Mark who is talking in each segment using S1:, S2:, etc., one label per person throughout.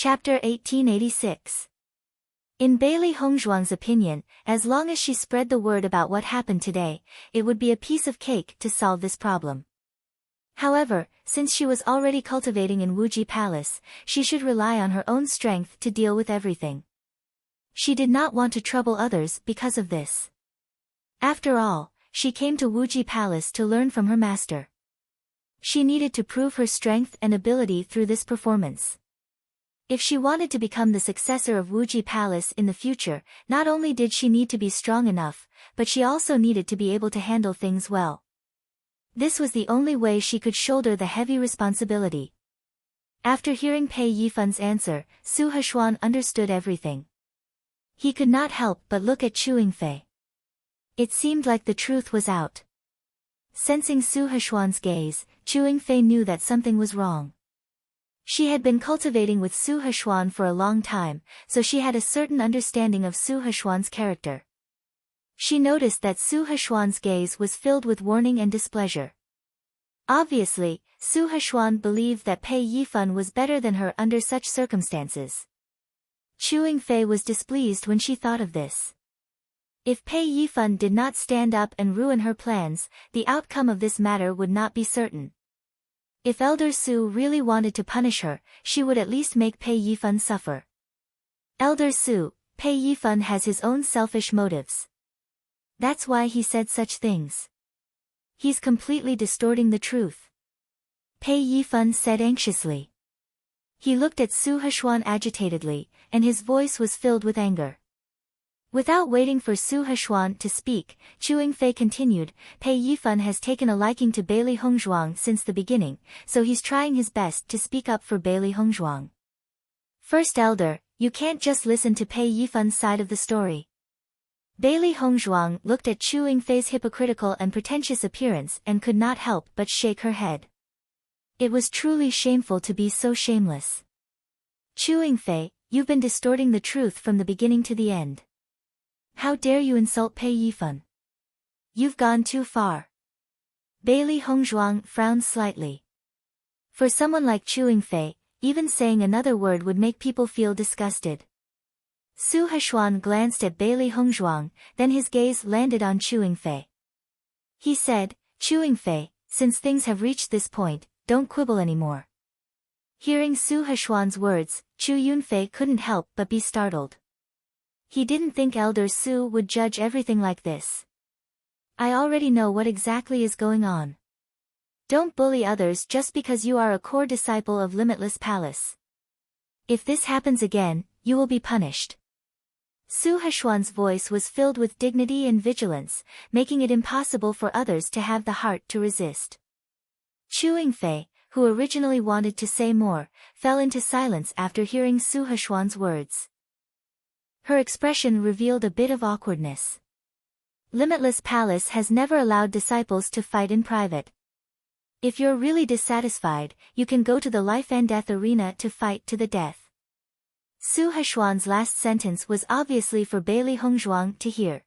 S1: Chapter 1886. In Bailey Hongzhuang's opinion, as long as she spread the word about what happened today, it would be a piece of cake to solve this problem. However, since she was already cultivating in Wuji Palace, she should rely on her own strength to deal with everything. She did not want to trouble others because of this. After all, she came to Wuji Palace to learn from her master. She needed to prove her strength and ability through this performance. If she wanted to become the successor of Wuji Palace in the future, not only did she need to be strong enough, but she also needed to be able to handle things well. This was the only way she could shoulder the heavy responsibility. After hearing Pei Yifun's answer, Su Heshuan understood everything. He could not help but look at Chu Yingfei. It seemed like the truth was out. Sensing Su Heshuan's gaze, Chu Yingfei knew that something was wrong. She had been cultivating with Su Heshuan for a long time, so she had a certain understanding of Su Heshuan's character. She noticed that Su Heshuan's gaze was filled with warning and displeasure. Obviously, Su Heshuan believed that Pei Yifun was better than her under such circumstances. Chu Yingfei was displeased when she thought of this. If Pei Yifun did not stand up and ruin her plans, the outcome of this matter would not be certain. If Elder Su really wanted to punish her, she would at least make Pei Yifun suffer. Elder Su, Pei Yifun has his own selfish motives. That's why he said such things. He's completely distorting the truth. Pei Yifun said anxiously. He looked at Su Heshuan agitatedly, and his voice was filled with anger. Without waiting for Su Heshuan to speak, Chu Yingfei continued, Pei Yifun has taken a liking to Bailey Hongzhuang since the beginning, so he's trying his best to speak up for Bailey Hongzhuang. First Elder, you can't just listen to Pei Yifun's side of the story. Bailey Hongzhuang looked at Chu Yingfei's hypocritical and pretentious appearance and could not help but shake her head. It was truly shameful to be so shameless. Chu Yingfei, you've been distorting the truth from the beginning to the end. How dare you insult Pei Yifun? You've gone too far. Bailey Hongzhuang frowned slightly. For someone like Chu Yingfei, even saying another word would make people feel disgusted. Su Heshuan glanced at Bailey Hongzhuang, then his gaze landed on Chu Yingfei. He said, Chu Yingfei, since things have reached this point, don't quibble anymore. Hearing Su Heshuan's words, Chu Yunfei couldn't help but be startled. He didn't think Elder Su would judge everything like this. I already know what exactly is going on. Don't bully others just because you are a core disciple of Limitless Palace. If this happens again, you will be punished. Su Heshuan's voice was filled with dignity and vigilance, making it impossible for others to have the heart to resist. Chu Yingfei, who originally wanted to say more, fell into silence after hearing Su Heshuan's words. Her expression revealed a bit of awkwardness. Limitless Palace has never allowed disciples to fight in private. If you're really dissatisfied, you can go to the life and death arena to fight to the death. Su Heshuan's last sentence was obviously for Bailey Hongzhuang to hear.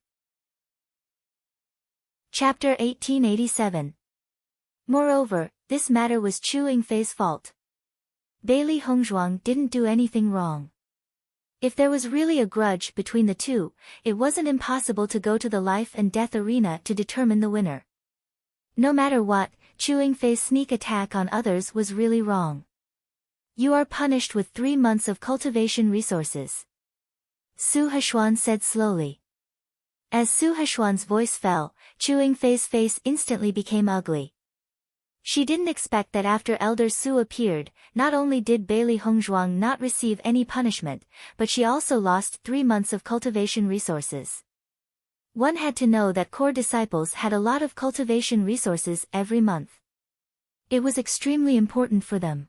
S1: Chapter 1887. Moreover, this matter was Chu Yingfei's fault. Bailey Hongzhuang didn't do anything wrong. If there was really a grudge between the two, it wasn't impossible to go to the life and death arena to determine the winner. No matter what, Chu Yingfei's sneak attack on others was really wrong. You are punished with 3 months of cultivation resources. Su Heshuan said slowly. As Su Heshuan's voice fell, Chu Yingfei's face instantly became ugly. She didn't expect that after Elder Su appeared, not only did Bailey Hongzhuang not receive any punishment, but she also lost 3 months of cultivation resources. One had to know that core disciples had a lot of cultivation resources every month. It was extremely important for them.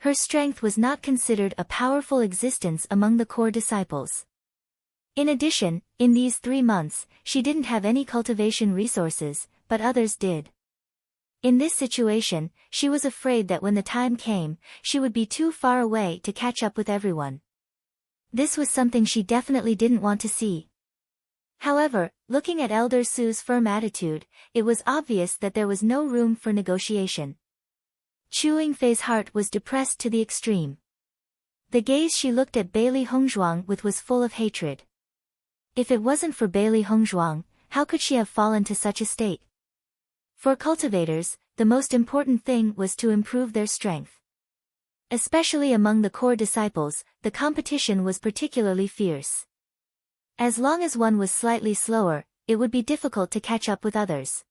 S1: Her strength was not considered a powerful existence among the core disciples. In addition, in these 3 months, she didn't have any cultivation resources, but others did. In this situation, she was afraid that when the time came, she would be too far away to catch up with everyone. This was something she definitely didn't want to see. However, looking at Elder Su's firm attitude, it was obvious that there was no room for negotiation. Chu Yingfei's heart was depressed to the extreme. The gaze she looked at Bailey Hongzhuang with was full of hatred. If it wasn't for Bailey Hongzhuang, how could she have fallen to such a state? For cultivators, the most important thing was to improve their strength. Especially among the core disciples, the competition was particularly fierce. As long as one was slightly slower, it would be difficult to catch up with others.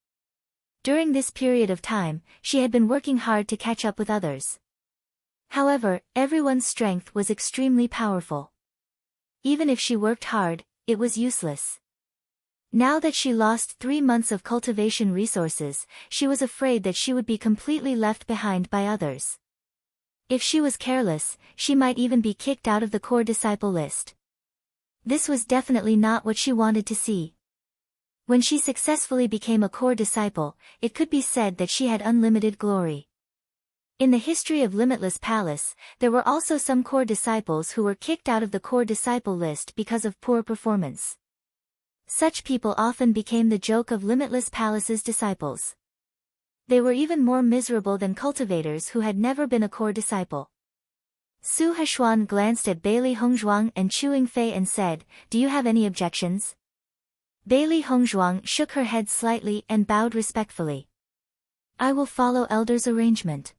S1: During this period of time, she had been working hard to catch up with others. However, everyone's strength was extremely powerful. Even if she worked hard, it was useless. Now that she lost 3 months of cultivation resources, she was afraid that she would be completely left behind by others. If she was careless, she might even be kicked out of the core disciple list. This was definitely not what she wanted to see. When she successfully became a core disciple, it could be said that she had unlimited glory. In the history of Limitless Palace, there were also some core disciples who were kicked out of the core disciple list because of poor performance. Such people often became the joke of Limitless Palace's disciples. They were even more miserable than cultivators who had never been a core disciple. Su Heshuan glanced at Bailey Hongzhuang and Chu Yingfei and said, "Do you have any objections?" Bailey Hongzhuang shook her head slightly and bowed respectfully. "I will follow Elder's arrangement."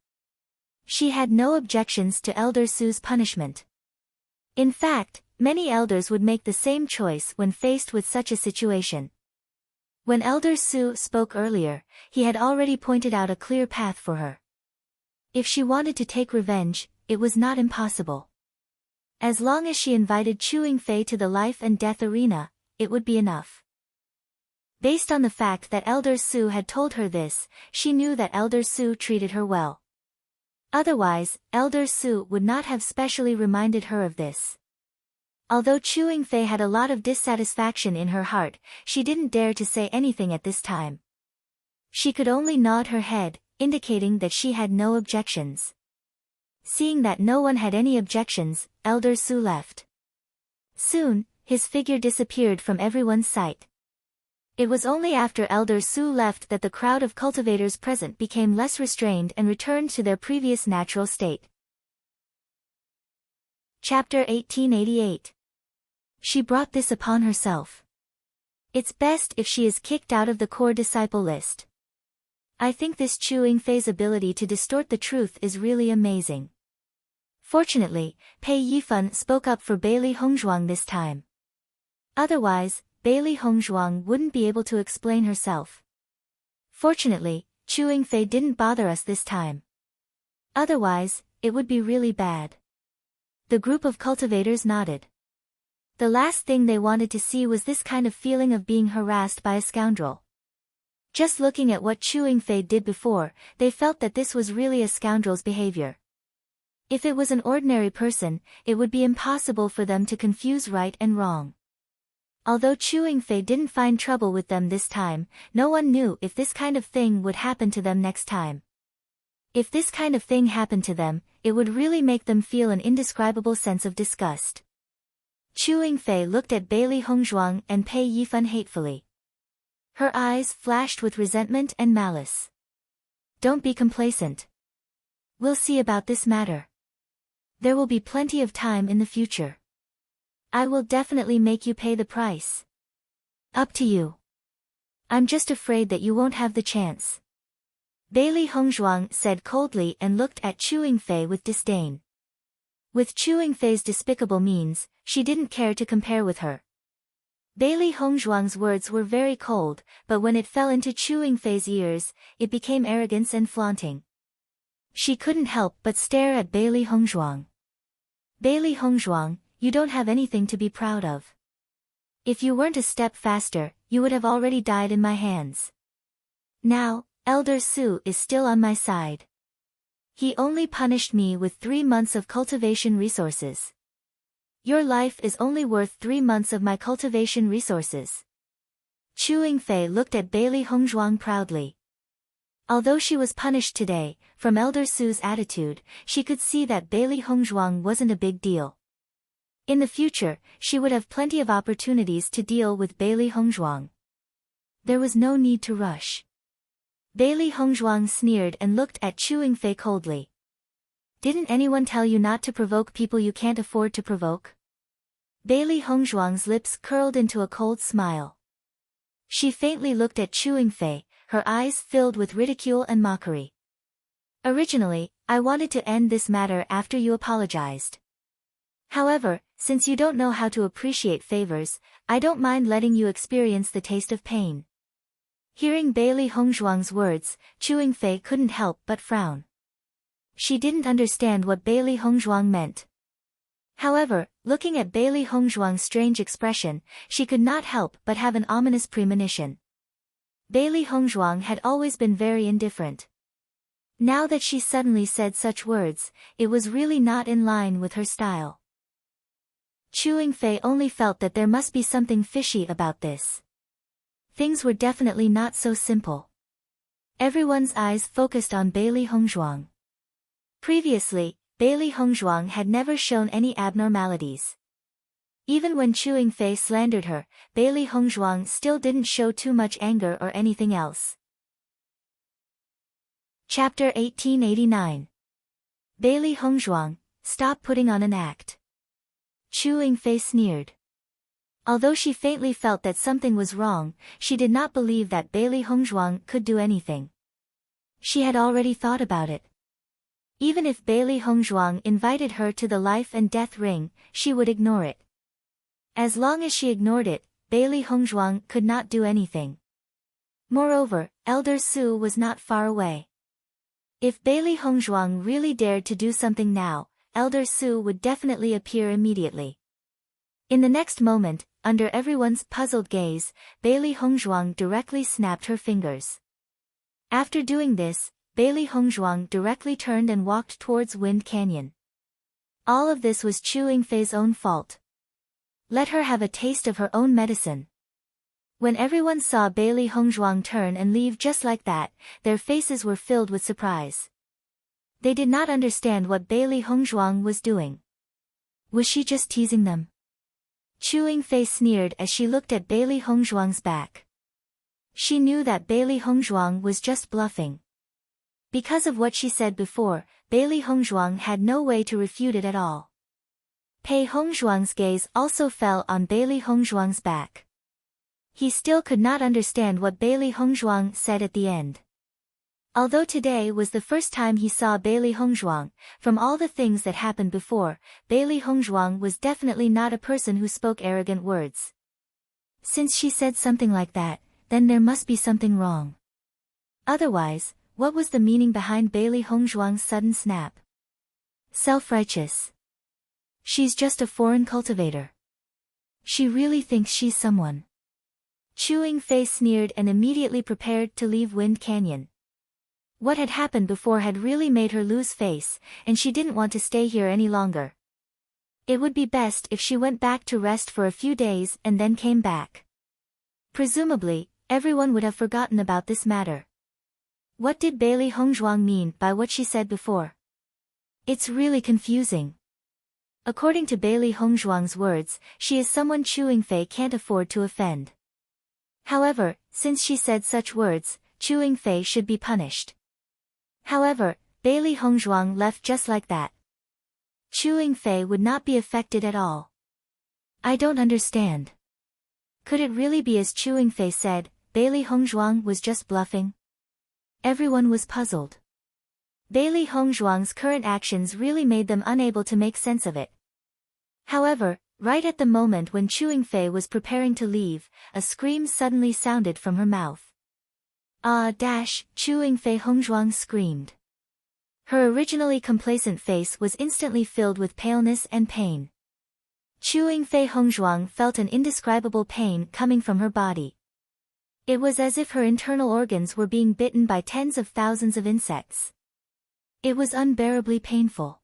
S1: She had no objections to Elder Su's punishment. In fact, many elders would make the same choice when faced with such a situation. When Elder Su spoke earlier, he had already pointed out a clear path for her. If she wanted to take revenge, it was not impossible. As long as she invited Chu Yingfei to the life and death arena, it would be enough. Based on the fact that Elder Su had told her this, she knew that Elder Su treated her well. Otherwise, Elder Su would not have specially reminded her of this. Although Chu Yingfei had a lot of dissatisfaction in her heart, she didn't dare to say anything at this time. She could only nod her head, indicating that she had no objections. Seeing that no one had any objections, Elder Su left. Soon, his figure disappeared from everyone's sight. It was only after Elder Su left that the crowd of cultivators present became less restrained and returned to their previous natural state. Chapter 1888. She brought this upon herself. It's best if she is kicked out of the core disciple list. I think this Chu Yingfei's ability to distort the truth is really amazing. Fortunately, Pei Yifan spoke up for Bailey Hongzhuang this time. Otherwise, Bailey Hongzhuang wouldn't be able to explain herself. Fortunately, Chu Yingfei didn't bother us this time. Otherwise, it would be really bad. The group of cultivators nodded. The last thing they wanted to see was this kind of feeling of being harassed by a scoundrel. Just looking at what Chu Yingfei did before, they felt that this was really a scoundrel's behavior. If it was an ordinary person, it would be impossible for them to confuse right and wrong. Although Chu Yingfei didn't find trouble with them this time, no one knew if this kind of thing would happen to them next time. If this kind of thing happened to them, it would really make them feel an indescribable sense of disgust. Chu Yingfei looked at Bailey Hongzhuang and Pei Yifan hatefully. Her eyes flashed with resentment and malice. Don't be complacent. We'll see about this matter. There will be plenty of time in the future. I will definitely make you pay the price. Up to you. I'm just afraid that you won't have the chance. Bailey Hongzhuang said coldly and looked at Chu Yingfei with disdain. With Chu Yingfei's despicable means, she didn't care to compare with her. Bailey Hongzhuang's words were very cold, but when it fell into Chu Yingfei's ears, it became arrogance and flaunting. She couldn't help but stare at Bailey Hongzhuang. Bailey Hongzhuang, you don't have anything to be proud of. If you weren't a step faster, you would have already died in my hands. Now, Elder Su is still on my side. He only punished me with 3 months of cultivation resources. Your life is only worth 3 months of my cultivation resources. Chu Yingfei looked at Bailey Hongzhuang proudly. Although she was punished today, from Elder Su's attitude, she could see that Bailey Hongzhuang wasn't a big deal. In the future, she would have plenty of opportunities to deal with Bailey Hongzhuang. There was no need to rush. Bailey Hongzhuang sneered and looked at Chu Yingfei coldly. Didn't anyone tell you not to provoke people you can't afford to provoke? Bailey Hongzhuang's lips curled into a cold smile. She faintly looked at Chewing Fei, her eyes filled with ridicule and mockery. Originally, I wanted to end this matter after you apologized. However, since you don't know how to appreciate favors, I don't mind letting you experience the taste of pain. Hearing Bailey Hongzhuang's words, Chewing Fei couldn't help but frown. She didn't understand what Bailey Hongzhuang meant. However, looking at Bailey Hongzhuang's strange expression, she could not help but have an ominous premonition. Bailey Hongzhuang had always been very indifferent. Now that she suddenly said such words, it was really not in line with her style. Chewing Fei only felt that there must be something fishy about this. Things were definitely not so simple. Everyone's eyes focused on Bailey Hongzhuang. Previously, Bailey Hongzhuang had never shown any abnormalities. Even when Chewing Fei slandered her, Bailey Hongzhuang still didn't show too much anger or anything else. Chapter 1889. Bailey Hongzhuang, stop putting on an act. Chewing Fei sneered. Although she faintly felt that something was wrong, she did not believe that Bailey Hongzhuang could do anything. She had already thought about it. Even if Bailey Hongzhuang invited her to the life and death ring, she would ignore it. As long as she ignored it, Bailey Hongzhuang could not do anything. Moreover, Elder Su was not far away. If Bailey Hongzhuang really dared to do something now, Elder Su would definitely appear immediately. In the next moment, under everyone's puzzled gaze, Bailey Hongzhuang directly snapped her fingers. After doing this, Bailey Hongzhuang directly turned and walked towards Wind Canyon. All of this was Chewing Fei's own fault. Let her have a taste of her own medicine. When everyone saw Bailey Hongzhuang turn and leave just like that, their faces were filled with surprise. They did not understand what Bailey Hongzhuang was doing. Was she just teasing them? Chewing Fei sneered as she looked at Bailey Hongzhuang's back. She knew that Bailey Hongzhuang was just bluffing. Because of what she said before, Bailey Hongzhuang had no way to refute it at all. Pei Hongzhuang's gaze also fell on Bailey Hongzhuang's back. He still could not understand what Bailey Hongzhuang said at the end. Although today was the first time he saw Bailey Hongzhuang, from all the things that happened before, Bailey Hongzhuang was definitely not a person who spoke arrogant words. Since she said something like that, then there must be something wrong. Otherwise, what was the meaning behind Bailey Hongzhuang's sudden snap? Self-righteous. She's just a foreign cultivator. She really thinks she's someone. Chewing Fei sneered and immediately prepared to leave Wind Canyon. What had happened before had really made her lose face, and she didn't want to stay here any longer. It would be best if she went back to rest for a few days and then came back. Presumably, everyone would have forgotten about this matter. What did Bailey Hongzhuang mean by what she said before? It's really confusing. According to Bailey Hongzhuang's words, she is someone Chewing Fei can't afford to offend. However, since she said such words, Chewing Fei should be punished. However, Bailey Hongzhuang left just like that. Chewing Fei would not be affected at all. I don't understand. Could it really be as Chewing Fei said, Bailey Hongzhuang was just bluffing? Everyone was puzzled. Bailey Hongzhuang's current actions really made them unable to make sense of it. However, right at the moment when Chewing Fei was preparing to leave, a scream suddenly sounded from her mouth. Chewing Fei Hongzhuang screamed. Her originally complacent face was instantly filled with paleness and pain. Chewing Fei Hongzhuang felt an indescribable pain coming from her body. It was as if her internal organs were being bitten by tens of thousands of insects. It was unbearably painful.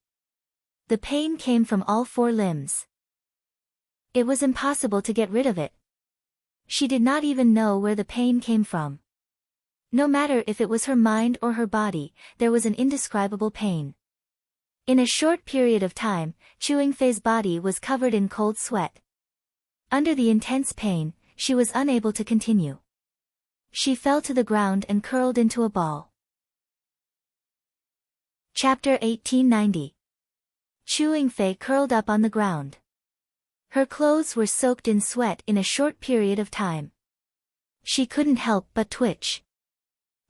S1: The pain came from all four limbs. It was impossible to get rid of it. She did not even know where the pain came from. No matter if it was her mind or her body, there was an indescribable pain. In a short period of time, Chewing Fei's body was covered in cold sweat. Under the intense pain, she was unable to continue. She fell to the ground and curled into a ball. Chapter 1890. Chewing Fei curled up on the ground. Her clothes were soaked in sweat in a short period of time. She couldn't help but twitch.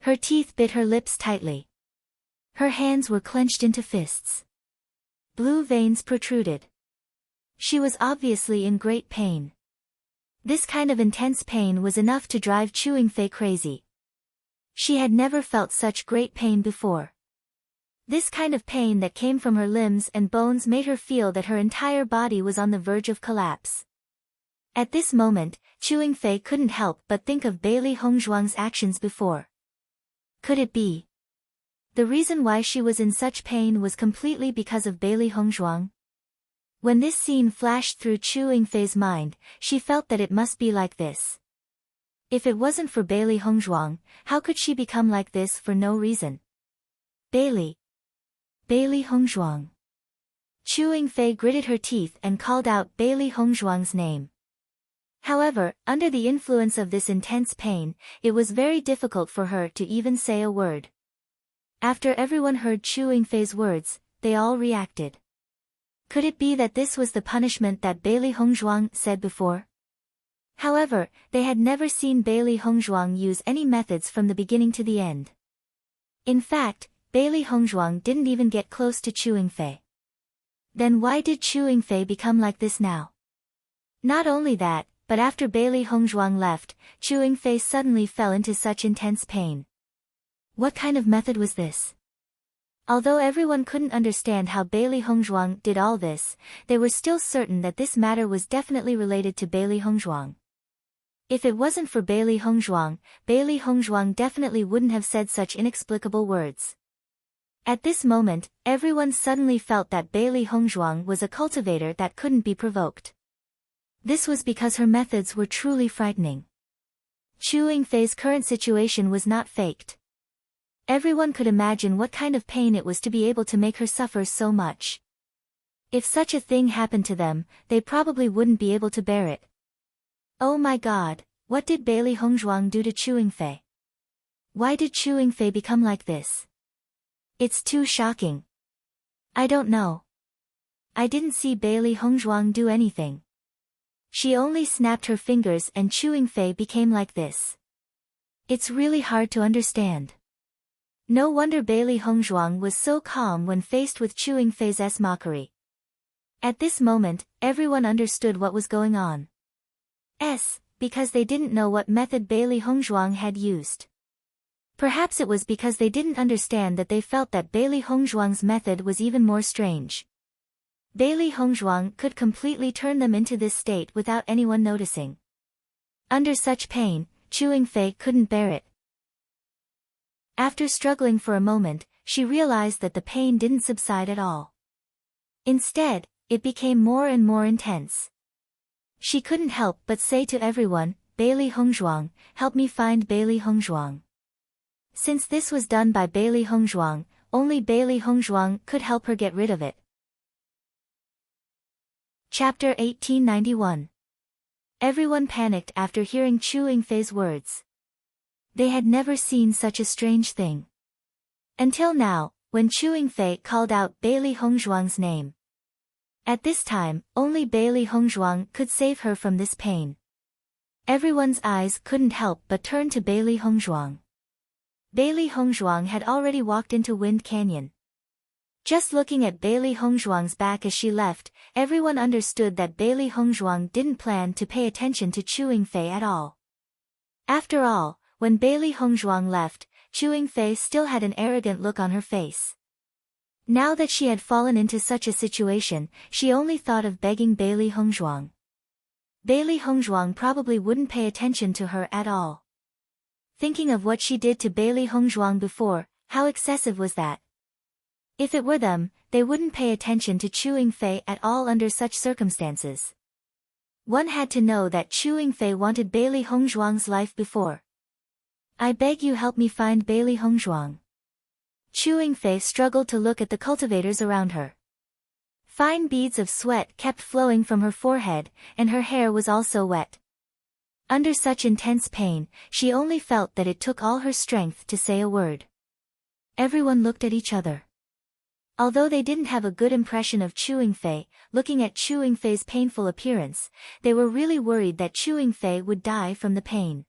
S1: Her teeth bit her lips tightly. Her hands were clenched into fists. Blue veins protruded. She was obviously in great pain. This kind of intense pain was enough to drive Chewing Fei crazy. She had never felt such great pain before. This kind of pain that came from her limbs and bones made her feel that her entire body was on the verge of collapse. At this moment, Chewing Fei couldn't help but think of Bailey Hongzhuang's actions before. Could it be? The reason why she was in such pain was completely because of Bailey Hongzhuang? When this scene flashed through Chewing Fei's mind, she felt that it must be like this. If it wasn't for Bailey Hongzhuang, how could she become like this for no reason? Bailey Hongzhuang. Chewing Fei gritted her teeth and called out Bailey Hongzhuang's name. However, under the influence of this intense pain, it was very difficult for her to even say a word. After everyone heard Chewing Fei's words, they all reacted. Could it be that this was the punishment that Bailey Hongzhuang said before? However, they had never seen Bailey Hongzhuang use any methods from the beginning to the end. In fact, Bailey Hongzhuang didn't even get close to Chewing Fei. Then why did Chewing Fei become like this now? Not only that, but after Bailey Hongzhuang left, Chewing Fei suddenly fell into such intense pain. What kind of method was this? Although everyone couldn't understand how Bailey Hongzhuang did all this, they were still certain that this matter was definitely related to Bailey Hongzhuang. If it wasn't for Bailey Hongzhuang definitely wouldn't have said such inexplicable words. At this moment, everyone suddenly felt that Bailey Hongzhuang was a cultivator that couldn't be provoked. This was because her methods were truly frightening. Chewing Fei's current situation was not faked. Everyone could imagine what kind of pain it was to be able to make her suffer so much. If such a thing happened to them, they probably wouldn't be able to bear it. Oh my God, what did Bailey Hongzhuang do to Chewing Fei? Why did Chewing Fei become like this? It's too shocking. I don't know. I didn't see Bailey Hongzhuang do anything. She only snapped her fingers and Chewing Fei became like this. It's really hard to understand. No wonder Bailey Hongzhuang was so calm when faced with Chewing Fei's mockery. At this moment, everyone understood what was going on. Because they didn't know what method Bailey Hongzhuang had used. Perhaps it was because they didn't understand that they felt that Bailey Hongzhuang's method was even more strange. Bailey Hongzhuang could completely turn them into this state without anyone noticing. Under such pain, Chewing Fei couldn't bear it. After struggling for a moment, she realized that the pain didn't subside at all. Instead, it became more and more intense. She couldn't help but say to everyone, Bailey Hongzhuang, help me find Bailey Hongzhuang. Since this was done by Bailey Hongzhuang, only Bailey Hongzhuang could help her get rid of it. Chapter 1891. Everyone panicked after hearing Chewing Fei's words. They had never seen such a strange thing. Until now, when Chewing Fei called out Bailey Hongzhuang's name. At this time, only Bailey Hongzhuang could save her from this pain. Everyone's eyes couldn't help but turn to Bailey Hongzhuang. Bailey Hongzhuang had already walked into Wind Canyon. Just looking at Bailey Hongzhuang's back as she left, everyone understood that Bailey Hongzhuang didn't plan to pay attention to Chewing Fei at all. After all, when Bailey Hongzhuang left, Chewing Fei still had an arrogant look on her face. Now that she had fallen into such a situation, she only thought of begging Bailey Hongzhuang. Bailey Hongzhuang probably wouldn't pay attention to her at all. Thinking of what she did to Bailey Hongzhuang before, how excessive was that? If it were them, they wouldn't pay attention to Chewing Fei at all under such circumstances. One had to know that Chewing Fei wanted Bailey Hongzhuang's life before. I beg you help me find Bailey Hongzhuang. Chewing Fei struggled to look at the cultivators around her. Fine beads of sweat kept flowing from her forehead, and her hair was also wet. Under such intense pain, she only felt that it took all her strength to say a word. Everyone looked at each other. Although they didn't have a good impression of Chewing Fei, looking at Chewing Fei's painful appearance, they were really worried that Chewing Fei would die from the pain.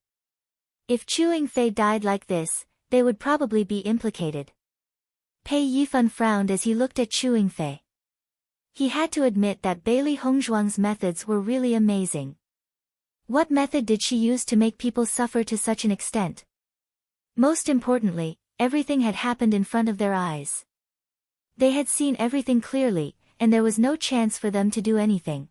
S1: If Chewing Fei died like this, they would probably be implicated. Pei Yifan frowned as he looked at Chewing Fei. He had to admit that Bailey Hongzhuang's methods were really amazing. What method did she use to make people suffer to such an extent? Most importantly, everything had happened in front of their eyes. They had seen everything clearly, and there was no chance for them to do anything.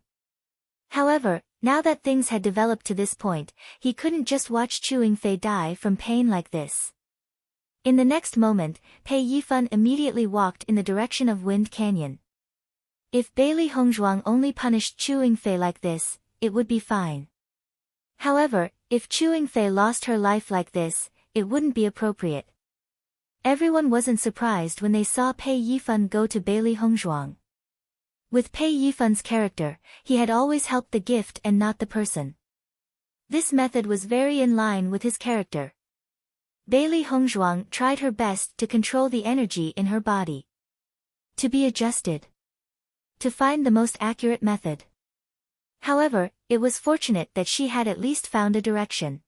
S1: However, now that things had developed to this point, he couldn't just watch Chewing Fei die from pain like this. In the next moment, Pei Yifan immediately walked in the direction of Wind Canyon. If Bailey Hongzhuang only punished Chewing Fei like this, it would be fine. However, if Chewing Fei lost her life like this, it wouldn't be appropriate. Everyone wasn't surprised when they saw Pei Yifan go to Bailey Hongzhuang. With Pei Yifan's character, he had always helped the gift and not the person. This method was very in line with his character. Bailey Hongzhuang tried her best to control the energy in her body. To be adjusted. To find the most accurate method. However, it was fortunate that she had at least found a direction.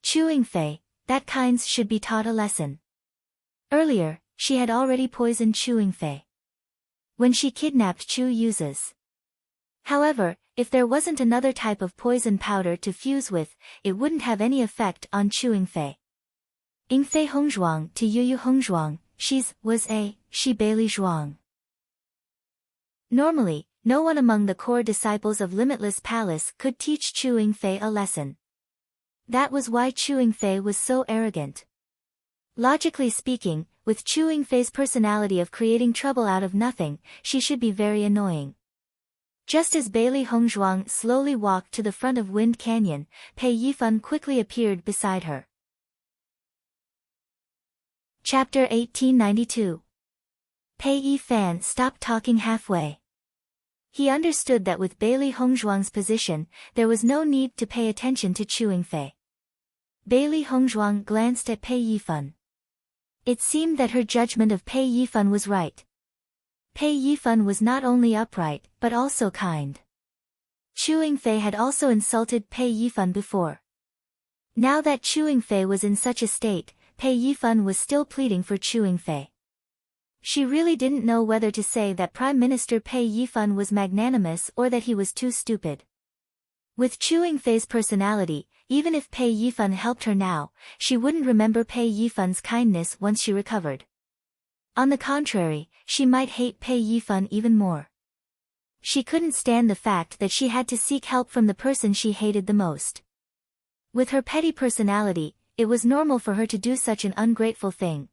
S1: Chewing Fei, that kinds should be taught a lesson. Earlier, she had already poisoned Chewing Fei. When she kidnapped Chu Yu's. However, if there wasn't another type of poison powder to fuse with, it wouldn't have any effect on Chewing Fei. Ingfei Hongzhuang to Yu Hongzhuang, she Bailey Zhuang. Normally, no one among the core disciples of Limitless Palace could teach Chewing Fei a lesson. That was why Chewing Fei was so arrogant. Logically speaking, with Chewing Fei's personality of creating trouble out of nothing, she should be very annoying. Just as Bailey Hongzhuang slowly walked to the front of Wind Canyon, Pei Yifan quickly appeared beside her. Chapter 1892. Pei Yifan stopped talking halfway. He understood that with Bailey Hongzhuang's position, there was no need to pay attention to Chewing Fei. Bailey Hongzhuang glanced at Pei Yifan. It seemed that her judgment of Pei Yifan was right. Pei Yifan was not only upright, but also kind. Chewing Fei had also insulted Pei Yifan before. Now that Chewing Fei was in such a state, Pei Yifan was still pleading for Chewing Fei. She really didn't know whether to say that Prime Minister Pei Yifan was magnanimous or that he was too stupid. With Chewing Fei's personality, even if Pei Yifan helped her now, she wouldn't remember Pei Yifan's kindness once she recovered. On the contrary, she might hate Pei Yifan even more. She couldn't stand the fact that she had to seek help from the person she hated the most. With her petty personality, it was normal for her to do such an ungrateful thing.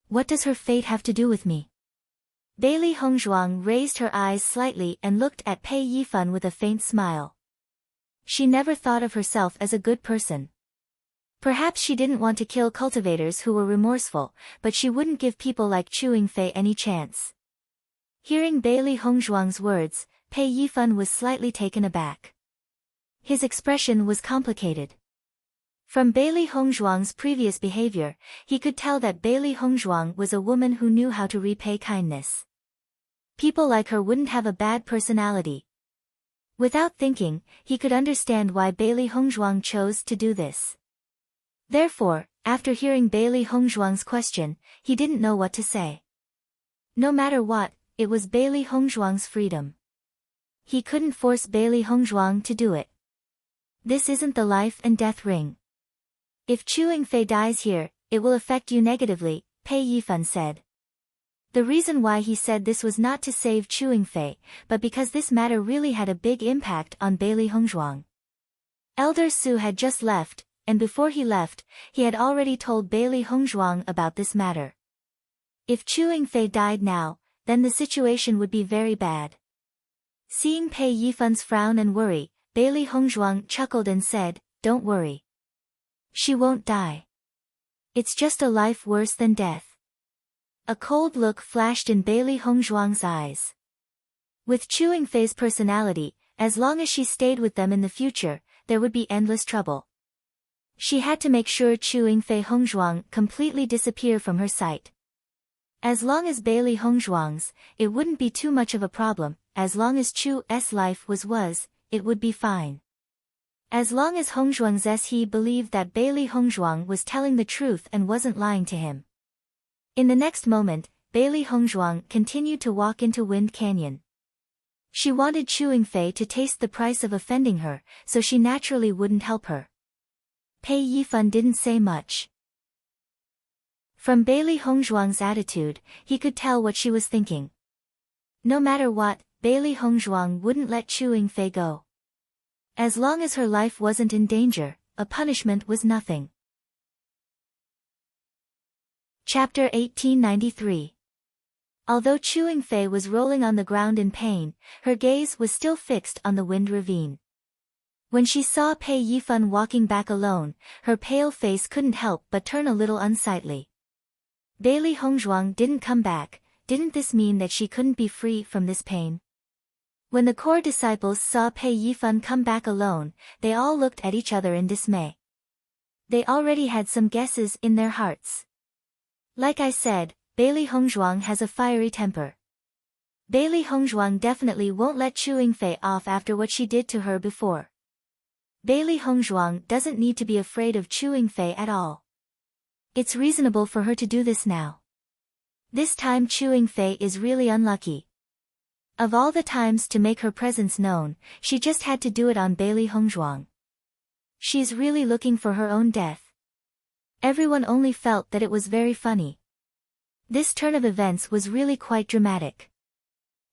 S1: What does her fate have to do with me? Bailey Hongzhuang raised her eyes slightly and looked at Pei Yifan with a faint smile. She never thought of herself as a good person. Perhaps she didn't want to kill cultivators who were remorseful, but she wouldn't give people like Chewing Fei any chance. Hearing Bailey Hongzhuang's words, Pei Yifan was slightly taken aback. His expression was complicated. From Bailey Hongzhuang's previous behavior, he could tell that Bailey Hongzhuang was a woman who knew how to repay kindness. People like her wouldn't have a bad personality. Without thinking, he could understand why Bailey Hongzhuang chose to do this. Therefore, after hearing Bailey Hongzhuang's question, he didn't know what to say. No matter what, it was Bailey Hongzhuang's freedom. He couldn't force Bailey Hongzhuang to do it. This isn't the life and death ring. If Chewing Fei dies here, it will affect you negatively, Pei Yifan said. The reason why he said this was not to save Chewing Fei, but because this matter really had a big impact on Bailey Hongzhuang. Elder Su had just left, and before he left, he had already told Bailey Hongzhuang about this matter. If Chewing Fei died now, then the situation would be very bad. Seeing Pei Yifan's frown and worry, Bailey Hongzhuang chuckled and said, "Don't worry. She won't die. It's just a life worse than death." A cold look flashed in Bailey Hongzhuang's eyes. With Chewing Fei's personality, as long as she stayed with them in the future, there would be endless trouble. She had to make sure Chewing Fei Hongzhuang completely disappear from her sight. As long as Bailey Hongzhuang's, it wouldn't be too much of a problem. As long as Chu's life was, it would be fine. As long as Hongzhuang's he believed that Bailey Hongzhuang was telling the truth and wasn't lying to him. In the next moment, Bailey Hongzhuang continued to walk into Wind Canyon. She wanted Chu Yingfei to taste the price of offending her, so she naturally wouldn't help her. Pei Yifan didn't say much. From Bailey Hongzhuang's attitude, he could tell what she was thinking. No matter what, Bailey Hongzhuang wouldn't let Chu Yingfei go. As long as her life wasn't in danger, a punishment was nothing. Chapter 1893. Although Chu Yingfei was rolling on the ground in pain, her gaze was still fixed on the wind ravine. When she saw Pei Yifan walking back alone, her pale face couldn't help but turn a little unsightly. Bailey Hongzhuang didn't come back. Didn't this mean that she couldn't be free from this pain? When the core disciples saw Pei Yifan come back alone, they all looked at each other in dismay. They already had some guesses in their hearts. Like I said, Bailey Hongzhuang has a fiery temper. Bailey Hongzhuang definitely won't let Chu Yingfei off after what she did to her before. Bailey Hongzhuang doesn't need to be afraid of Chu Yingfei at all. It's reasonable for her to do this now. This time Chu Yingfei is really unlucky. Of all the times to make her presence known, she just had to do it on Bailey Hongzhuang. She's really looking for her own death. Everyone only felt that it was very funny. This turn of events was really quite dramatic.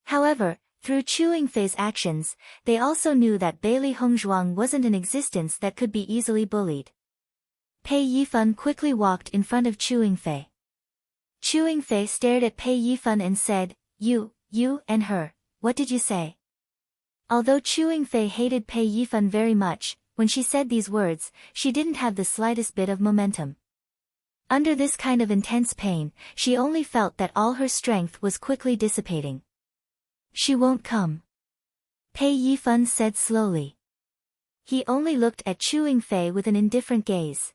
S1: However, through Chu Yingfei's actions, they also knew that Bailey Hongzhuang wasn't an existence that could be easily bullied. Pei Yifan quickly walked in front of Chu Yingfei. Chu Yingfei stared at Pei Yifan and said, You and her, what did you say? Although Chu Yingfei hated Pei Yifan very much, when she said these words, she didn't have the slightest bit of momentum. Under this kind of intense pain, she only felt that all her strength was quickly dissipating. She won't come. Pei Yifan said slowly. He only looked at Chu Yingfei with an indifferent gaze.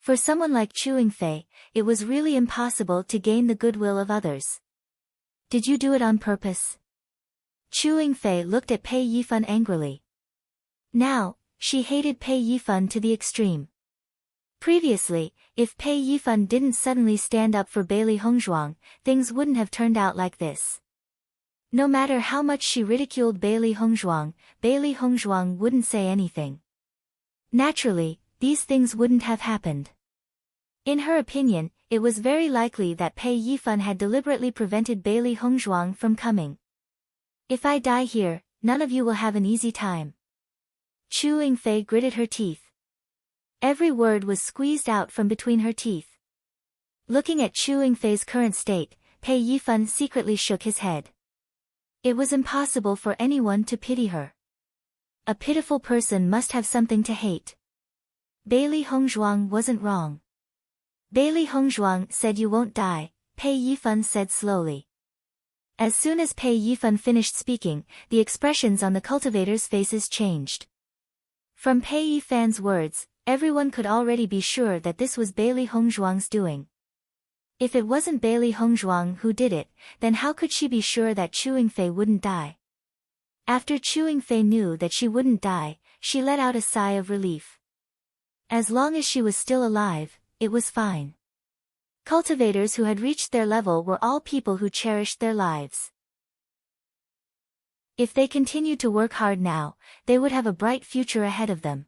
S1: For someone like Chu Yingfei, it was really impossible to gain the goodwill of others. Did you do it on purpose? Chu Yingfei looked at Pei Yifan angrily. Now, she hated Pei Yifan to the extreme. Previously, if Pei Yifan didn't suddenly stand up for Bailey Hongzhuang, things wouldn't have turned out like this. No matter how much she ridiculed Bailey Hongzhuang wouldn't say anything. Naturally, these things wouldn't have happened. In her opinion, it was very likely that Pei Yifan had deliberately prevented Bailey Hongzhuang from coming. If I die here, none of you will have an easy time. Chu Yingfei gritted her teeth. Every word was squeezed out from between her teeth. Looking at Chu Yingfei's current state, Pei Yifan secretly shook his head. It was impossible for anyone to pity her. A pitiful person must have something to hate. Bailey Hongzhuang wasn't wrong. Bailey Hongzhuang said you won't die, Pei Yifan said slowly. As soon as Pei Yifan finished speaking, the expressions on the cultivators' faces changed. From Pei Yifan's words, everyone could already be sure that this was Bailey Hongzhuang's doing. If it wasn't Bailey Hongzhuang who did it, then how could she be sure that Chu Yingfei wouldn't die? After Chu Yingfei knew that she wouldn't die, she let out a sigh of relief. As long as she was still alive, it was fine. Cultivators who had reached their level were all people who cherished their lives. If they continued to work hard now, they would have a bright future ahead of them.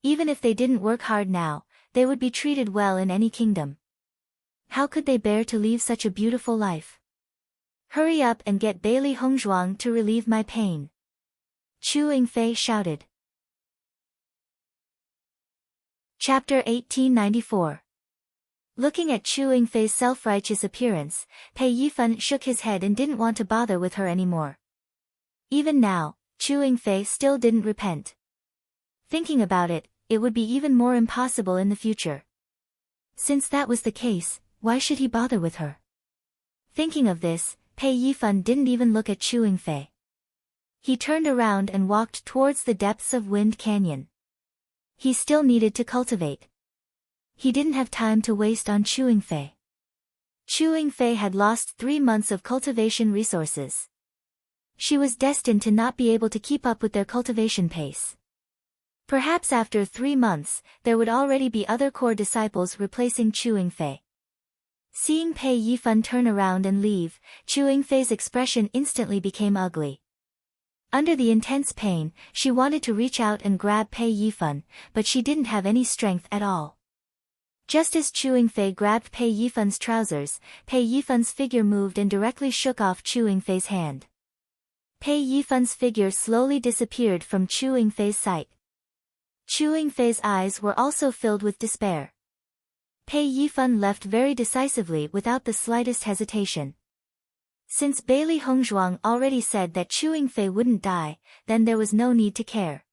S1: Even if they didn't work hard now, they would be treated well in any kingdom. How could they bear to leave such a beautiful life? Hurry up and get Bailey Hongzhuang to relieve my pain. Chu Yingfei shouted. Chapter 1894. Looking at Chu Yingfei's self-righteous appearance, Pei Yifan shook his head and didn't want to bother with her anymore. Even now, Chu Yingfei still didn't repent. Thinking about it, it would be even more impossible in the future. Since that was the case, why should he bother with her? Thinking of this, Pei Yifan didn't even look at Chu Yingfei. He turned around and walked towards the depths of Wind Canyon. He still needed to cultivate. He didn't have time to waste on Chu Yingfei. Chu Yingfei had lost 3 months of cultivation resources. She was destined to not be able to keep up with their cultivation pace. Perhaps after 3 months, there would already be other core disciples replacing Chu Yingfei. Seeing Pei Yifan turn around and leave, Chu Yingfei's expression instantly became ugly. Under the intense pain, she wanted to reach out and grab Pei Yifan, but she didn't have any strength at all. Just as Chu Yingfei grabbed Pei Yifan's trousers, Pei Yifan's figure moved and directly shook off Chu Yingfei's hand. Pei Yifan's figure slowly disappeared from Chu Yingfei's sight. Chu Yingfei's eyes were also filled with despair. Pei Yifan left very decisively without the slightest hesitation. Since Bailey Hongzhuang already said that Chu Yingfei wouldn't die, then there was no need to care.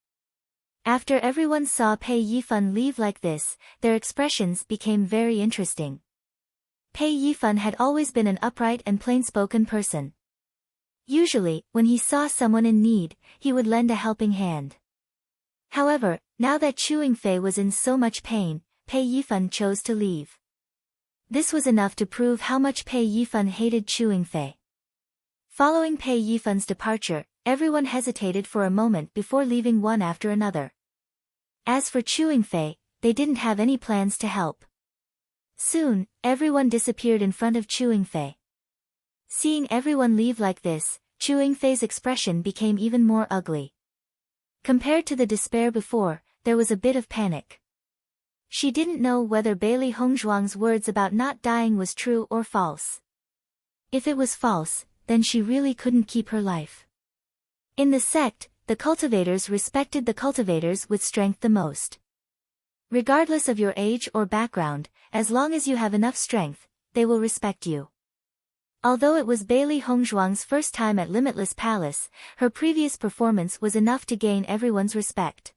S1: After everyone saw Pei Yifan leave like this, their expressions became very interesting. Pei Yifan had always been an upright and plain-spoken person. Usually, when he saw someone in need, he would lend a helping hand. However, now that Chu Yingfei was in so much pain, Pei Yifan chose to leave. This was enough to prove how much Pei Yifan hated Chu Yingfei. Following Pei Yifan's departure, everyone hesitated for a moment before leaving one after another. As for Chu Yingfei, they didn't have any plans to help. Soon, everyone disappeared in front of Chu Yingfei. Seeing everyone leave like this, Chu Yingfei's expression became even more ugly. Compared to the despair before, there was a bit of panic. She didn't know whether Bailey Hongzhuang's words about not dying was true or false. If it was false, then she really couldn't keep her life. In the sect, the cultivators respected the cultivators with strength the most. Regardless of your age or background, as long as you have enough strength, they will respect you. Although it was Bailey Hongzhuang's first time at Limitless Palace, her previous performance was enough to gain everyone's respect.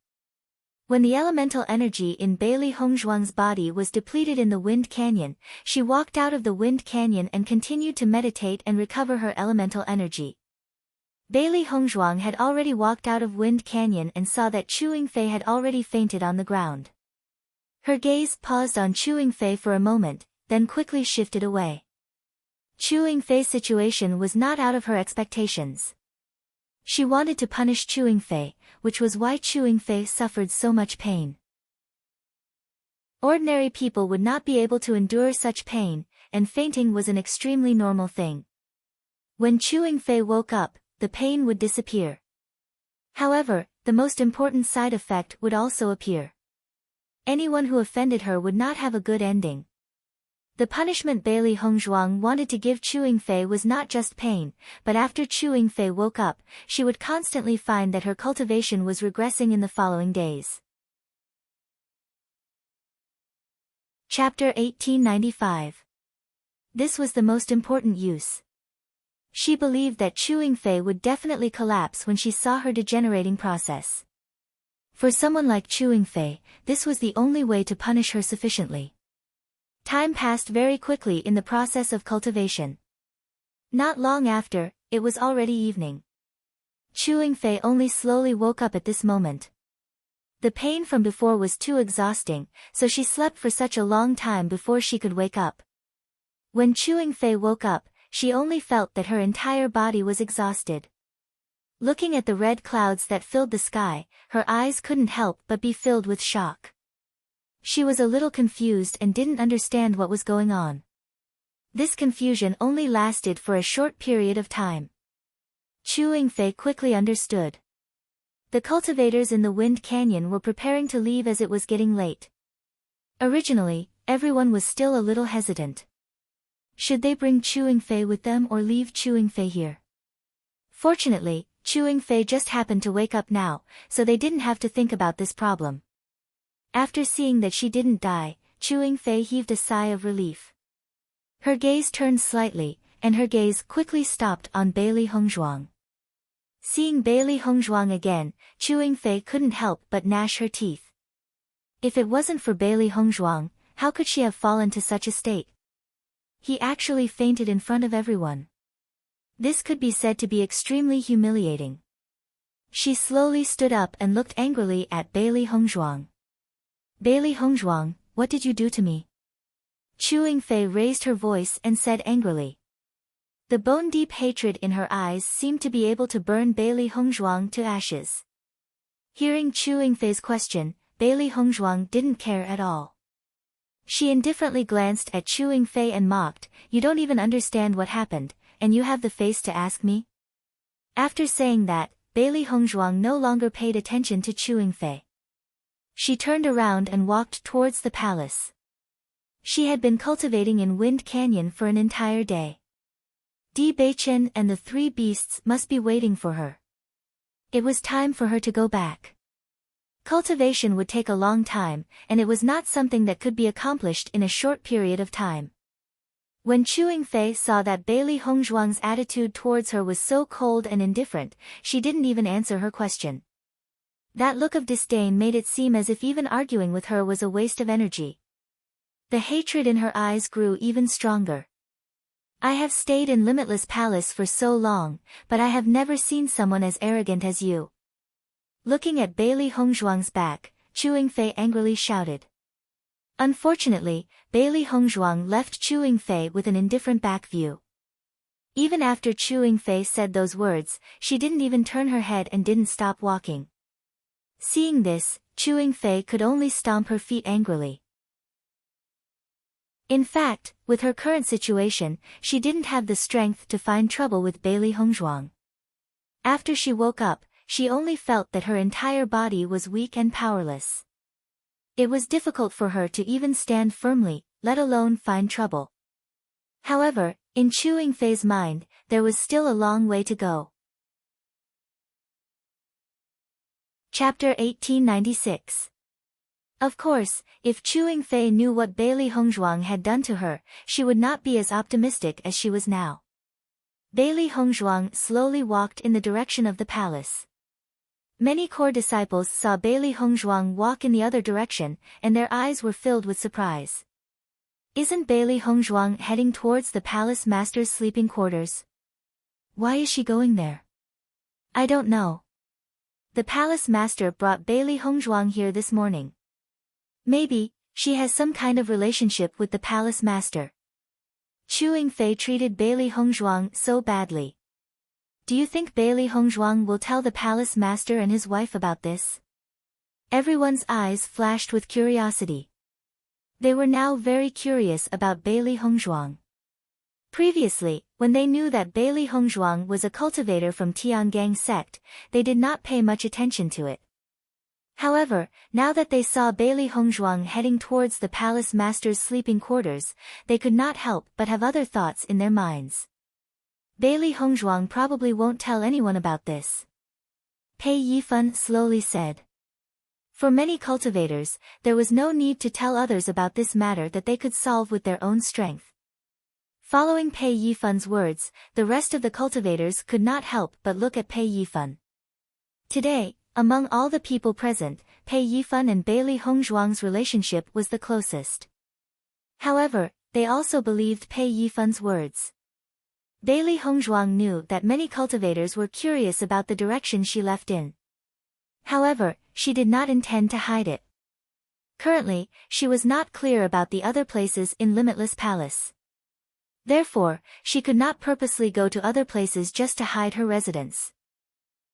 S1: When the elemental energy in Bailey Hongzhuang's body was depleted in the Wind Canyon, she walked out of the Wind Canyon and continued to meditate and recover her elemental energy. Bailey Hongzhuang had already walked out of Wind Canyon and saw that Chu Yingfei had already fainted on the ground. Her gaze paused on Chu Yingfei for a moment, then quickly shifted away. Chu Yingfei's situation was not out of her expectations. She wanted to punish Chu Yingfei, which was why Chu Yingfei suffered so much pain. Ordinary people would not be able to endure such pain, and fainting was an extremely normal thing. When Chu Yingfei woke up, the pain would disappear. However, the most important side effect would also appear. Anyone who offended her would not have a good ending. The punishment Bailey Hongzhuang wanted to give Chu Yingfei was not just pain, but after Chu Yingfei woke up, she would constantly find that her cultivation was regressing in the following days. Chapter 1895. This was the most important use. She believed that Chu Yingfei would definitely collapse when she saw her degenerating process. For someone like Chu Yingfei, this was the only way to punish her sufficiently. Time passed very quickly in the process of cultivation. Not long after, it was already evening. Chu Yingfei only slowly woke up at this moment. The pain from before was too exhausting, so she slept for such a long time before she could wake up. When Chu Yingfei woke up, she only felt that her entire body was exhausted. Looking at the red clouds that filled the sky, her eyes couldn't help but be filled with shock. She was a little confused and didn't understand what was going on. This confusion only lasted for a short period of time. Chu Yingfei quickly understood. The cultivators in the Wind Canyon were preparing to leave as it was getting late. Originally, everyone was still a little hesitant. Should they bring Chu Yingfei with them or leave Chu Yingfei here? Fortunately, Chu Yingfei just happened to wake up now, so they didn't have to think about this problem. After seeing that she didn't die, Chu Yingfei heaved a sigh of relief. Her gaze turned slightly, and her gaze quickly stopped on Bailey Hongzhuang. Seeing Bailey Hongzhuang again, Chu Yingfei couldn't help but gnash her teeth. If it wasn't for Bailey Hongzhuang, how could she have fallen to such a state? He actually fainted in front of everyone. This could be said to be extremely humiliating. She slowly stood up and looked angrily at Bailey Hongzhuang. Bailey Hongzhuang, what did you do to me? Chu Yingfei raised her voice and said angrily. The bone-deep hatred in her eyes seemed to be able to burn Bailey Hongzhuang to ashes. Hearing Chu Yingfei's question, Bailey Hongzhuang didn't care at all. She indifferently glanced at Chu Yingfei and mocked, "You don't even understand what happened, and you have the face to ask me?" After saying that, Bailey Hongzhuang no longer paid attention to Chu Yingfei. She turned around and walked towards the palace. She had been cultivating in Wind Canyon for an entire day. Di Beichen and the three beasts must be waiting for her. It was time for her to go back. Cultivation would take a long time, and it was not something that could be accomplished in a short period of time. When Chu Yingfei saw that Bailey Hongzhuang's attitude towards her was so cold and indifferent, she didn't even answer her question. That look of disdain made it seem as if even arguing with her was a waste of energy. The hatred in her eyes grew even stronger. "I have stayed in Limitless Palace for so long, but I have never seen someone as arrogant as you." Looking at Bailey Hongzhuang's back, Chu Yingfei angrily shouted. Unfortunately, Bailey Hongzhuang left Chu Yingfei with an indifferent back view. Even after Chu Yingfei said those words, she didn't even turn her head and didn't stop walking. Seeing this, Chu Yingfei could only stomp her feet angrily. In fact, with her current situation, she didn't have the strength to find trouble with Bailey Hongzhuang. After she woke up, she only felt that her entire body was weak and powerless. It was difficult for her to even stand firmly, let alone find trouble. However, in Chu Yingfei's mind, there was still a long way to go. Chapter 1896. Of course, if Chu Yingfei knew what Bailey Hongzhuang had done to her, she would not be as optimistic as she was now. Bailey Hongzhuang slowly walked in the direction of the palace. Many core disciples saw Bailey Hongzhuang walk in the other direction, and their eyes were filled with surprise. Isn't Bailey Hongzhuang heading towards the palace master's sleeping quarters? Why is she going there? I don't know. The palace master brought Bailey Hongzhuang here this morning. Maybe, she has some kind of relationship with the palace master. Chu Yingfei treated Bailey Hongzhuang so badly. Do you think Bailey Hongzhuang will tell the palace master and his wife about this? Everyone's eyes flashed with curiosity. They were now very curious about Bailey Hongzhuang. Previously, when they knew that Bailey Hongzhuang was a cultivator from Tiangang sect, they did not pay much attention to it. However, now that they saw Bailey Hongzhuang heading towards the palace master's sleeping quarters, they could not help but have other thoughts in their minds. Bailey Hongzhuang probably won't tell anyone about this. Pei Yifan slowly said. For many cultivators, there was no need to tell others about this matter that they could solve with their own strength. Following Pei Yifan's words, the rest of the cultivators could not help but look at Pei Yifan. Today, among all the people present, Pei Yifan and Bailey Hongzhuang's relationship was the closest. However, they also believed Pei Yifan's words. Bailey Hongzhuang knew that many cultivators were curious about the direction she left in. However, she did not intend to hide it. Currently, she was not clear about the other places in Limitless Palace. Therefore, she could not purposely go to other places just to hide her residence.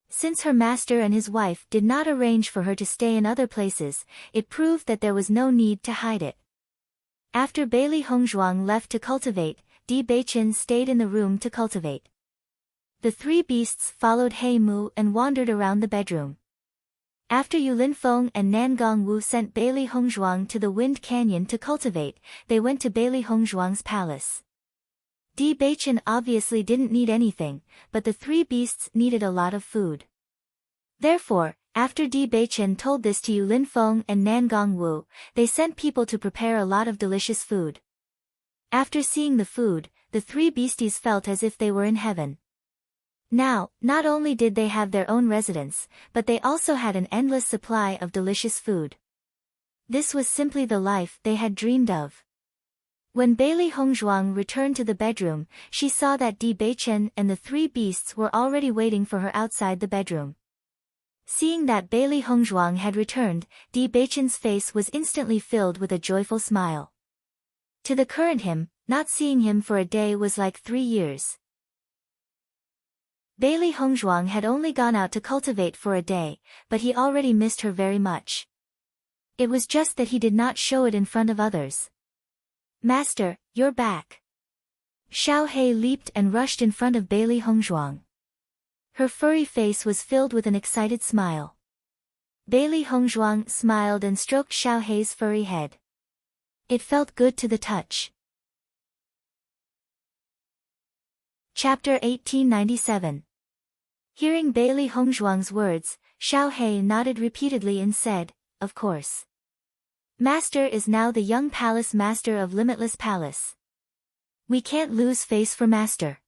S1: Since her master and his wife did not arrange for her to stay in other places, it proved that there was no need to hide it. After Bailey Hongzhuang left to cultivate, Di Beichen stayed in the room to cultivate. The three beasts followed He Mu and wandered around the bedroom. After Yu Linfeng and Nan Gongwu sent Bailey Hongzhuang to the Wind Canyon to cultivate, they went to Bailey Hongzhuang's palace. Di Beichen obviously didn't need anything, but the three beasts needed a lot of food. Therefore, after Di Beichen told this to Yu Linfeng and Nan Gongwu, they sent people to prepare a lot of delicious food. After seeing the food, the three beasties felt as if they were in heaven. Now, not only did they have their own residence, but they also had an endless supply of delicious food. This was simply the life they had dreamed of. When Bailey Hongzhuang returned to the bedroom, she saw that Di Beichen and the three beasts were already waiting for her outside the bedroom. Seeing that Bailey Hongzhuang had returned, Di Beichen's face was instantly filled with a joyful smile. To the current him, not seeing him for a day was like 3 years. Bailey Hongzhuang had only gone out to cultivate for a day, but he already missed her very much. It was just that he did not show it in front of others. "Master, you're back." Xiao He leaped and rushed in front of Bailey Hongzhuang. Her furry face was filled with an excited smile. Bailey Hongzhuang smiled and stroked Xiao He's furry head. It felt good to the touch. Chapter 1897. Hearing Bailey Hongzhuang's words, Xiao He nodded repeatedly and said, "Of course. Master is now the young palace master of Limitless Palace. We can't lose face for master."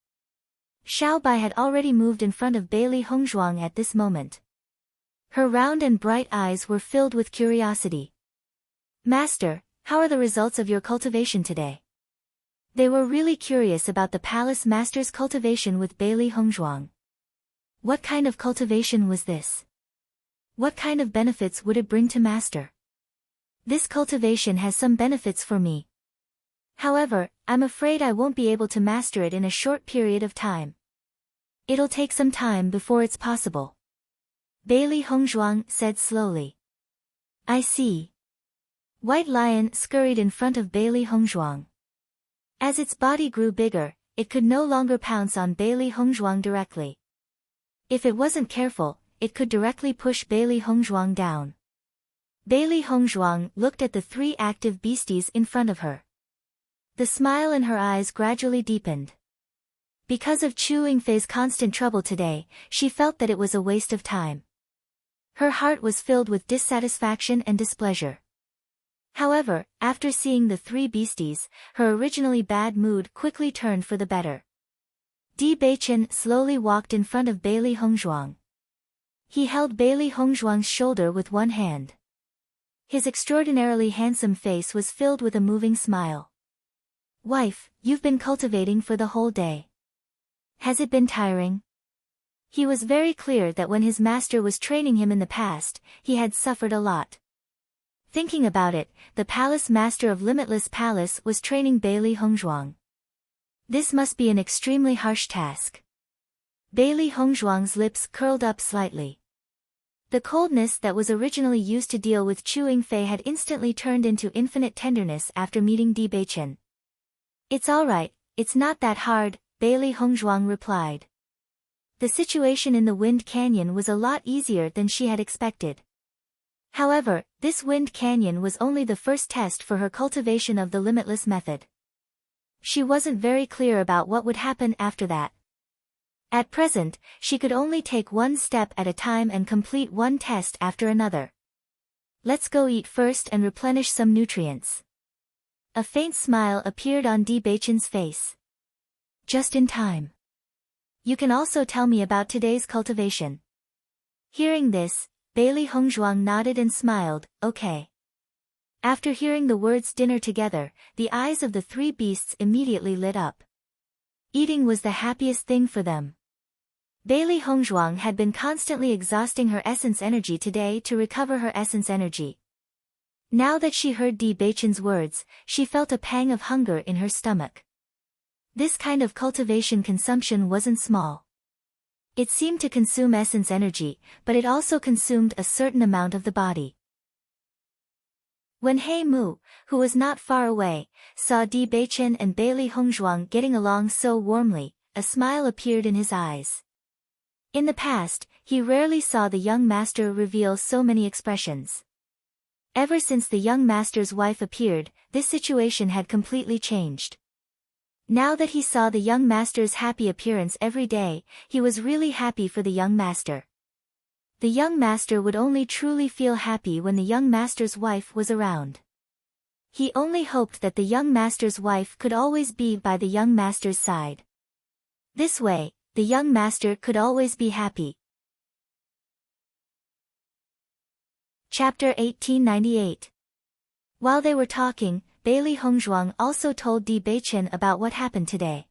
S1: Xiao Bai had already moved in front of Bailey Hongzhuang at this moment. Her round and bright eyes were filled with curiosity. "Master, how are the results of your cultivation today?" They were really curious about the palace master's cultivation with Bailey Hongzhuang. What kind of cultivation was this? What kind of benefits would it bring to master? "This cultivation has some benefits for me. However, I'm afraid I won't be able to master it in a short period of time. It'll take some time before it's possible," Bailey Hongzhuang said slowly. "I see." White Lion scurried in front of Bailey Hongzhuang. As its body grew bigger, it could no longer pounce on Bailey Hongzhuang directly. If it wasn't careful, it could directly push Bailey Hongzhuang down. Bailey Hongzhuang looked at the 3 active beasties in front of her. The smile in her eyes gradually deepened. Because of Chu Yingfei's constant trouble today, she felt that it was a waste of time. Her heart was filled with dissatisfaction and displeasure. However, after seeing the 3 beasties, her originally bad mood quickly turned for the better. Di Beichen slowly walked in front of Bailey Hongzhuang. He held Bailey Hongzhuang's shoulder with one hand. His extraordinarily handsome face was filled with a moving smile. "Wife, you've been cultivating for the whole day. Has it been tiring?" He was very clear that when his master was training him in the past, he had suffered a lot. Thinking about it, the palace master of Limitless Palace was training Bailey Hongzhuang. This must be an extremely harsh task. Bailey Hongzhuang's lips curled up slightly. The coldness that was originally used to deal with Chu Yingfei had instantly turned into infinite tenderness after meeting Di Beichen. "It's alright, it's not that hard," Bailey Hongzhuang replied. The situation in the Wind Canyon was a lot easier than she had expected. However, this Wind Canyon was only the first test for her cultivation of the Limitless method. She wasn't very clear about what would happen after that. At present, she could only take one step at a time and complete one test after another. "Let's go eat first and replenish some nutrients." A faint smile appeared on Di Beichen's face. "Just in time. You can also tell me about today's cultivation." Hearing this, Bailey Hongzhuang nodded and smiled, "Okay." After hearing the words dinner together, the eyes of the 3 beasts immediately lit up. Eating was the happiest thing for them. Bailey Hongzhuang had been constantly exhausting her essence energy today to recover her essence energy. Now that she heard Di Beichen's words, she felt a pang of hunger in her stomach. This kind of cultivation consumption wasn't small. It seemed to consume essence energy, but it also consumed a certain amount of the body. When He Mu, who was not far away, saw Di Beichen and Bailey Hongzhuang getting along so warmly, a smile appeared in his eyes. In the past, he rarely saw the young master reveal so many expressions. Ever since the young master's wife appeared, this situation had completely changed. Now that he saw the young master's happy appearance every day, he was really happy for the young master. The young master would only truly feel happy when the young master's wife was around. He only hoped that the young master's wife could always be by the young master's side. This way, the young master could always be happy. Chapter 1898. While they were talking, Bailey Hongzhuang also told Di Beichen about what happened today.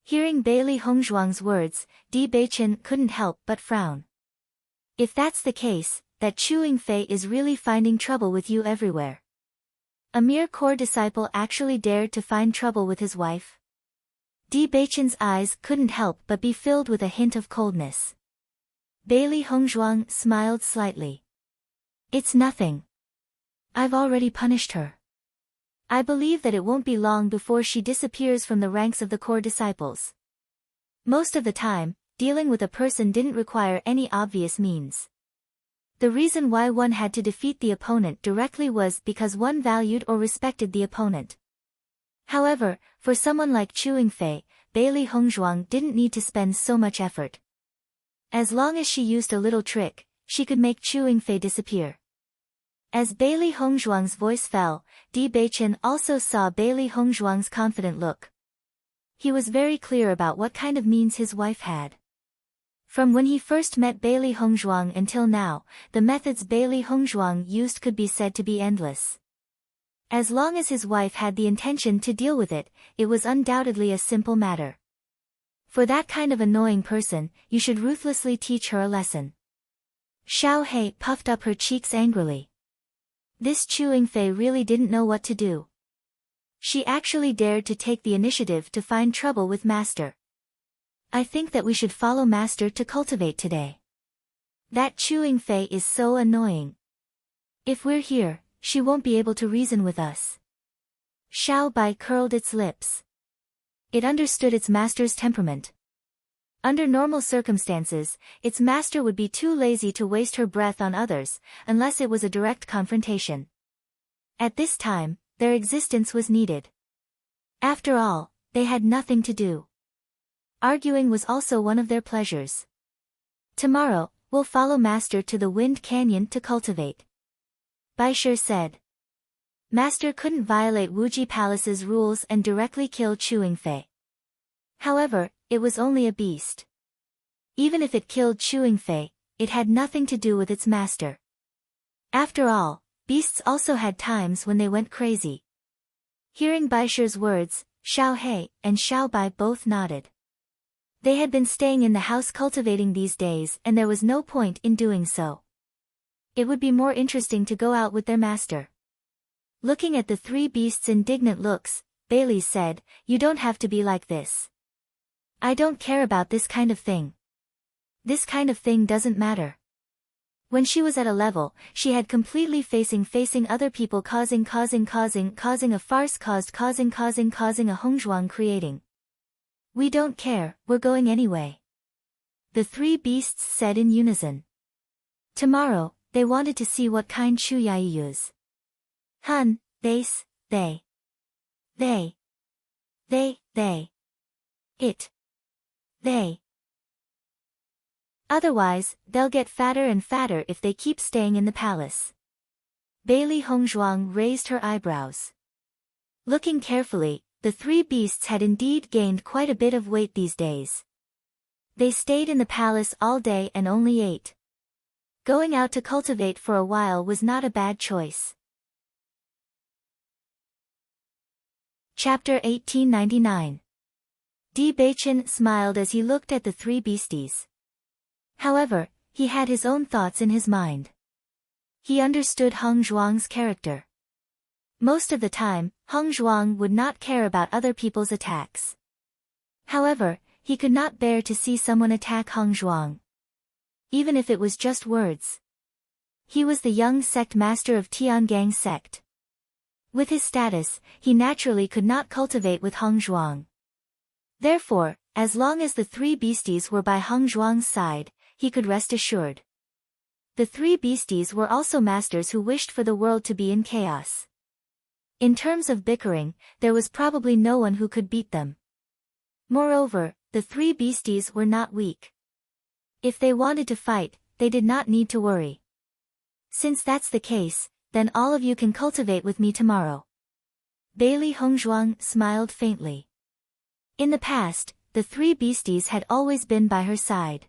S1: Hearing Bailey Hongzhuang's words, Di Beichen couldn't help but frown. If that's the case, that Chu Yingfei is really finding trouble with you everywhere. A mere core disciple actually dared to find trouble with his wife? Bewitching's eyes couldn't help but be filled with a hint of coldness. Bailey Hongzhuang smiled slightly. It's nothing. I've already punished her. I believe that it won't be long before she disappears from the ranks of the core disciples. Most of the time, dealing with a person didn't require any obvious means. The reason why one had to defeat the opponent directly was because one valued or respected the opponent. However, for someone like Chu Yingfei, Bailey Hongzhuang didn't need to spend so much effort. As long as she used a little trick, she could make Chu Yingfei disappear. As Bailey Hongzhuang's voice fell, Bewitching also saw Bailey Hongzhuang's confident look. He was very clear about what kind of means his wife had. From when he first met Bailey Hongzhuang until now, the methods Bailey Hongzhuang used could be said to be endless. As long as his wife had the intention to deal with it, it was undoubtedly a simple matter. For that kind of annoying person, you should ruthlessly teach her a lesson. Xiao He puffed up her cheeks angrily. This Chu Yingfei really didn't know what to do. She actually dared to take the initiative to find trouble with Master. I think that we should follow Master to cultivate today. That Chu Yingfei is so annoying. If we're here, she won't be able to reason with us. Xiao Bai curled its lips. It understood its master's temperament. Under normal circumstances, its master would be too lazy to waste her breath on others, unless it was a direct confrontation. At this time, their existence was needed. After all, they had nothing to do. Arguing was also one of their pleasures. Tomorrow, we'll follow Master to the Wind Canyon to cultivate. Baisher said. Master couldn't violate Wuji Palace's rules and directly kill Chu Yingfei. However, it was only a beast. Even if it killed Chu Yingfei, it had nothing to do with its master. After all, beasts also had times when they went crazy. Hearing Baisher's words, Xiao He and Xiao Bai both nodded. They had been staying in the house cultivating these days and there was no point in doing so. It would be more interesting to go out with their master. Looking at the three beasts' indignant looks, Bailey said, You don't have to be like this. I don't care about this kind of thing. This kind of thing doesn't matter. When she was at a level, she had completely facing other people causing a farce causing a Hongzhuang creating. We don't care, we're going anyway. The three beasts said in unison. Tomorrow, they wanted to see what kind Chu Yai use. Hun, they, it. They. Otherwise, they'll get fatter and fatter if they keep staying in the palace. Bailey Hongzhuang raised her eyebrows. Looking carefully, the three beasts had indeed gained quite a bit of weight these days. They stayed in the palace all day and only ate. Going out to cultivate for a while was not a bad choice. Chapter 1899. Bewitching smiled as he looked at the three beasties. However, he had his own thoughts in his mind. He understood Hongzhuang's character. Most of the time, Hongzhuang would not care about other people's attacks. However, he could not bear to see someone attack Hongzhuang. Even if it was just words. He was the young sect master of Tiangang sect. With his status, he naturally could not cultivate with Hongzhuang. Therefore, as long as the three beasties were by Hongzhuang's side, he could rest assured. The three beasties were also masters who wished for the world to be in chaos. In terms of bickering, there was probably no one who could beat them. Moreover, the three beasties were not weak. If they wanted to fight, they did not need to worry. Since that's the case, then all of you can cultivate with me tomorrow. Bailey Hongzhuang smiled faintly. In the past, the three beasties had always been by her side.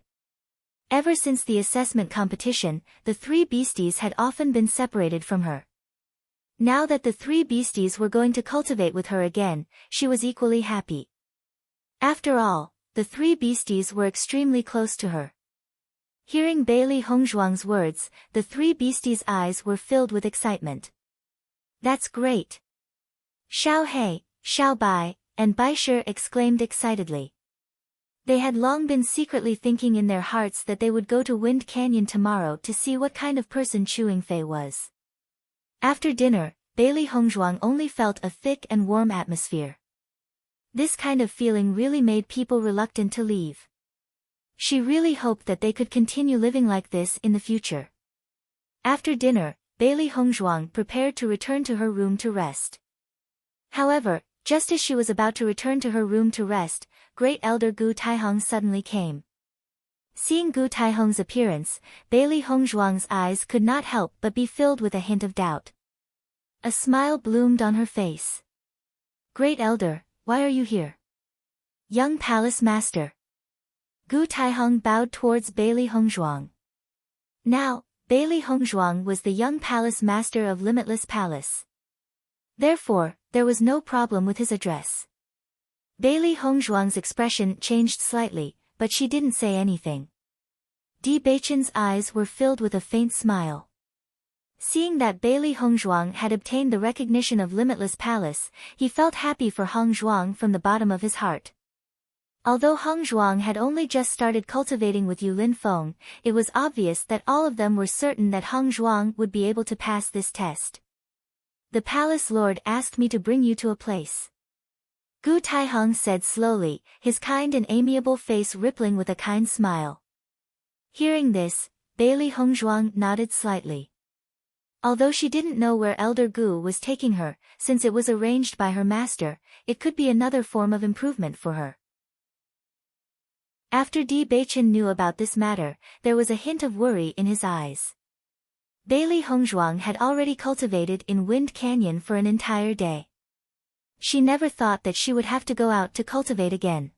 S1: Ever since the assessment competition, the three beasties had often been separated from her. Now that the three beasties were going to cultivate with her again, she was equally happy. After all, the three beasties were extremely close to her. Hearing Bailey Hongzhuang's words, the three beasties' eyes were filled with excitement. That's great. Xiao He, Xiao Bai, and Bai Shi exclaimed excitedly. They had long been secretly thinking in their hearts that they would go to Wind Canyon tomorrow to see what kind of person Chewing Fei was. After dinner, Bailey Hongzhuang only felt a thick and warm atmosphere. This kind of feeling really made people reluctant to leave. She really hoped that they could continue living like this in the future. After dinner, Bailey Hongzhuang prepared to return to her room to rest. However, just as she was about to return to her room to rest, Great Elder Gu Taihong suddenly came. Seeing Gu Taihong's appearance, Bailey Hongzhuang's eyes could not help but be filled with a hint of doubt. A smile bloomed on her face. Great Elder, why are you here? Young Palace Master. Gu Taihong bowed towards Bailey Hongzhuang. Now, Bailey Hongzhuang was the young Palace Master of Limitless Palace. Therefore, there was no problem with his address. Bailey Hongzhuang's expression changed slightly, but she didn't say anything. Di Beichen's eyes were filled with a faint smile. Seeing that Bailey Hongzhuang had obtained the recognition of Limitless Palace, he felt happy for Hongzhuang from the bottom of his heart. Although Hongzhuang had only just started cultivating with Yu Linfeng, it was obvious that all of them were certain that Hongzhuang would be able to pass this test. The Palace Lord asked me to bring you to a place. Gu Taihong said slowly, his kind and amiable face rippling with a kind smile. Hearing this, Bailey Hongzhuang nodded slightly. Although she didn't know where Elder Gu was taking her, since it was arranged by her master, it could be another form of improvement for her. After Di Beichen knew about this matter, there was a hint of worry in his eyes. Bailey Hongzhuang had already cultivated in Wind Canyon for an entire day. She never thought that she would have to go out to cultivate again.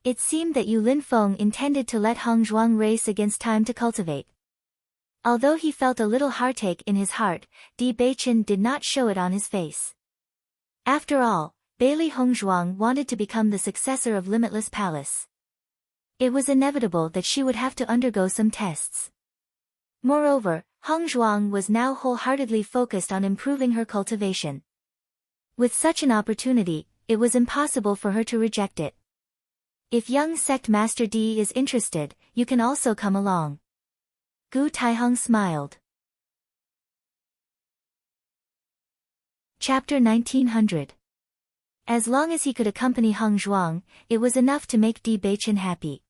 S1: It seemed that Yu Linfeng intended to let Hongzhuang race against time to cultivate. Although he felt a little heartache in his heart, Di Beichen did not show it on his face. After all, Bailey Hongzhuang wanted to become the successor of Limitless Palace. It was inevitable that she would have to undergo some tests. Moreover, Hongzhuang was now wholeheartedly focused on improving her cultivation. With such an opportunity, it was impossible for her to reject it. If young Sect Master Di is interested, you can also come along. Gu Taihong smiled. Chapter 1900. As long as he could accompany Hongzhuang, it was enough to make Di Beichen happy.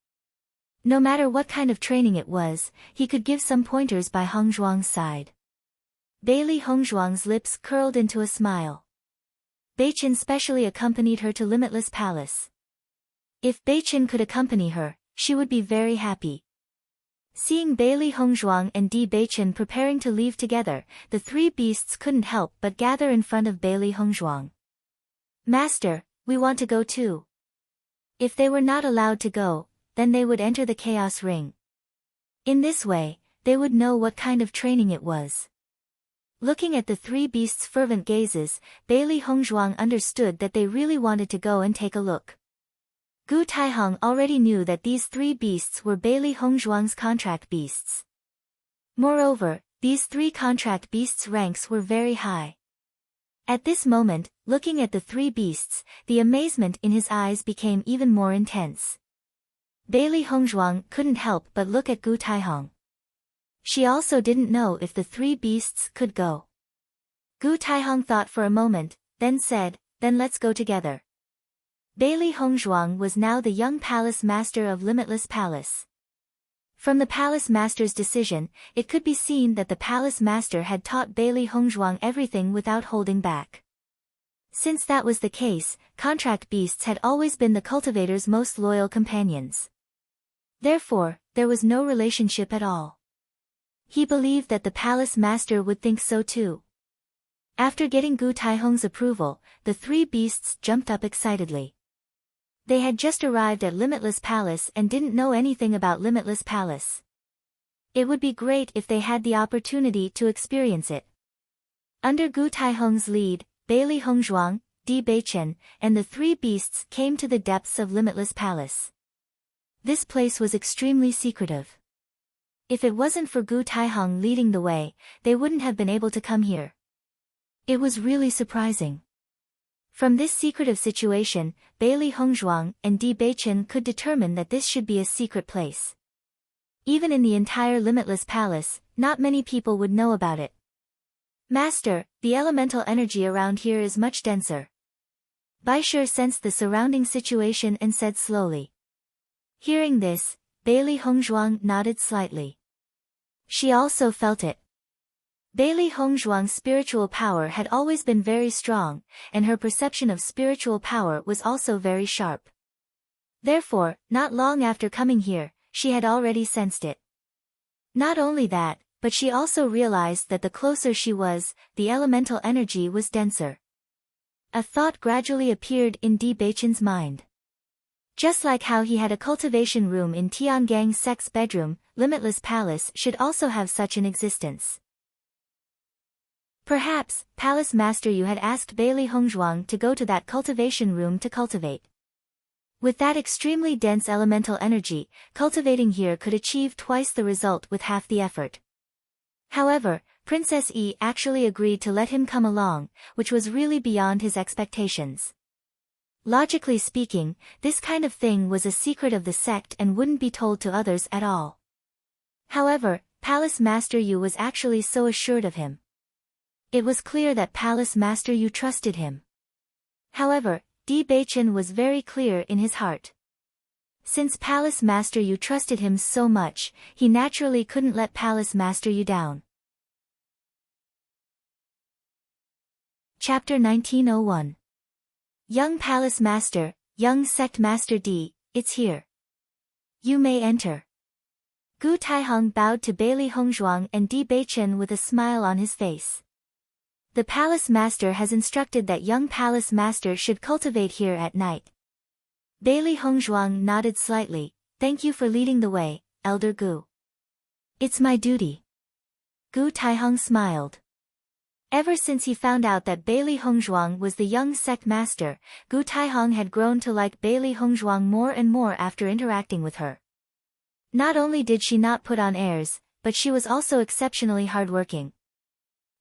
S1: No matter what kind of training it was, he could give some pointers by Hongzhuang's side. Bailey Hongzhuang's lips curled into a smile. Beichen specially accompanied her to Limitless Palace. If Beichen could accompany her, she would be very happy. Seeing Bailey Hongzhuang and Di Beichen preparing to leave together, the three beasts couldn't help but gather in front of Bailey Hongzhuang. Master, we want to go too. If they were not allowed to go, then they would enter the Chaos Ring. In this way, they would know what kind of training it was. Looking at the three beasts' fervent gazes, Bailey Hongzhuang understood that they really wanted to go and take a look. Gu Taihong already knew that these three beasts were Bailey Hongzhuang's contract beasts. Moreover, these three contract beasts' ranks were very high. At this moment, looking at the three beasts, the amazement in his eyes became even more intense. Bailey Hongzhuang couldn't help but look at Gu Taihong. She also didn't know if the three beasts could go. Gu Taihong thought for a moment, then said, "Then let's go together." Bailey Hongzhuang was now the young Palace Master of Limitless Palace. From the Palace Master's decision, it could be seen that the Palace Master had taught Bailey Hongzhuang everything without holding back. Since that was the case, contract beasts had always been the cultivator's most loyal companions. Therefore, there was no relationship at all. He believed that the Palace Master would think so too. After getting Gu Taihong's approval, the three beasts jumped up excitedly. They had just arrived at Limitless Palace and didn't know anything about Limitless Palace. It would be great if they had the opportunity to experience it. Under Gu Taihong's lead, Bailey Hongzhuang, Di Beichen, and the three beasts came to the depths of Limitless Palace. This place was extremely secretive. If it wasn't for Gu Taihong leading the way, they wouldn't have been able to come here. It was really surprising. From this secretive situation, Bailey Hongzhuang and Di Beichen could determine that this should be a secret place. Even in the entire Limitless Palace, not many people would know about it. Master, the elemental energy around here is much denser. Bai Shi sensed the surrounding situation and said slowly. Hearing this, Bailey Hongzhuang nodded slightly. She also felt it. Bailey Hongzhuang's spiritual power had always been very strong, and her perception of spiritual power was also very sharp. Therefore, not long after coming here, she had already sensed it. Not only that, but she also realized that the closer she was, the elemental energy was denser. A thought gradually appeared in Di Beichen's mind. Just like how he had a cultivation room in Tiangang Sect's bedroom, Limitless Palace should also have such an existence. Perhaps, Palace Master Yu had asked Bailey Hongzhuang to go to that cultivation room to cultivate. With that extremely dense elemental energy, cultivating here could achieve twice the result with half the effort. However, Princess Yi actually agreed to let him come along, which was really beyond his expectations. Logically speaking, this kind of thing was a secret of the sect and wouldn't be told to others at all. However, Palace Master Yu was actually so assured of him. It was clear that Palace Master Yu trusted him. However, Di Beichen was very clear in his heart. Since Palace Master Yu trusted him so much, he naturally couldn't let Palace Master Yu down. Chapter 1901. Young Palace Master, Young Sect Master Di, it's here. You may enter. Gu Taihong bowed to Bailey Hongzhuang and Di Beichen with a smile on his face. The Palace Master has instructed that young Palace Master should cultivate here at night. Bailey Hongzhuang nodded slightly. Thank you for leading the way, Elder Gu. It's my duty. Gu Taihong smiled. Ever since he found out that Bailey Hongzhuang was the young sect master, Gu Taihong had grown to like Bailey Hongzhuang more and more after interacting with her. Not only did she not put on airs, but she was also exceptionally hardworking.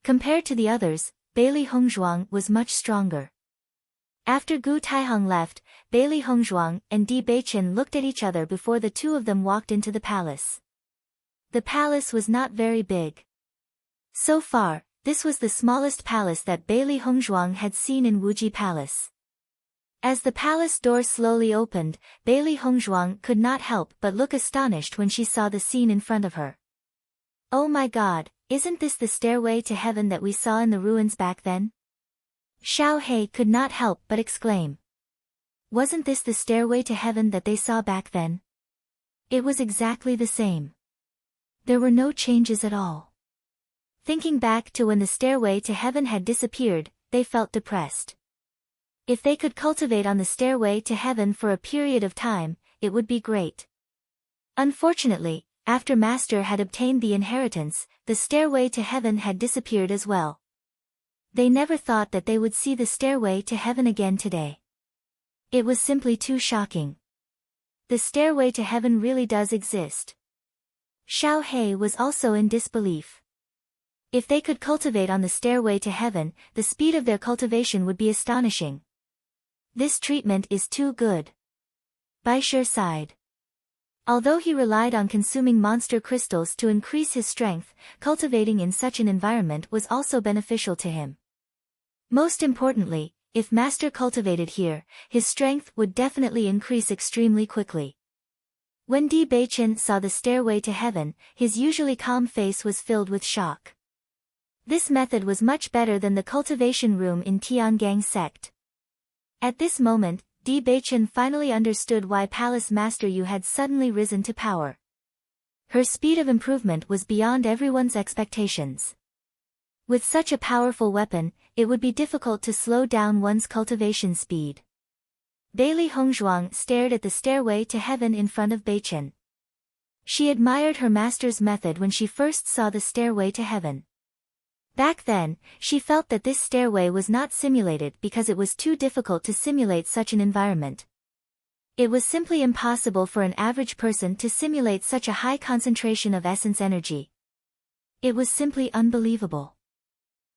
S1: Compared to the others, Bailey Hongzhuang was much stronger. After Gu Taihong left, Bailey Hongzhuang and Di Beichen looked at each other before the two of them walked into the palace. The palace was not very big. So far, this was the smallest palace that Bailey Hongzhuang had seen in Wuji Palace. As the palace door slowly opened, Bailey Hongzhuang could not help but look astonished when she saw the scene in front of her. Oh my God, isn't this the stairway to heaven that we saw in the ruins back then? Xiao He could not help but exclaim. Wasn't this the stairway to heaven that they saw back then? It was exactly the same. There were no changes at all. Thinking back to when the stairway to heaven had disappeared, they felt depressed. If they could cultivate on the stairway to heaven for a period of time, it would be great. Unfortunately, after Master had obtained the inheritance, the stairway to heaven had disappeared as well. They never thought that they would see the stairway to heaven again today. It was simply too shocking. The stairway to heaven really does exist. Xiao He was also in disbelief. If they could cultivate on the stairway to heaven, the speed of their cultivation would be astonishing. This treatment is too good. Bai Shi sighed. Although he relied on consuming monster crystals to increase his strength, cultivating in such an environment was also beneficial to him. Most importantly, if Master cultivated here, his strength would definitely increase extremely quickly. When Di Beichen saw the stairway to heaven, his usually calm face was filled with shock. This method was much better than the cultivation room in Tiangang Sect. At this moment, Di Beichen finally understood why Palace Master Yu had suddenly risen to power. Her speed of improvement was beyond everyone's expectations. With such a powerful weapon, it would be difficult to slow down one's cultivation speed. Bailey Hongzhuang stared at the stairway to heaven in front of Beichen. She admired her master's method when she first saw the stairway to heaven. Back then, she felt that this stairway was not simulated because it was too difficult to simulate such an environment. It was simply impossible for an average person to simulate such a high concentration of essence energy. It was simply unbelievable.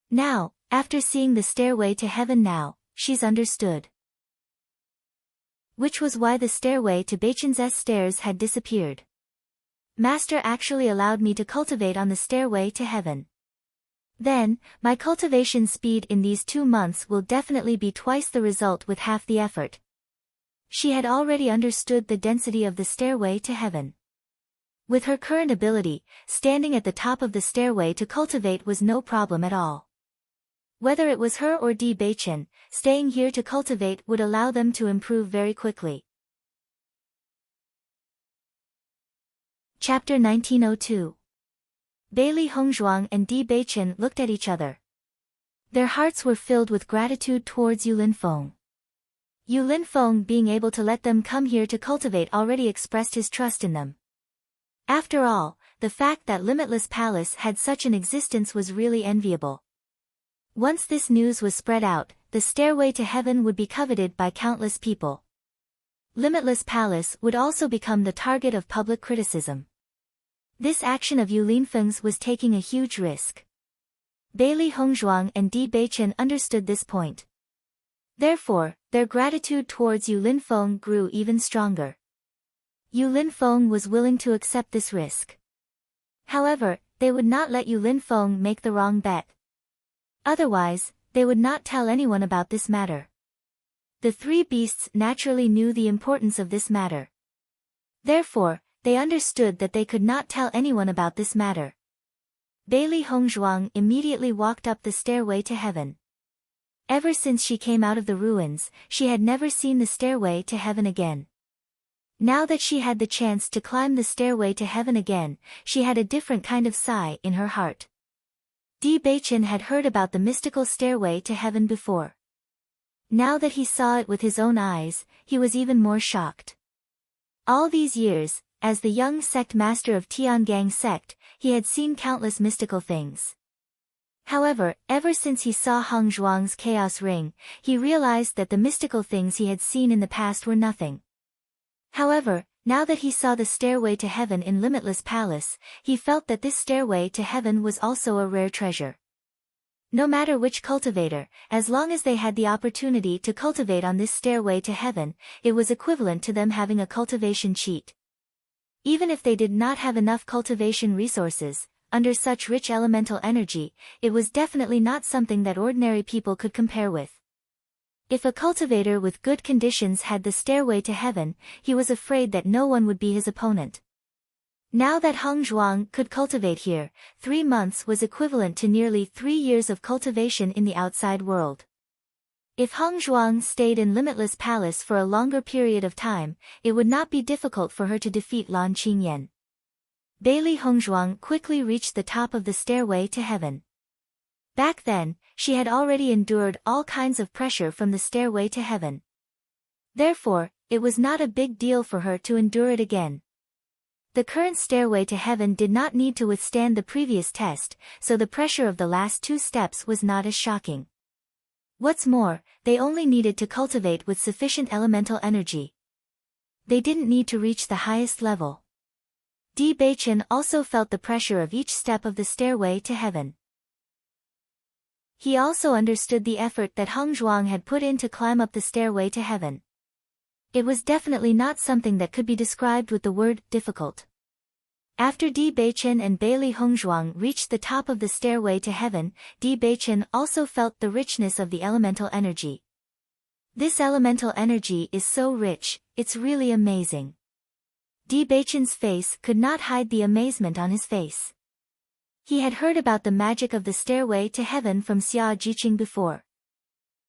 S1: Now, After seeing the stairway to heaven now, she's understood. Which was why the stairway to Bewitching's stairs had disappeared. Master actually allowed me to cultivate on the stairway to heaven. Then, my cultivation speed in these 2 months will definitely be twice the result with half the effort. She had already understood the density of the stairway to heaven. With her current ability, standing at the top of the stairway to cultivate was no problem at all. Whether it was her or Bewitching, staying here to cultivate would allow them to improve very quickly. Chapter 1902. Bailey Hongzhuang and Bewitching looked at each other. Their hearts were filled with gratitude towards Yulinfeng. Yulinfeng being able to let them come here to cultivate already expressed his trust in them. After all, the fact that Limitless Palace had such an existence was really enviable. Once this news was spread out, the stairway to heaven would be coveted by countless people. Limitless Palace would also become the target of public criticism. This action of Yulinfeng's was taking a huge risk. Bailey Hongzhuang and Bewitching understood this point. Therefore, their gratitude towards Yulinfeng grew even stronger. Yulinfeng was willing to accept this risk. However, they would not let Yulinfeng make the wrong bet. Otherwise, they would not tell anyone about this matter. The three beasts naturally knew the importance of this matter. Therefore, they understood that they could not tell anyone about this matter. Bailey Hongzhuang immediately walked up the stairway to heaven. Ever since she came out of the ruins, she had never seen the stairway to heaven again. Now that she had the chance to climb the stairway to heaven again, she had a different kind of sigh in her heart. Bewitching had heard about the mystical stairway to heaven before. Now that he saw it with his own eyes, he was even more shocked. All these years, as the young sect master of Tiangang sect, he had seen countless mystical things. However, ever since he saw Hongzhuang's chaos ring, he realized that the mystical things he had seen in the past were nothing. However, now that he saw the stairway to heaven in Limitless Palace, he felt that this stairway to heaven was also a rare treasure. No matter which cultivator, as long as they had the opportunity to cultivate on this stairway to heaven, it was equivalent to them having a cultivation cheat. Even if they did not have enough cultivation resources, under such rich elemental energy, it was definitely not something that ordinary people could compare with. If a cultivator with good conditions had the stairway to heaven, he was afraid that no one would be his opponent. Now that Hongzhuang could cultivate here, 3 months was equivalent to nearly 3 years of cultivation in the outside world. If Hongzhuang stayed in Limitless Palace for a longer period of time, it would not be difficult for her to defeat Lan Qingyan. Bailey Hongzhuang quickly reached the top of the stairway to heaven. Back then, she had already endured all kinds of pressure from the stairway to heaven. Therefore, it was not a big deal for her to endure it again. The current stairway to heaven did not need to withstand the previous test, so the pressure of the last 2 steps was not as shocking. What's more, they only needed to cultivate with sufficient elemental energy. They didn't need to reach the highest level. Bewitching also felt the pressure of each step of the stairway to heaven. He also understood the effort that Hongzhuang had put in to climb up the stairway to heaven. It was definitely not something that could be described with the word difficult. After Bewitching and Bailey Hongzhuang reached the top of the stairway to heaven, Bewitching also felt the richness of the elemental energy. This elemental energy is so rich, it's really amazing. Bewitching's face could not hide the amazement on his face. He had heard about the magic of the stairway to heaven from Xia Jiqing before.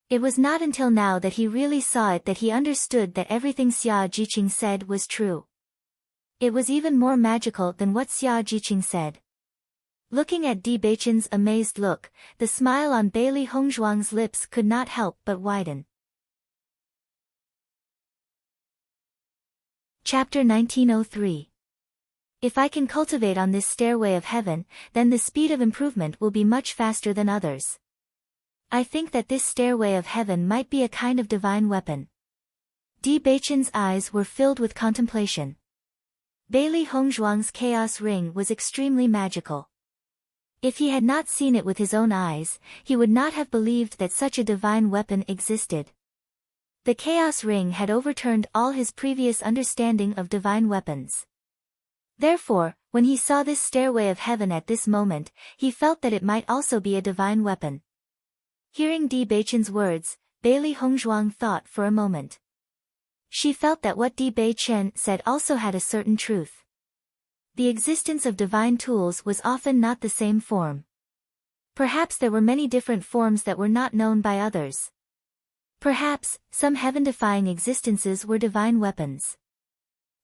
S1: It was not until now that he really saw it that he understood that everything Xia Jiqing said was true. It was even more magical than what Xia Jiqing said. Looking at Bewitching's amazed look, the smile on Bailey Hongzhuang's lips could not help but widen. Chapter 1903. If I can cultivate on this stairway of heaven, then the speed of improvement will be much faster than others. I think that this stairway of heaven might be a kind of divine weapon. Bewitching's eyes were filled with contemplation. Bailey Hongzhuang's chaos ring was extremely magical. If he had not seen it with his own eyes, he would not have believed that such a divine weapon existed. The Chaos Ring had overturned all his previous understanding of divine weapons. Therefore, when he saw this stairway of heaven at this moment, he felt that it might also be a divine weapon. Hearing Di Beichen's words, Bailey Hongzhuang thought for a moment. She felt that what Di Beichen said also had a certain truth. The existence of divine tools was often not the same form. Perhaps there were many different forms that were not known by others. Perhaps, some heaven-defying existences were divine weapons.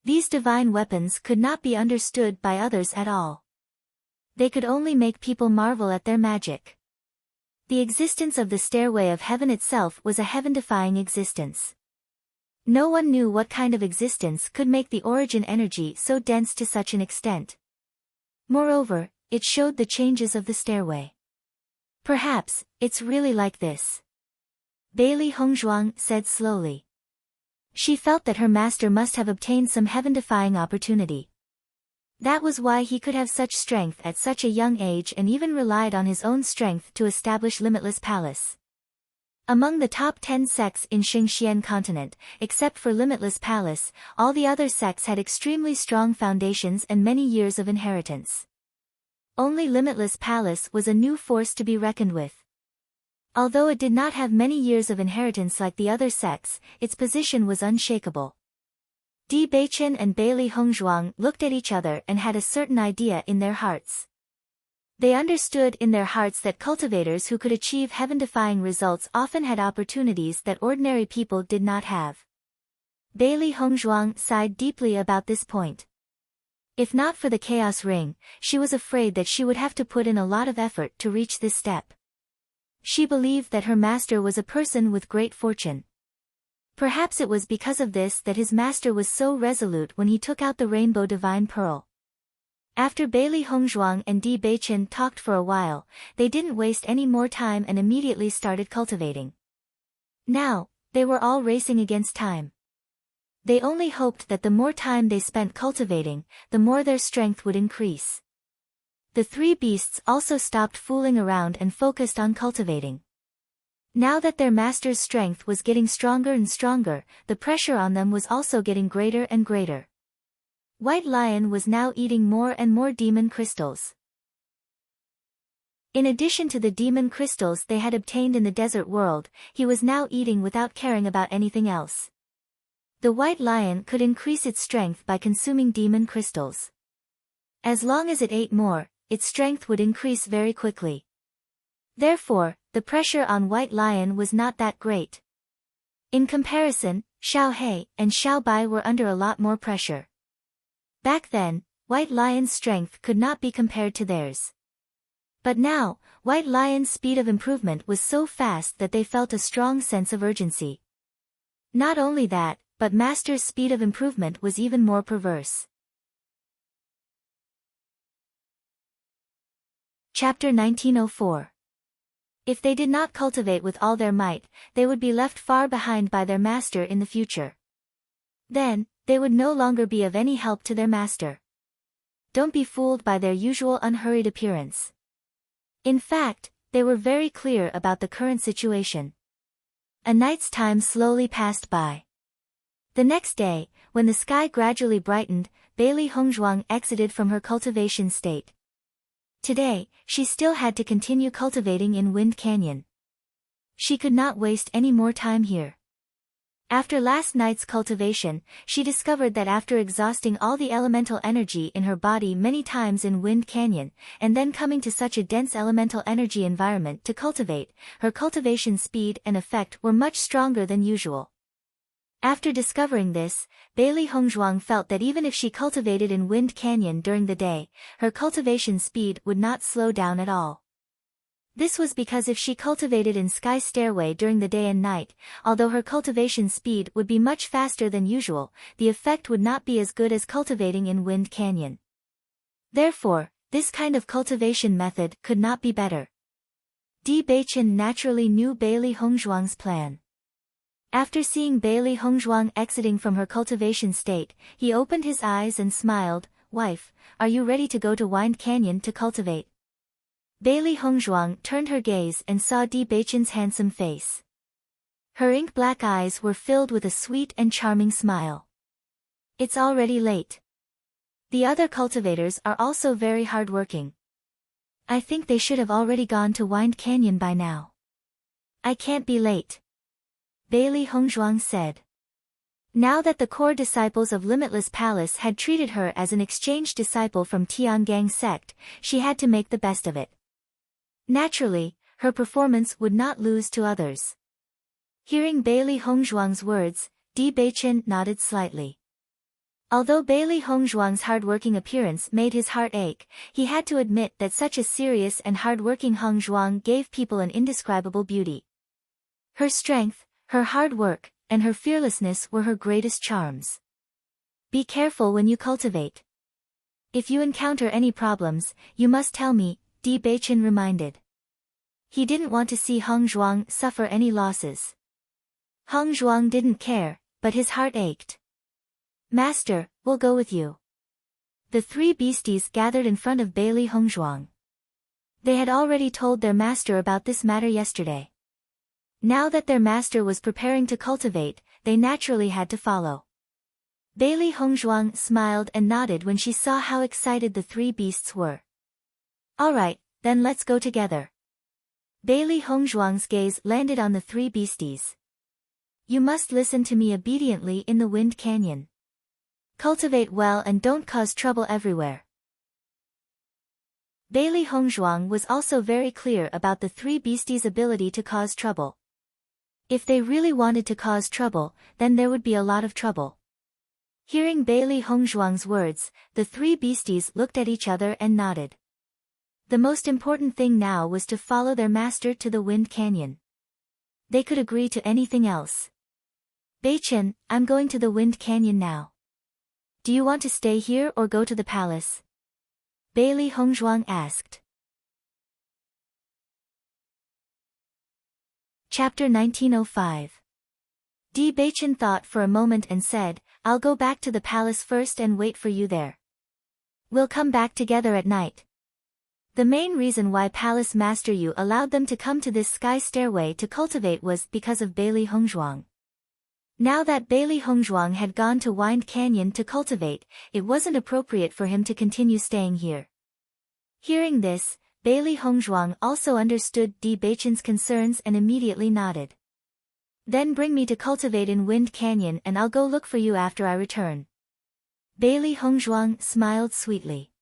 S1: These divine weapons could not be understood by others at all. They could only make people marvel at their magic. The existence of the stairway of heaven itself was a heaven-defying existence. No one knew what kind of existence could make the origin energy so dense to such an extent. Moreover, it showed the changes of the stairway. Perhaps, it's really like this. Bailey Hongzhuang said slowly. She felt that her master must have obtained some heaven-defying opportunity. That was why he could have such strength at such a young age and even relied on his own strength to establish Limitless Palace. Among the top 10 sects in Xingxian continent, except for Limitless Palace, all the other sects had extremely strong foundations and many years of inheritance. Only Limitless Palace was a new force to be reckoned with. Although it did not have many years of inheritance like the other sects, its position was unshakable. Di Beichen and Bailey Hongzhuang looked at each other and had a certain idea in their hearts. They understood in their hearts that cultivators who could achieve heaven-defying results often had opportunities that ordinary people did not have. Bailey Hongzhuang sighed deeply about this point. If not for the Chaos Ring, she was afraid that she would have to put in a lot of effort to reach this step. She believed that her master was a person with great fortune. Perhaps it was because of this that his master was so resolute when he took out the Rainbow Divine Pearl. After Bailey Hongzhuang and Di Beichen talked for a while, they didn't waste any more time and immediately started cultivating. Now, they were all racing against time. They only hoped that the more time they spent cultivating, the more their strength would increase. The three beasts also stopped fooling around and focused on cultivating. Now that their master's strength was getting stronger and stronger, the pressure on them was also getting greater and greater. White Lion was now eating more and more demon crystals. In addition to the demon crystals they had obtained in the desert world, he was now eating without caring about anything else. The White Lion could increase its strength by consuming demon crystals. As long as it ate more, its strength would increase very quickly. Therefore, the pressure on White Lion was not that great. In comparison, Xiao He and Xiao Bai were under a lot more pressure. Back then, White Lion's strength could not be compared to theirs. But now, White Lion's speed of improvement was so fast that they felt a strong sense of urgency. Not only that, but Master's speed of improvement was even more perverse. Chapter 1904. If they did not cultivate with all their might, they would be left far behind by their master in the future. Then, they would no longer be of any help to their master. Don't be fooled by their usual unhurried appearance. In fact, they were very clear about the current situation. A night's time slowly passed by. The next day, when the sky gradually brightened, Bailey Hongzhuang exited from her cultivation state. Today, she still had to continue cultivating in Wind Canyon. She could not waste any more time here. After last night's cultivation, she discovered that after exhausting all the elemental energy in her body many times in Wind Canyon, and then coming to such a dense elemental energy environment to cultivate, her cultivation speed and effect were much stronger than usual. After discovering this, Bailey Hongzhuang felt that even if she cultivated in Wind Canyon during the day, her cultivation speed would not slow down at all. This was because if she cultivated in Sky Stairway during the day and night, although her cultivation speed would be much faster than usual, the effect would not be as good as cultivating in Wind Canyon. Therefore, this kind of cultivation method could not be better. Di Beichen naturally knew Bailey Hongzhuang's plan. After seeing Bailey Hongzhuang exiting from her cultivation state, he opened his eyes and smiled. "Wife, are you ready to go to Wind Canyon to cultivate?" Bailey Hongzhuang turned her gaze and saw Di Beichen's handsome face. Her ink-black eyes were filled with a sweet and charming smile. It's already late. The other cultivators are also very hard-working. I think they should have already gone to Wind Canyon by now. I can't be late. Bailey Hongzhuang said. Now that the core disciples of Limitless Palace had treated her as an exchange disciple from Tiangang sect, she had to make the best of it. Naturally, her performance would not lose to others. Hearing Bailey Hongzhuang's words, Di Beichen nodded slightly. Although Bailey Hongzhuang's hard-working appearance made his heart ache, he had to admit that such a serious and hard-working Hongzhuang gave people an indescribable beauty. Her strength, her hard work, and her fearlessness were her greatest charms. Be careful when you cultivate. If you encounter any problems, you must tell me, Di Beichen reminded. He didn't want to see Hongzhuang suffer any losses. Hongzhuang didn't care, but his heart ached. Master, we'll go with you. The three beasties gathered in front of Bailey Hongzhuang. They had already told their master about this matter yesterday. Now that their master was preparing to cultivate, they naturally had to follow. Bailey Hongzhuang smiled and nodded when she saw how excited the three beasts were. All right, then let's go together. Bailey Hongzhuang's gaze landed on the three beasties. You must listen to me obediently in the Wind Canyon. Cultivate well and don't cause trouble everywhere. Bailey Hongzhuang was also very clear about the three beasties' ability to cause trouble. If they really wanted to cause trouble, then there would be a lot of trouble. Hearing Bailey Hongzhuang's words, the three beasties looked at each other and nodded. The most important thing now was to follow their master to the Wind Canyon. They could agree to anything else. Beichen, I'm going to the Wind Canyon now. Do you want to stay here or go to the palace? Bailey Hongzhuang asked. Chapter 1905. Di Beichen thought for a moment and said, I'll go back to the palace first and wait for you there. We'll come back together at night. The main reason why Palace Master Yu allowed them to come to this sky stairway to cultivate was because of Bailey Hongzhuang. Now that Bailey Hongzhuang had gone to Wind Canyon to cultivate, it wasn't appropriate for him to continue staying here. Hearing this, Bailey Hongzhuang also understood Di Beichen's concerns and immediately nodded. Then bring me to cultivate in Wind Canyon and I'll go look for you after I return. Bailey Hongzhuang smiled sweetly.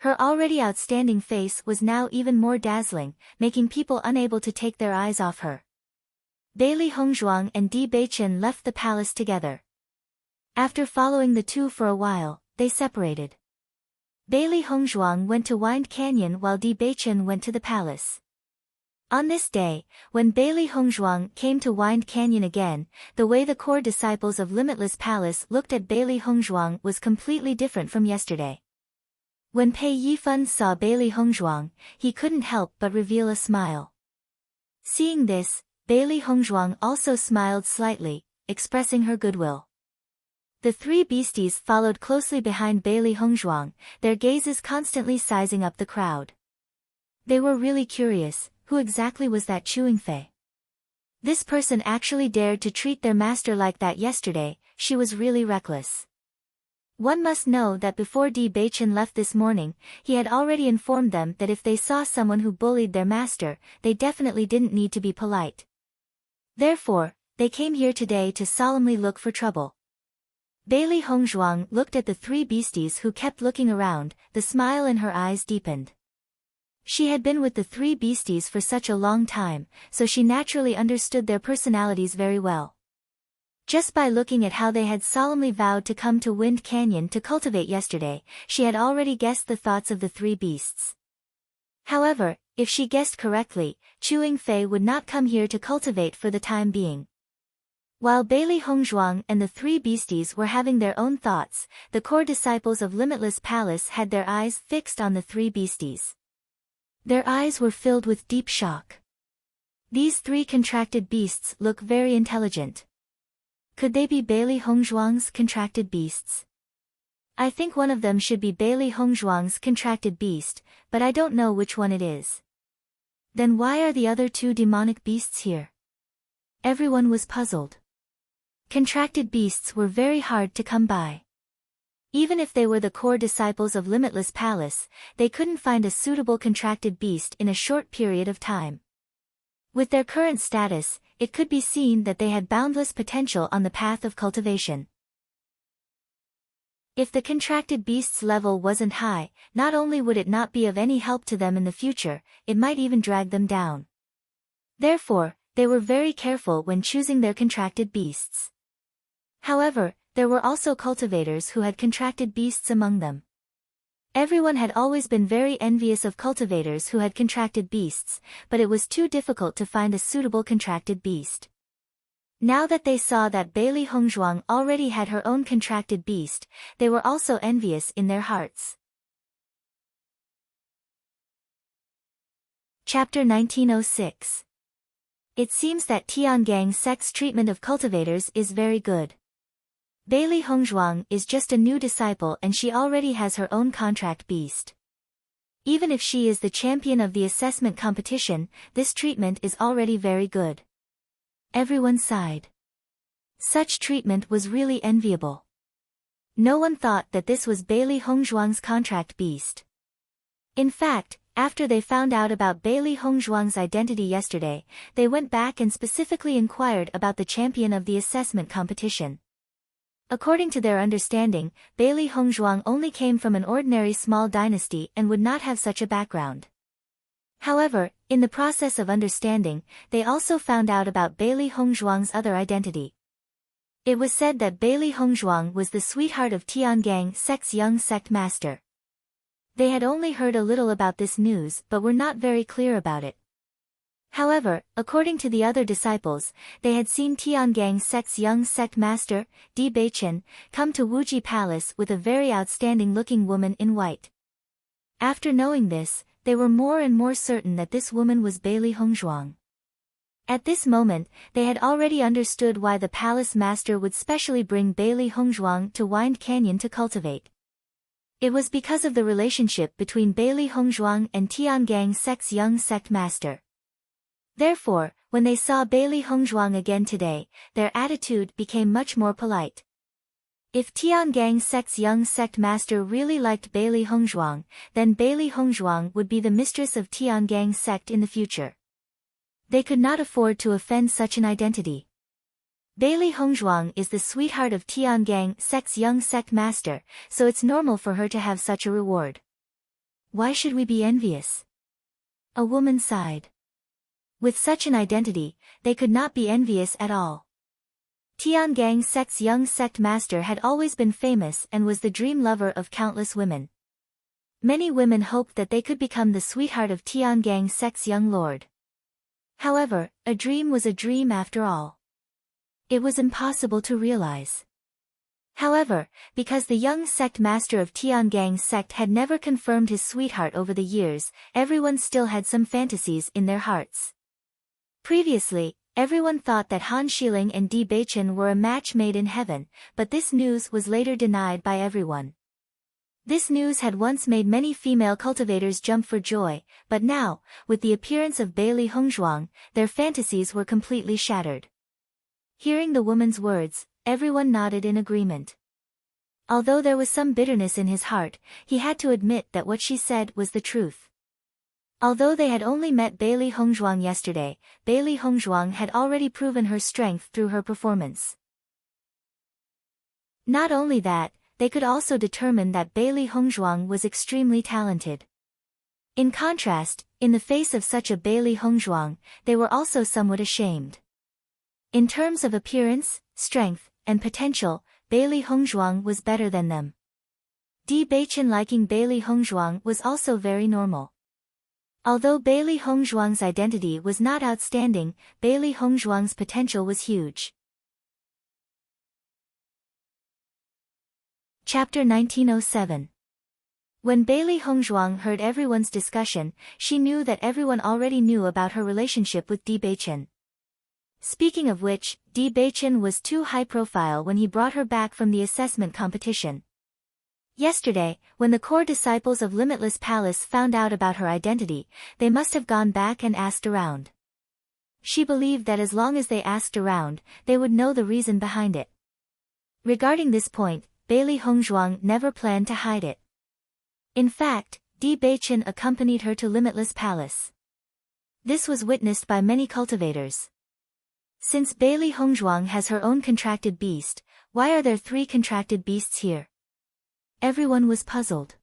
S1: Her already outstanding face was now even more dazzling, making people unable to take their eyes off her. Bailey Hongzhuang and Di Beichen left the palace together. After following the two for a while, they separated. Bailey Hongzhuang went to Wind Canyon while Di Beichen went to the palace. On this day, when Bailey Hongzhuang came to Wind Canyon again, the way the core disciples of Limitless Palace looked at Bailey Hongzhuang was completely different from yesterday. When Pei Yifan saw Bailey Hongzhuang, he couldn't help but reveal a smile. Seeing this, Bailey Hongzhuang also smiled slightly, expressing her goodwill. The three beasties followed closely behind Bailey Hongzhuang, their gazes constantly sizing up the crowd. They were really curious, who exactly was that Chewing Fei? This person actually dared to treat their master like that yesterday, she was really reckless. One must know that before Di Beichen left this morning, he had already informed them that if they saw someone who bullied their master, they definitely didn't need to be polite. Therefore, they came here today to solemnly look for trouble. Bailey Hongzhuang looked at the three beasties who kept looking around, the smile in her eyes deepened. She had been with the three beasties for such a long time, so she naturally understood their personalities very well. Just by looking at how they had solemnly vowed to come to Wind Canyon to cultivate yesterday, she had already guessed the thoughts of the three beasts. However, if she guessed correctly, Chewing Fei would not come here to cultivate for the time being. While Bailey Hongzhuang and the three beasties were having their own thoughts, the core disciples of Limitless Palace had their eyes fixed on the three beasties. Their eyes were filled with deep shock. These three contracted beasts look very intelligent. Could they be Bailey Hongzhuang's contracted beasts? I think one of them should be Bailey Hongzhuang's contracted beast, but I don't know which one it is. Then why are the other two demonic beasts here? Everyone was puzzled. Contracted beasts were very hard to come by. Even if they were the core disciples of Limitless Palace, they couldn't find a suitable contracted beast in a short period of time. With their current status, it could be seen that they had boundless potential on the path of cultivation. If the contracted beast's level wasn't high, not only would it not be of any help to them in the future, it might even drag them down. Therefore, they were very careful when choosing their contracted beasts. However, there were also cultivators who had contracted beasts among them. Everyone had always been very envious of cultivators who had contracted beasts, but it was too difficult to find a suitable contracted beast. Now that they saw that Bailey Hongzhuang already had her own contracted beast, they were also envious in their hearts. Chapter 1906. It seems that Tiangang sect's treatment of cultivators is very good. Bailey Hongzhuang is just a new disciple and she already has her own contract beast. Even if she is the champion of the assessment competition, this treatment is already very good. Everyone sighed. Such treatment was really enviable. No one thought that this was Bailey Hongzhuang's contract beast. In fact, after they found out about Bailey Hongzhuang's identity yesterday, they went back and specifically inquired about the champion of the assessment competition. According to their understanding, Bailey Hongzhuang only came from an ordinary small dynasty and would not have such a background. However, in the process of understanding, they also found out about Bailey Hongzhuang's other identity. It was said that Bailey Hongzhuang was the sweetheart of Tiangang sect's young sect master. They had only heard a little about this news but were not very clear about it. However, according to the other disciples, they had seen Tiangang sect's young sect master, Di Beichen, come to Wuji Palace with a very outstanding-looking woman in white. After knowing this, they were more and more certain that this woman was Bailey Hongzhuang. At this moment, they had already understood why the palace master would specially bring Bailey Hongzhuang to Wind Canyon to cultivate. It was because of the relationship between Bailey Hongzhuang and Tiangang sect's young sect master. Therefore, when they saw Bailey Hongzhuang again today, their attitude became much more polite. If Tiangang sect's young sect master really liked Bailey Hongzhuang, then Bailey Hongzhuang would be the mistress of Tiangang sect in the future. They could not afford to offend such an identity. Bailey Hongzhuang is the sweetheart of Tiangang sect's young sect master, so it's normal for her to have such a reward. Why should we be envious? A woman sighed. With such an identity, they could not be envious at all. Tiangang sect's young sect master had always been famous and was the dream lover of countless women. Many women hoped that they could become the sweetheart of Tiangang sect's young lord. However, a dream was a dream after all. It was impossible to realize. However, because the young sect master of Tiangang sect had never confirmed his sweetheart over the years, everyone still had some fantasies in their hearts. Previously, everyone thought that Han Xiling and Di Beichen were a match made in heaven, but this news was later denied by everyone. This news had once made many female cultivators jump for joy, but now, with the appearance of Bailey Hongzhuang, their fantasies were completely shattered. Hearing the woman's words, everyone nodded in agreement. Although there was some bitterness in his heart, he had to admit that what she said was the truth. Although they had only met Bailey Hongzhuang yesterday, Bailey Hongzhuang had already proven her strength through her performance. Not only that, they could also determine that Bailey Hongzhuang was extremely talented. In contrast, in the face of such a Bailey Hongzhuang, they were also somewhat ashamed. In terms of appearance, strength, and potential, Bailey Hongzhuang was better than them. Di Beichen liking Bailey Hongzhuang was also very normal. Although Bailey Hongzhuang's identity was not outstanding, Bailey Hongzhuang's potential was huge. Chapter 1907. When Bailey Hongzhuang heard everyone's discussion, she knew that everyone already knew about her relationship with Di Beichen. Speaking of which, Di Beichen was too high profile when he brought her back from the assessment competition. Yesterday, when the core disciples of Limitless Palace found out about her identity, they must have gone back and asked around. She believed that as long as they asked around, they would know the reason behind it. Regarding this point, Bailey Hongzhuang never planned to hide it. In fact, Bewitching accompanied her to Limitless Palace. This was witnessed by many cultivators. Since Bailey Hongzhuang has her own contracted beast, why are there 3 contracted beasts here? Everyone was puzzled.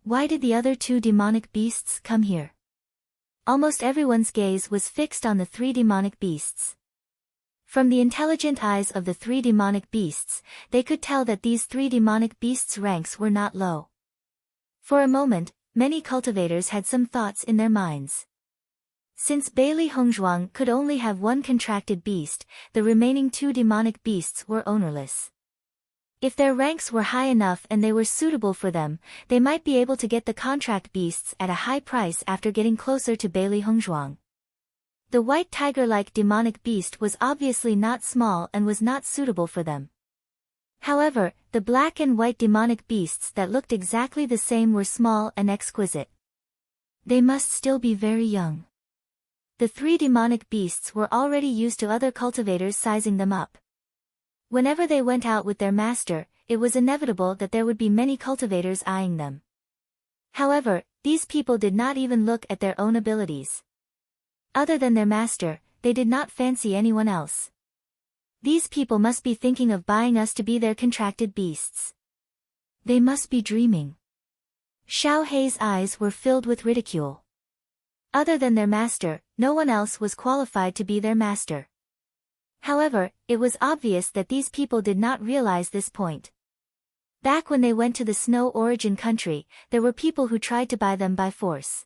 S1: Why did the other 2 demonic beasts come here? Almost everyone's gaze was fixed on the 3 demonic beasts. From the intelligent eyes of the 3 demonic beasts, they could tell that these 3 demonic beasts' ranks were not low. For a moment, many cultivators had some thoughts in their minds. Since Bailey Hongzhuang could only have 1 contracted beast, the remaining 2 demonic beasts were ownerless. If their ranks were high enough and they were suitable for them, they might be able to get the contract beasts at a high price after getting closer to Bailey Hongzhuang. The white tiger-like demonic beast was obviously not small and was not suitable for them. However, the black and white demonic beasts that looked exactly the same were small and exquisite. They must still be very young. The 3 demonic beasts were already used to other cultivators sizing them up. Whenever they went out with their master, it was inevitable that there would be many cultivators eyeing them. However, these people did not even look at their own abilities. Other than their master, they did not fancy anyone else. These people must be thinking of buying us to be their contracted beasts. They must be dreaming. Xiao Hei's eyes were filled with ridicule. Other than their master, no one else was qualified to be their master. However, it was obvious that these people did not realize this point. Back when they went to the Snow Origin country, there were people who tried to buy them by force.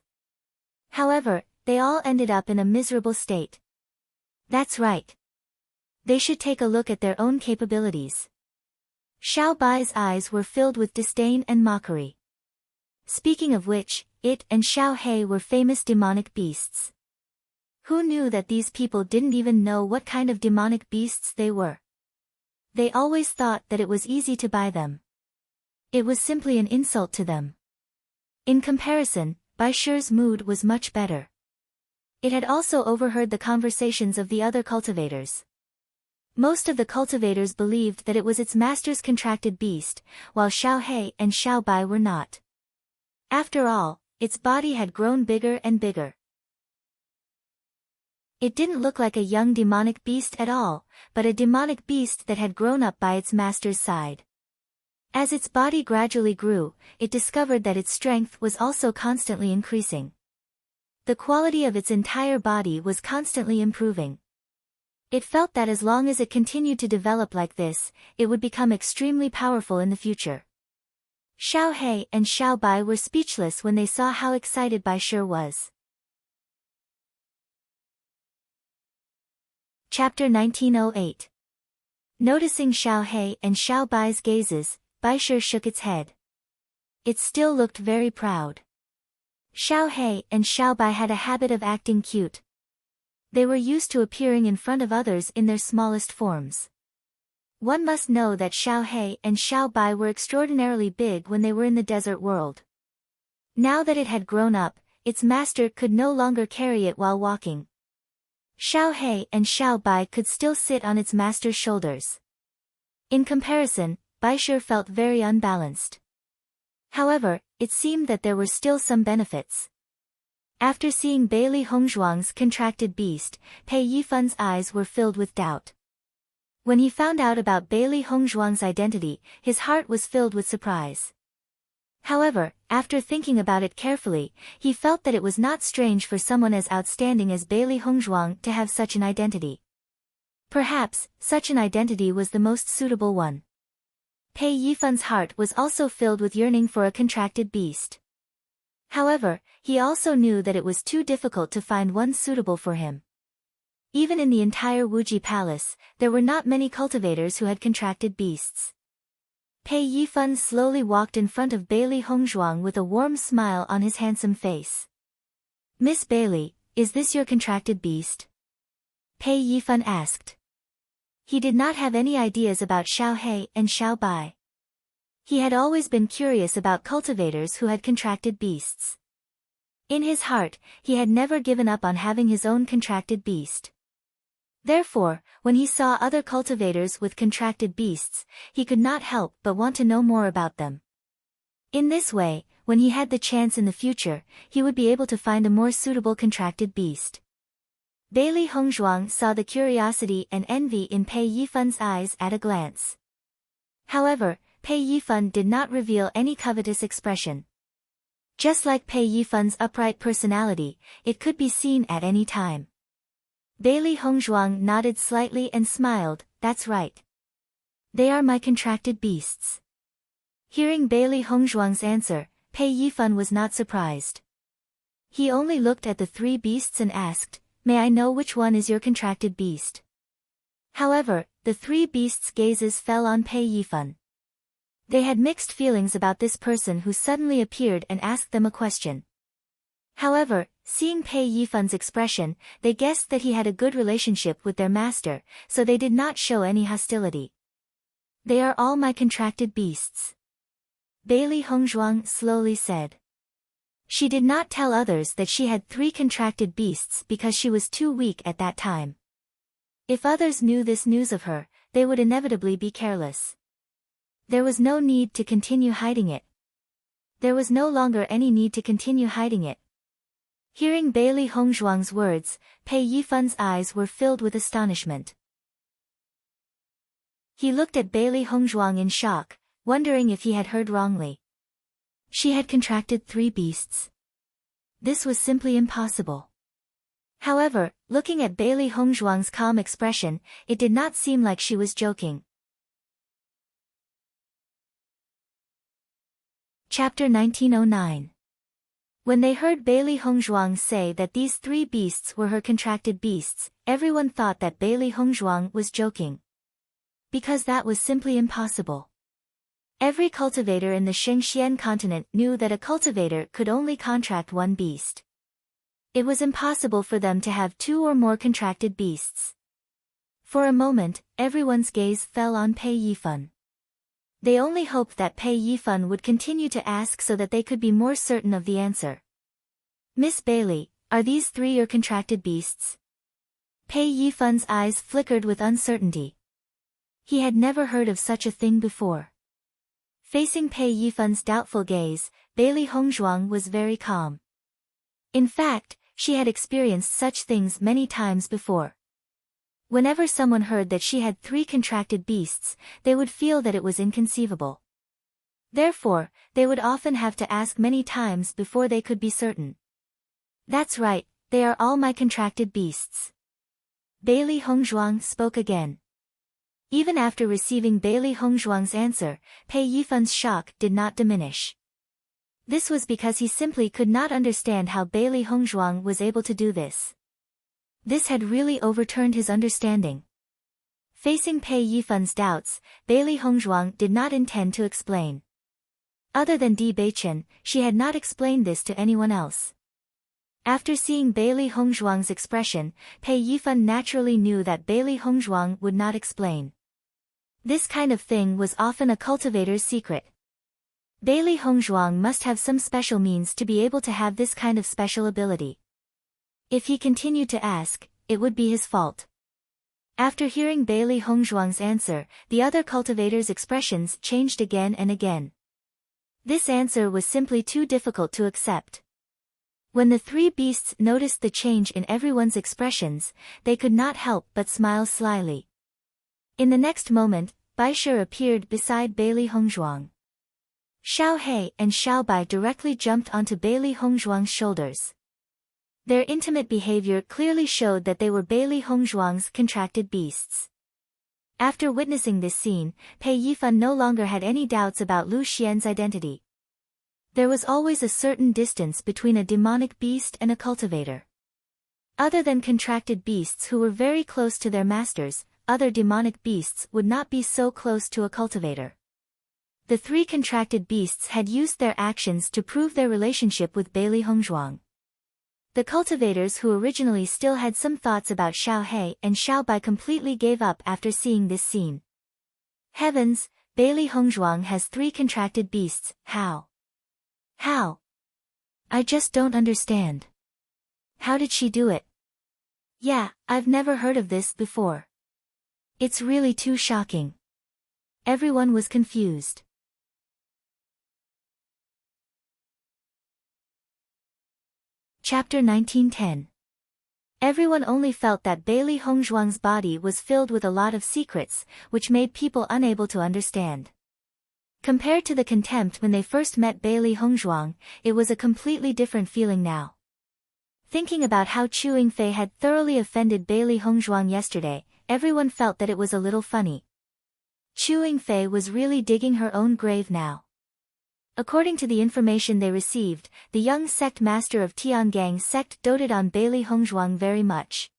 S1: However, they all ended up in a miserable state. That's right. They should take a look at their own capabilities. Xiao Bai's eyes were filled with disdain and mockery. Speaking of which, it and Xiao Hei were famous demonic beasts. Who knew that these people didn't even know what kind of demonic beasts they were? They always thought that it was easy to buy them. It was simply an insult to them. In comparison, Bai Shi's mood was much better. It had also overheard the conversations of the other cultivators. Most of the cultivators believed that it was its master's contracted beast, while Xiao Hei and Xiao Bai were not. After all, its body had grown bigger and bigger. It didn't look like a young demonic beast at all, but a demonic beast that had grown up by its master's side. As its body gradually grew, it discovered that its strength was also constantly increasing. The quality of its entire body was constantly improving. It felt that as long as it continued to develop like this, it would become extremely powerful in the future. Xiao Hei and Xiao Bai were speechless when they saw how excited Bai Shi was. Chapter 1908. Noticing Xiao Hei and Xiao Bai's gazes, Bai Shi shook its head. It still looked very proud. Xiao Hei and Xiao Bai had a habit of acting cute. They were used to appearing in front of others in their smallest forms. One must know that Xiao Hei and Xiao Bai were extraordinarily big when they were in the desert world. Now that it had grown up, its master could no longer carry it while walking. Xiao Hei and Xiao Bai could still sit on its master's shoulders. In comparison, Bai Shi felt very unbalanced. However, it seemed that there were still some benefits. After seeing Bailey Hongzhuang's contracted beast, Pei Yifun's eyes were filled with doubt. When he found out about Bailey Hongzhuang's identity, his heart was filled with surprise. However, after thinking about it carefully, he felt that it was not strange for someone as outstanding as Bailey Hongzhuang to have such an identity. Perhaps, such an identity was the most suitable one. Pei Yifun's heart was also filled with yearning for a contracted beast. However, he also knew that it was too difficult to find one suitable for him. Even in the entire Wuji Palace, there were not many cultivators who had contracted beasts. Pei Yifun slowly walked in front of Bailey Hongzhuang with a warm smile on his handsome face. "Miss Bailey, is this your contracted beast?" Pei Yifun asked. He did not have any ideas about Xiao Hei and Xiao Bai. He had always been curious about cultivators who had contracted beasts. In his heart, he had never given up on having his own contracted beast. Therefore, when he saw other cultivators with contracted beasts, he could not help but want to know more about them. In this way, when he had the chance in the future, he would be able to find a more suitable contracted beast. Bailey Hongzhuang saw the curiosity and envy in Pei Yifun's eyes at a glance. However, Pei Yifun did not reveal any covetous expression. Just like Pei Yifun's upright personality, it could be seen at any time. Bailey Hongzhuang nodded slightly and smiled, "That's right. They are my contracted beasts." Hearing Bailey Hongzhuang's answer, Pei Yifun was not surprised. He only looked at the three beasts and asked, "May I know which one is your contracted beast?" However, the three beasts' gazes fell on Pei Yifun. They had mixed feelings about this person who suddenly appeared and asked them a question. However, seeing Pei Yifun's expression, they guessed that he had a good relationship with their master, so they did not show any hostility. "They are all my contracted beasts," Bailey Hongzhuang slowly said. She did not tell others that she had 3 contracted beasts because she was too weak at that time. If others knew this news of her, they would inevitably be careless. There was no need to continue hiding it. There was no longer any need to continue hiding it. Hearing Bailey Hongzhuang's words, Pei Yifun's eyes were filled with astonishment. He looked at Bailey Hongzhuang in shock, wondering if he had heard wrongly. She had contracted 3 beasts. This was simply impossible. However, looking at Bailey Hongzhuang's calm expression, it did not seem like she was joking. Chapter 1909. When they heard Bailey Hongzhuang say that these 3 beasts were her contracted beasts, everyone thought that Bailey Hongzhuang was joking. Because that was simply impossible. Every cultivator in the Shengxian continent knew that a cultivator could only contract 1 beast. It was impossible for them to have 2 or more contracted beasts. For a moment, everyone's gaze fell on Pei Yifun. They only hoped that Pei Yifun would continue to ask so that they could be more certain of the answer. "Miss Bailey, are these 3 your contracted beasts?" Pei Yifun's eyes flickered with uncertainty. He had never heard of such a thing before. Facing Pei Yifun's doubtful gaze, Bailey Hongzhuang was very calm. In fact, she had experienced such things many times before. Whenever someone heard that she had 3 contracted beasts, they would feel that it was inconceivable. Therefore, they would often have to ask many times before they could be certain. "That's right, they are all my contracted beasts." Bailey Hongzhuang spoke again. Even after receiving Bailey Hongzhuang's answer, Pei Yifun's shock did not diminish. This was because he simply could not understand how Bailey Hongzhuang was able to do this. This had really overturned his understanding. Facing Pei Yifun's doubts, Bailey Hongzhuang did not intend to explain. Other than Bewitching, she had not explained this to anyone else. After seeing Bailey Hongzhuang's expression, Pei Yifun naturally knew that Bailey Hongzhuang would not explain. This kind of thing was often a cultivator's secret. Bailey Hongzhuang must have some special means to be able to have this kind of special ability. If he continued to ask, it would be his fault. After hearing Bailey Hongzhuang's answer, the other cultivators' expressions changed again and again. This answer was simply too difficult to accept. When the 3 beasts noticed the change in everyone's expressions, they could not help but smile slyly. In the next moment, Bai Shi appeared beside Bailey Hongzhuang. Xiao He and Xiao Bai directly jumped onto Bailey Hongzhuang's shoulders. Their intimate behavior clearly showed that they were Bailey Hongzhuang's contracted beasts. After witnessing this scene, Pei Yifun no longer had any doubts about Lu Xian's identity. There was always a certain distance between a demonic beast and a cultivator. Other than contracted beasts who were very close to their masters, other demonic beasts would not be so close to a cultivator. The 3 contracted beasts had used their actions to prove their relationship with Bailey Hongzhuang. The cultivators who originally still had some thoughts about Xiao He and Xiao Bai completely gave up after seeing this scene. Heavens, Bailey Hongzhuang has 3 contracted beasts, how? How? I just don't understand. How did she do it? Yeah, I've never heard of this before. It's really too shocking. Everyone was confused. Chapter 1910. Everyone only felt that Bailey Hongzhuang's body was filled with a lot of secrets, which made people unable to understand. Compared to the contempt when they first met Bailey Hongzhuang, it was a completely different feeling now. Thinking about how Chu Yingfei had thoroughly offended Bailey Hongzhuang yesterday, everyone felt that it was a little funny. Chu Yingfei was really digging her own grave now. According to the information they received, the young sect master of Tiangang sect doted on Bailey Hongzhuang very much.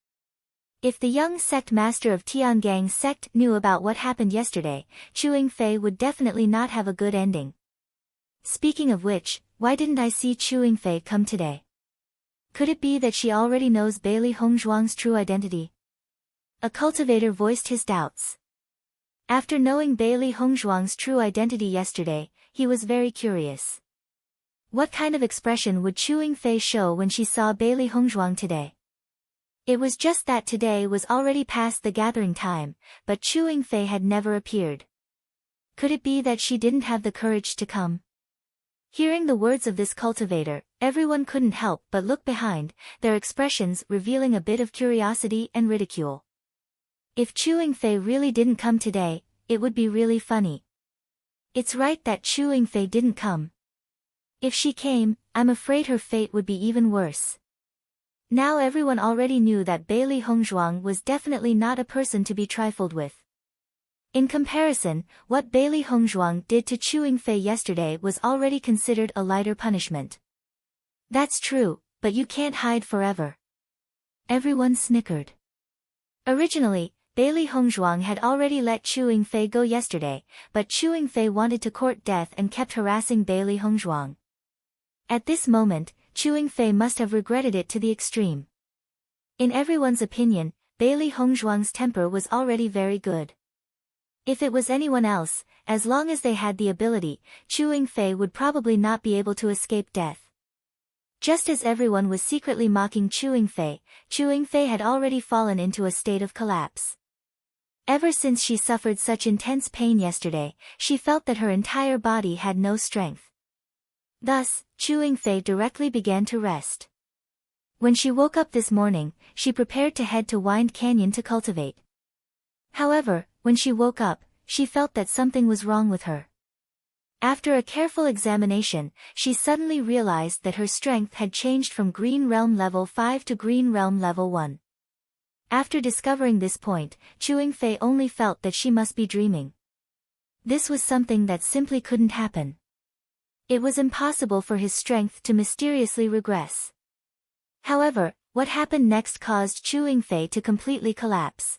S1: If the young sect master of Tiangang sect knew about what happened yesterday, Chu Yingfei would definitely not have a good ending. Speaking of which, why didn't I see Chu Yingfei come today? Could it be that she already knows Bailey Hongzhuang's true identity? A cultivator voiced his doubts. After knowing Bailey Hongzhuang's true identity yesterday, he was very curious. What kind of expression would Chu Yingfei show when she saw Bailey Hongzhuang today? It was just that today was already past the gathering time, but Chu Yingfei had never appeared. Could it be that she didn't have the courage to come? Hearing the words of this cultivator, everyone couldn't help but look behind, their expressions revealing a bit of curiosity and ridicule. If Chu Yingfei really didn't come today, it would be really funny. It's right that Chu Yingfei didn't come. If she came, I'm afraid her fate would be even worse. Now everyone already knew that Bailey Hongzhuang was definitely not a person to be trifled with. In comparison, what Bailey Hongzhuang did to Chu Yingfei yesterday was already considered a lighter punishment. That's true, but you can't hide forever. Everyone snickered. Originally, Bailey Hongzhuang had already let Chu Yingfei go yesterday, but Chu Yingfei wanted to court death and kept harassing Bailey Hongzhuang. At this moment, Chu Yingfei must have regretted it to the extreme. In everyone's opinion, Bailey Hongzhuang's temper was already very good. If it was anyone else, as long as they had the ability, Chu Yingfei would probably not be able to escape death. Just as everyone was secretly mocking Chu Yingfei had already fallen into a state of collapse. Ever since she suffered such intense pain yesterday, she felt that her entire body had no strength. Thus, Chu Yingfei directly began to rest. When she woke up this morning, she prepared to head to Wind Canyon to cultivate. However, when she woke up, she felt that something was wrong with her. After a careful examination, she suddenly realized that her strength had changed from Green Realm Level 5 to Green Realm Level 1. After discovering this point, Chu Yingfei only felt that she must be dreaming. This was something that simply couldn't happen. It was impossible for his strength to mysteriously regress. However, what happened next caused Chu Yingfei to completely collapse.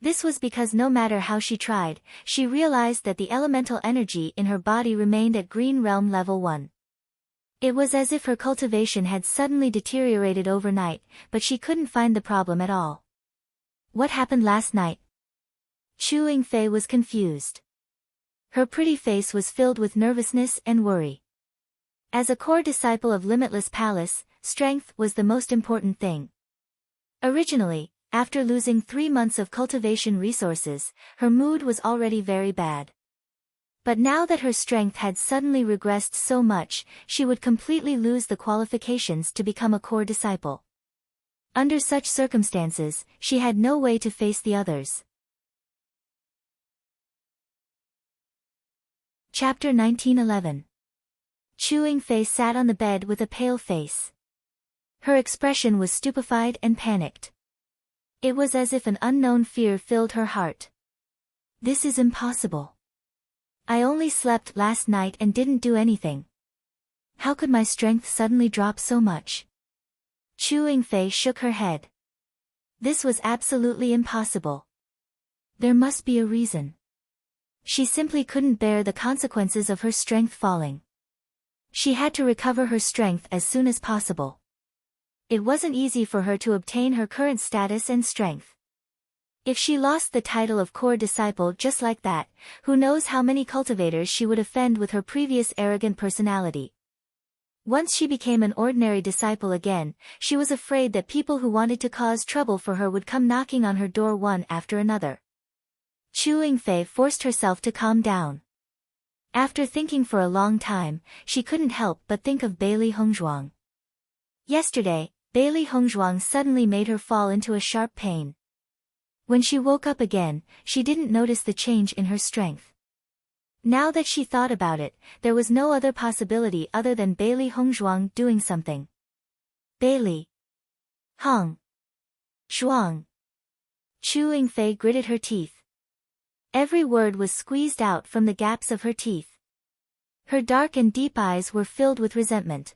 S1: This was because no matter how she tried, she realized that the elemental energy in her body remained at Green Realm Level 1. It was as if her cultivation had suddenly deteriorated overnight, but she couldn't find the problem at all. What happened last night? Chu Yingfei was confused. Her pretty face was filled with nervousness and worry. As a core disciple of Limitless Palace, strength was the most important thing. Originally, after losing 3 months of cultivation resources, her mood was already very bad. But now that her strength had suddenly regressed so much, she would completely lose the qualifications to become a core disciple. Under such circumstances, she had no way to face the others. Chapter 1911. Chu Yingfei sat on the bed with a pale face. Her expression was stupefied and panicked. It was as if an unknown fear filled her heart. This is impossible. I only slept last night and didn't do anything. How could my strength suddenly drop so much? Chu Yingfei shook her head. This was absolutely impossible. There must be a reason. She simply couldn't bear the consequences of her strength falling. She had to recover her strength as soon as possible. It wasn't easy for her to obtain her current status and strength. If she lost the title of core disciple just like that, who knows how many cultivators she would offend with her previous arrogant personality. Once she became an ordinary disciple again, she was afraid that people who wanted to cause trouble for her would come knocking on her door one after another. Chu Yingfei forced herself to calm down. After thinking for a long time, she couldn't help but think of Bailey Hongzhuang. Yesterday, Bailey Hongzhuang suddenly made her fall into a sharp pain. When she woke up again, she didn't notice the change in her strength. Now that she thought about it, there was no other possibility other than Bailey Hongzhuang doing something. Bailey Hong Zhuang. Chu Yingfei gritted her teeth. Every word was squeezed out from the gaps of her teeth. Her dark and deep eyes were filled with resentment.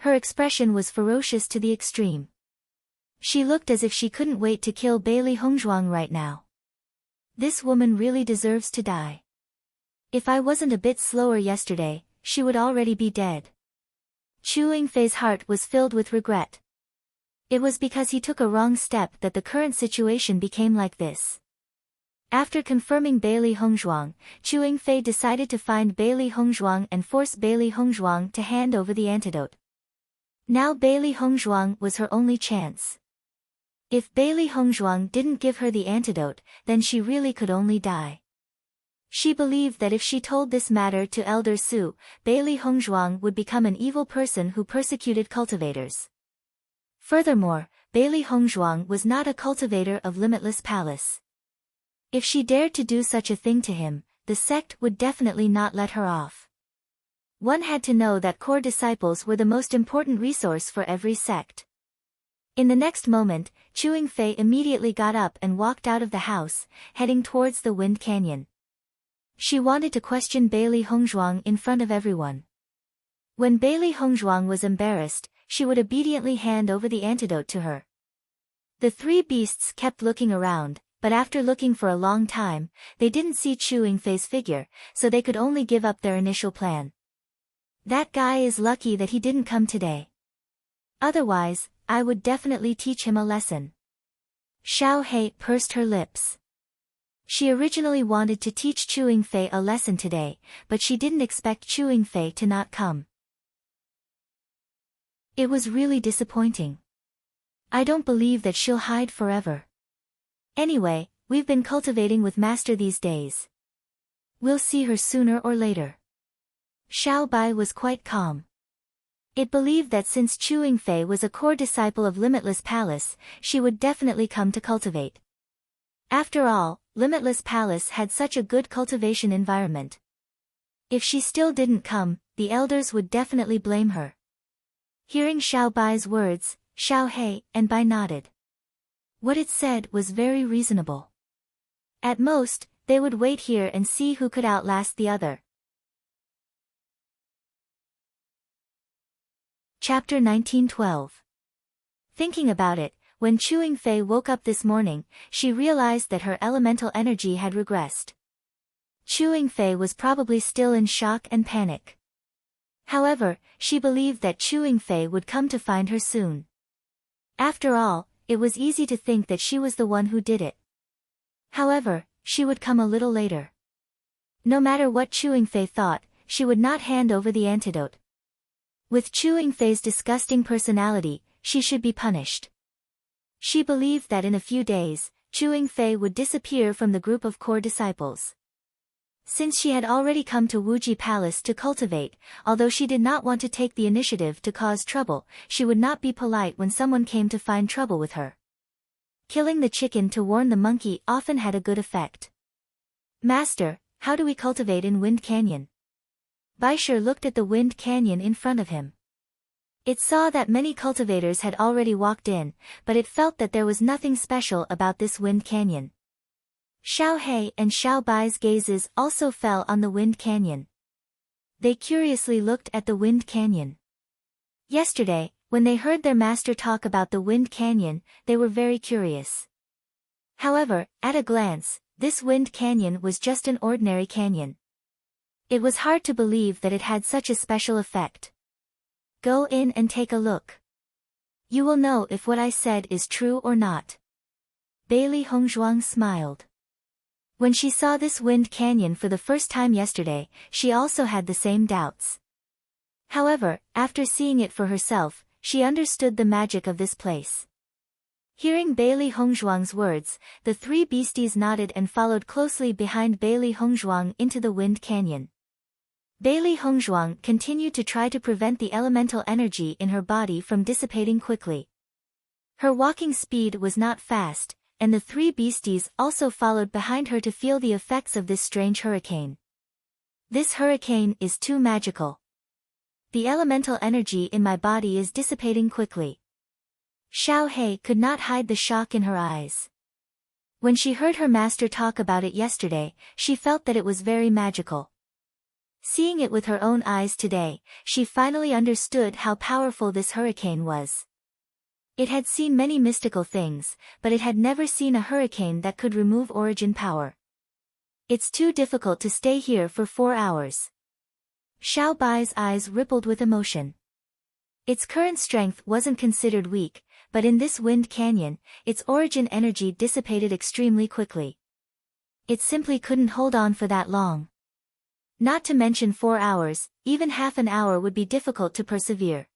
S1: Her expression was ferocious to the extreme. She looked as if she couldn't wait to kill Bailey Hongzhuang right now. This woman really deserves to die. If I wasn't a bit slower yesterday, she would already be dead. Chu Yingfei's heart was filled with regret. It was because he took a wrong step that the current situation became like this. After confirming Bailey Hongzhuang, Chu Yingfei decided to find Bailey Hongzhuang and force Bailey Hongzhuang to hand over the antidote. Now Bailey Hongzhuang was her only chance. If Bailey Hongzhuang didn't give her the antidote, then she really could only die. She believed that if she told this matter to Elder Su, Bailey Hongzhuang would become an evil person who persecuted cultivators. Furthermore, Bailey Hongzhuang was not a cultivator of Limitless Palace. If she dared to do such a thing to him, the sect would definitely not let her off. One had to know that core disciples were the most important resource for every sect. In the next moment, Chu Yingfei immediately got up and walked out of the house, heading towards the Wind Canyon. She wanted to question Bailey Hongzhuang in front of everyone. When Bailey Hongzhuang was embarrassed, she would obediently hand over the antidote to her. The three beasts kept looking around, but after looking for a long time, they didn't see Chu Yingfei's figure, so they could only give up their initial plan. That guy is lucky that he didn't come today. Otherwise, I would definitely teach him a lesson. Xiao He pursed her lips. She originally wanted to teach Chu Yingfei a lesson today, but she didn't expect Chu Yingfei to not come. It was really disappointing. I don't believe that she'll hide forever. Anyway, we've been cultivating with Master these days. We'll see her sooner or later. Xiao Bai was quite calm. It believed that since Chu Yingfei was a core disciple of Limitless Palace, she would definitely come to cultivate. After all, Limitless Palace had such a good cultivation environment. If she still didn't come, the elders would definitely blame her. Hearing Xiao Bai's words, Xiao He and Bai nodded. What it said was very reasonable. At most, they would wait here and see who could outlast the other. Chapter 1912. Thinking about it, when Chu Yingfei woke up this morning, she realized that her elemental energy had regressed. Chu Yingfei was probably still in shock and panic. However, she believed that Chu Yingfei would come to find her soon. After all, it was easy to think that she was the one who did it. However, she would come a little later. No matter what Chu Yingfei thought, she would not hand over the antidote. With Chu Yingfei's disgusting personality, she should be punished. She believed that in a few days, Chu Yingfei would disappear from the group of core disciples. Since she had already come to Wuji Palace to cultivate, although she did not want to take the initiative to cause trouble, she would not be polite when someone came to find trouble with her. Killing the chicken to warn the monkey often had a good effect. Master, how do we cultivate in Wind Canyon? Baisher looked at the Wind Canyon in front of him. It saw that many cultivators had already walked in, but it felt that there was nothing special about this Wind Canyon. Xiao He and Xiao Bai's gazes also fell on the Wind Canyon. They curiously looked at the Wind Canyon. Yesterday, when they heard their master talk about the Wind Canyon, they were very curious. However, at a glance, this Wind Canyon was just an ordinary canyon. It was hard to believe that it had such a special effect. Go in and take a look. You will know if what I said is true or not. Bailey Hongzhuang smiled. When she saw this wind canyon for the first time yesterday, she also had the same doubts. However, after seeing it for herself, she understood the magic of this place. Hearing Bailey Hongzhuang's words, the three beasties nodded and followed closely behind Bailey Hongzhuang into the wind canyon. Bailey Hongzhuang continued to try to prevent the elemental energy in her body from dissipating quickly. Her walking speed was not fast, and the three beasties also followed behind her to feel the effects of this strange hurricane. This hurricane is too magical. The elemental energy in my body is dissipating quickly. Xiao He could not hide the shock in her eyes. When she heard her master talk about it yesterday, she felt that it was very magical. Seeing it with her own eyes today, she finally understood how powerful this hurricane was. It had seen many mystical things, but it had never seen a hurricane that could remove origin power. It's too difficult to stay here for 4 hours. Xiao Bai's eyes rippled with emotion. Its current strength wasn't considered weak, but in this wind canyon, its origin energy dissipated extremely quickly. It simply couldn't hold on for that long. Not to mention 4 hours, even half an hour would be difficult to persevere.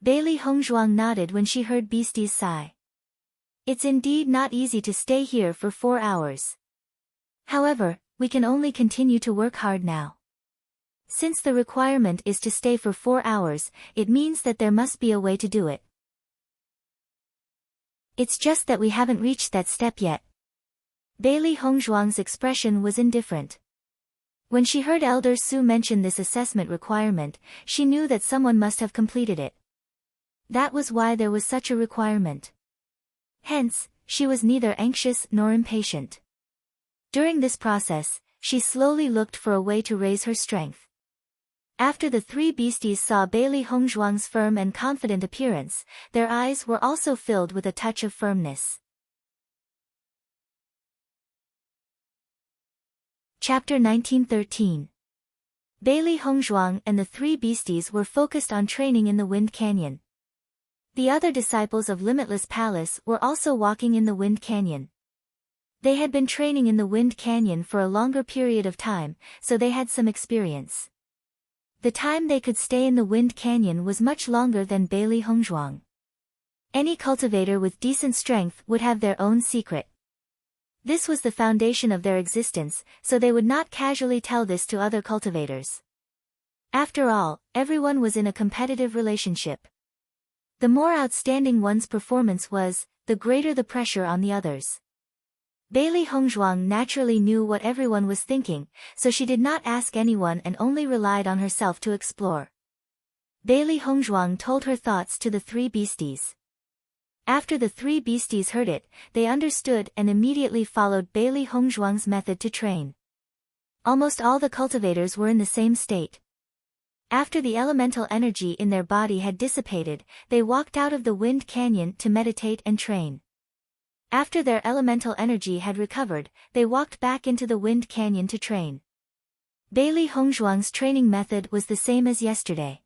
S1: Bailey Hongzhuang nodded when she heard Beastie's sigh. It's indeed not easy to stay here for 4 hours. However, we can only continue to work hard now. Since the requirement is to stay for 4 hours, it means that there must be a way to do it. It's just that we haven't reached that step yet. Bailey Hongzhuang's expression was indifferent. When she heard Elder Su mention this assessment requirement, she knew that someone must have completed it. That was why there was such a requirement. Hence, she was neither anxious nor impatient. During this process, she slowly looked for a way to raise her strength. After the three beasties saw Bailey Hongzhuang's firm and confident appearance, their eyes were also filled with a touch of firmness. Chapter 1913. Bailey Hongzhuang and the three beasties were focused on training in the Wind Canyon. The other disciples of Limitless Palace were also walking in the Wind Canyon. They had been training in the Wind Canyon for a longer period of time, so they had some experience. The time they could stay in the Wind Canyon was much longer than Bailey Hongzhuang. Any cultivator with decent strength would have their own secret. This was the foundation of their existence, so they would not casually tell this to other cultivators. After all, everyone was in a competitive relationship. The more outstanding one's performance was, the greater the pressure on the others. Bailey Hongzhuang naturally knew what everyone was thinking, so she did not ask anyone and only relied on herself to explore. Bailey Hongzhuang told her thoughts to the three beasties. After the three beasties heard it, they understood and immediately followed Bailey Hongzhuang's method to train. Almost all the cultivators were in the same state. After the elemental energy in their body had dissipated, they walked out of the Wind Canyon to meditate and train. After their elemental energy had recovered, they walked back into the Wind Canyon to train. Bailey Hongzhuang's training method was the same as yesterday.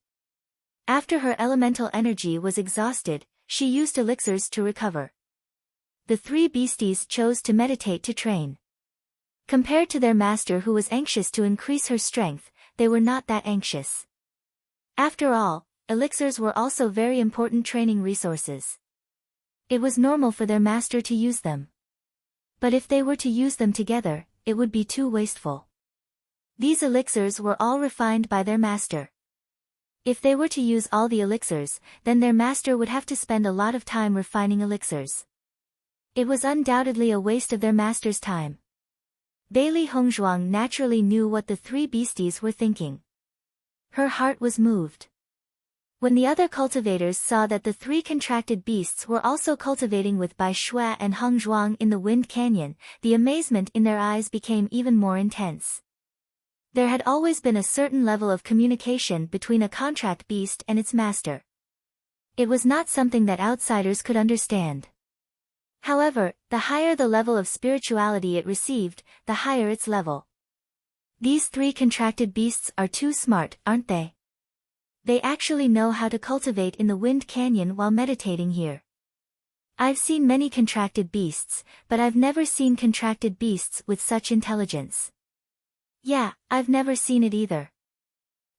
S1: After her elemental energy was exhausted, she used elixirs to recover. The three beasties chose to meditate to train. Compared to their master who was anxious to increase her strength, they were not that anxious. After all, elixirs were also very important training resources. It was normal for their master to use them. But if they were to use them together, it would be too wasteful. These elixirs were all refined by their master. If they were to use all the elixirs, then their master would have to spend a lot of time refining elixirs. It was undoubtedly a waste of their master's time. Bailey Hongzhuang naturally knew what the three beasties were thinking. Her heart was moved. When the other cultivators saw that the three contracted beasts were also cultivating with Bai Shui and Hongzhuang in the Wind Canyon, the amazement in their eyes became even more intense. There had always been a certain level of communication between a contract beast and its master. It was not something that outsiders could understand. However, the higher the level of spirituality it received, the higher its level. These three contracted beasts are too smart, aren't they? They actually know how to cultivate in the Wind Canyon while meditating here. I've seen many contracted beasts, but I've never seen contracted beasts with such intelligence. Yeah, I've never seen it either.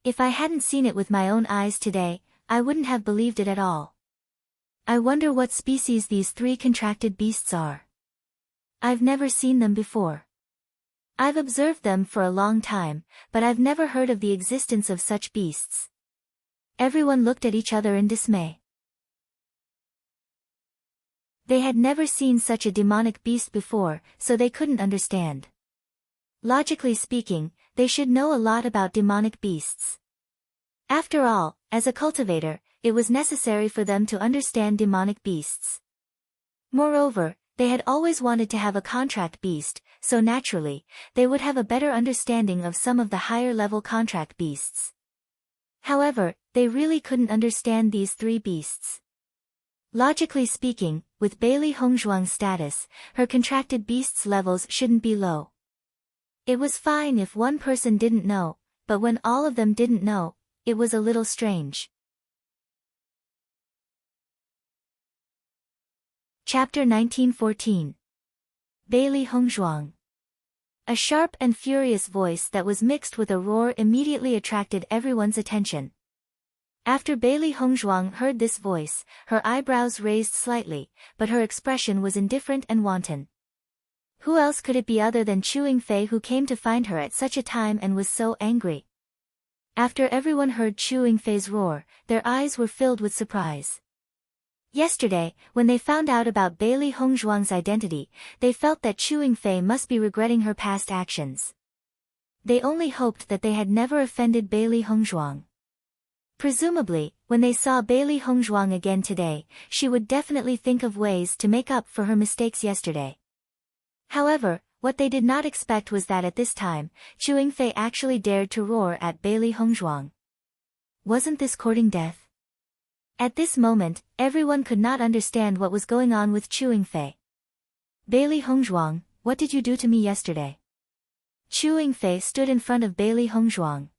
S1: If I hadn't seen it with my own eyes today, I wouldn't have believed it at all. I wonder what species these three contracted beasts are. I've never seen them before. I've observed them for a long time, but I've never heard of the existence of such beasts. Everyone looked at each other in dismay. They had never seen such a demonic beast before, so they couldn't understand. Logically speaking, they should know a lot about demonic beasts. After all, as a cultivator, it was necessary for them to understand demonic beasts. Moreover, they had always wanted to have a contract beast, so naturally, they would have a better understanding of some of the higher-level contract beasts. However, they really couldn't understand these three beasts. Logically speaking, with Bailey Hongzhuang's status, her contracted beasts levels shouldn't be low. It was fine if one person didn't know, but when all of them didn't know, it was a little strange. Chapter 1914. Bailey Hongzhuang. A sharp and furious voice that was mixed with a roar immediately attracted everyone's attention. After Bailey Hongzhuang heard this voice, her eyebrows raised slightly, but her expression was indifferent and wanton. Who else could it be other than Chewing Fei who came to find her at such a time and was so angry? After everyone heard Chewing Fei's roar, their eyes were filled with surprise. Yesterday, when they found out about Bailey Hongzhuang's identity, they felt that Chewing Fei must be regretting her past actions. They only hoped that they had never offended Bailey Hongzhuang. Presumably, when they saw Bailey Hongzhuang again today, she would definitely think of ways to make up for her mistakes yesterday. However, what they did not expect was that at this time, Chewing Fei actually dared to roar at Bailey Hongzhuang. Wasn't this courting death? At this moment, everyone could not understand what was going on with Chewing Fei. Bailey Hongzhuang, what did you do to me yesterday? Chewing Fei stood in front of Bailey Hongzhuang.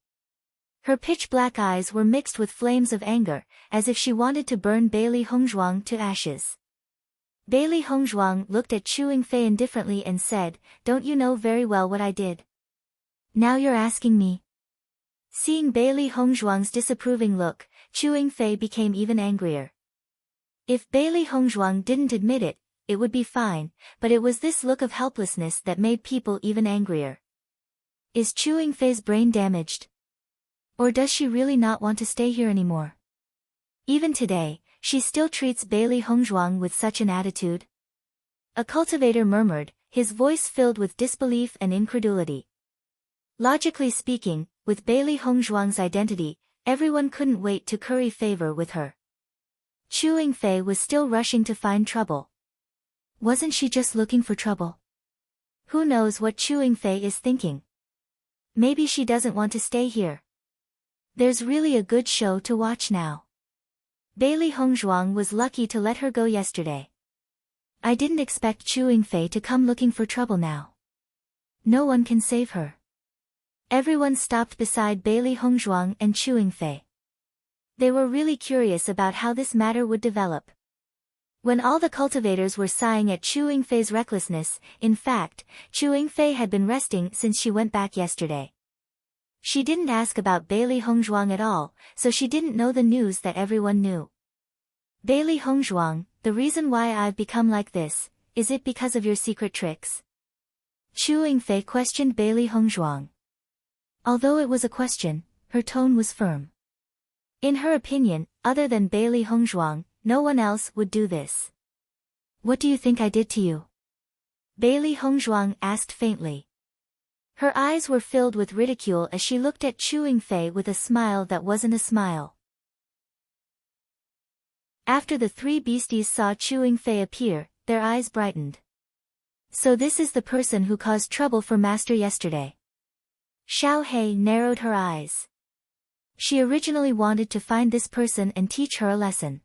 S1: Her pitch-black eyes were mixed with flames of anger, as if she wanted to burn Bailey Hongzhuang to ashes. Bailey Hongzhuang looked at Chewing Fei indifferently and said, "Don't you know very well what I did? Now you're asking me?" Seeing Bailey Hongzhuang's disapproving look, Chewing Fei became even angrier. If Bailey Hongzhuang didn't admit it, it would be fine, but it was this look of helplessness that made people even angrier. Is Chewing Fei's brain damaged? Or does she really not want to stay here anymore? Even today, she still treats Bailey Hongzhuang with such an attitude? A cultivator murmured, his voice filled with disbelief and incredulity. Logically speaking, with Bailey Hongzhuang's identity, everyone couldn't wait to curry favor with her. Chewing Fei was still rushing to find trouble. Wasn't she just looking for trouble? Who knows what Chewing Fei is thinking? Maybe she doesn't want to stay here. There's really a good show to watch now. Bailey Hongzhuang was lucky to let her go yesterday. I didn't expect Chewing Fei to come looking for trouble now. No one can save her. Everyone stopped beside Bailey Hongzhuang and Chewing Fei. They were really curious about how this matter would develop. When all the cultivators were sighing at Chewing Fei's recklessness, in fact, Chewing Fei had been resting since she went back yesterday. She didn't ask about Bailey Hongzhuang at all, so she didn't know the news that everyone knew. Bailey Hongzhuang, the reason why I've become like this, is it because of your secret tricks? Chewing Fei questioned Bailey Hongzhuang. Although it was a question, her tone was firm. In her opinion, other than Bailey Hongzhuang, no one else would do this. What do you think I did to you? Bailey Hongzhuang asked faintly. Her eyes were filled with ridicule as she looked at Chewing Fei with a smile that wasn't a smile. After the three beasties saw Chewing Fei appear, their eyes brightened. So this is the person who caused trouble for Master yesterday. Xiao He narrowed her eyes. She originally wanted to find this person and teach her a lesson.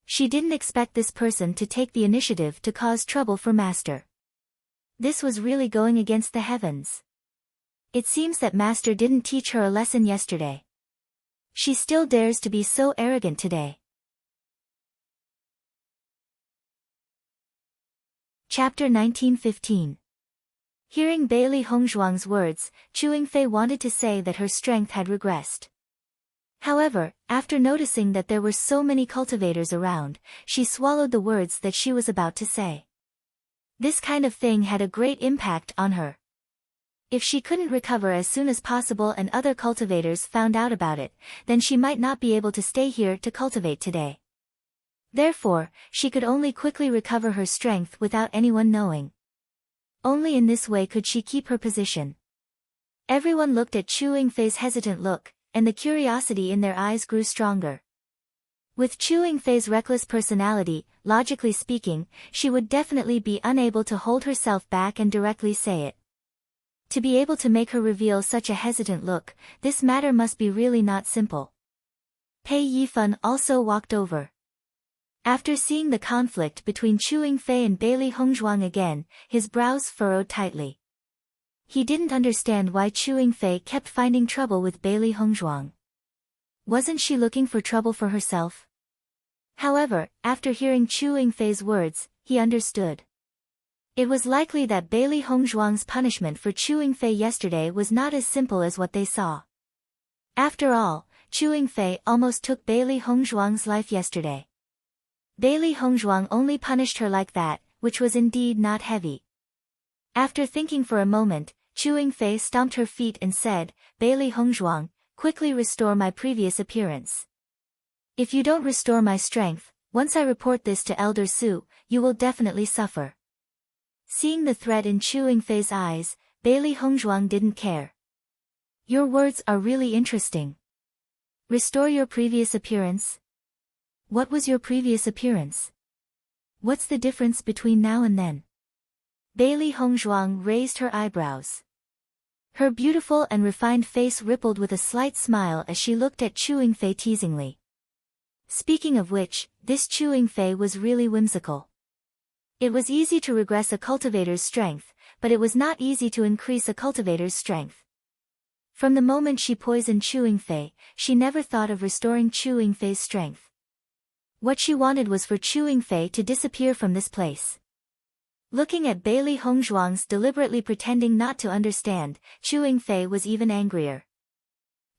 S1: She didn't expect this person to take the initiative to cause trouble for Master. This was really going against the heavens. It seems that Master didn't teach her a lesson yesterday. She still dares to be so arrogant today. Chapter 1915. Hearing Bailey Hongzhuang's words, Chewing Fei wanted to say that her strength had regressed. However, after noticing that there were so many cultivators around, she swallowed the words that she was about to say. This kind of thing had a great impact on her. If she couldn't recover as soon as possible and other cultivators found out about it, then she might not be able to stay here to cultivate today. Therefore, she could only quickly recover her strength without anyone knowing. Only in this way could she keep her position. Everyone looked at Chewing Fei's hesitant look, and the curiosity in their eyes grew stronger. With Chewing Fei's reckless personality, logically speaking, she would definitely be unable to hold herself back and directly say it. To be able to make her reveal such a hesitant look, this matter must be really not simple. Pei Yifan also walked over. After seeing the conflict between Chewing Fei and Bailey Hongzhuang again, his brows furrowed tightly. He didn't understand why Chewing Fei kept finding trouble with Bailey Hongzhuang. Wasn't she looking for trouble for herself? However, after hearing Chewing Fei's words, he understood. It was likely that Bailey Hongzhuang's punishment for Chewing Fei yesterday was not as simple as what they saw. After all, Chewing Fei almost took Bailey Hongzhuang's life yesterday. Bailey Hongzhuang only punished her like that, which was indeed not heavy. After thinking for a moment, Chewing Fei stomped her feet and said, "Bailey Hongzhuang, quickly restore my previous appearance. If you don't restore my strength, once I report this to Elder Su, you will definitely suffer." Seeing the threat in Chewing Fei's eyes, Bailey Hongzhuang didn't care. "Your words are really interesting. Restore your previous appearance? What was your previous appearance? What's the difference between now and then?" Bailey Hongzhuang raised her eyebrows. Her beautiful and refined face rippled with a slight smile as she looked at Chewing Fei teasingly. Speaking of which, this Chewing Fei was really whimsical. It was easy to regress a cultivator's strength, but it was not easy to increase a cultivator's strength. From the moment she poisoned Chewing Fei, she never thought of restoring Chewing Fei's strength. What she wanted was for Chewing Fei to disappear from this place. Looking at Bailey Hongzhuang's deliberately pretending not to understand, Chewing Fei was even angrier.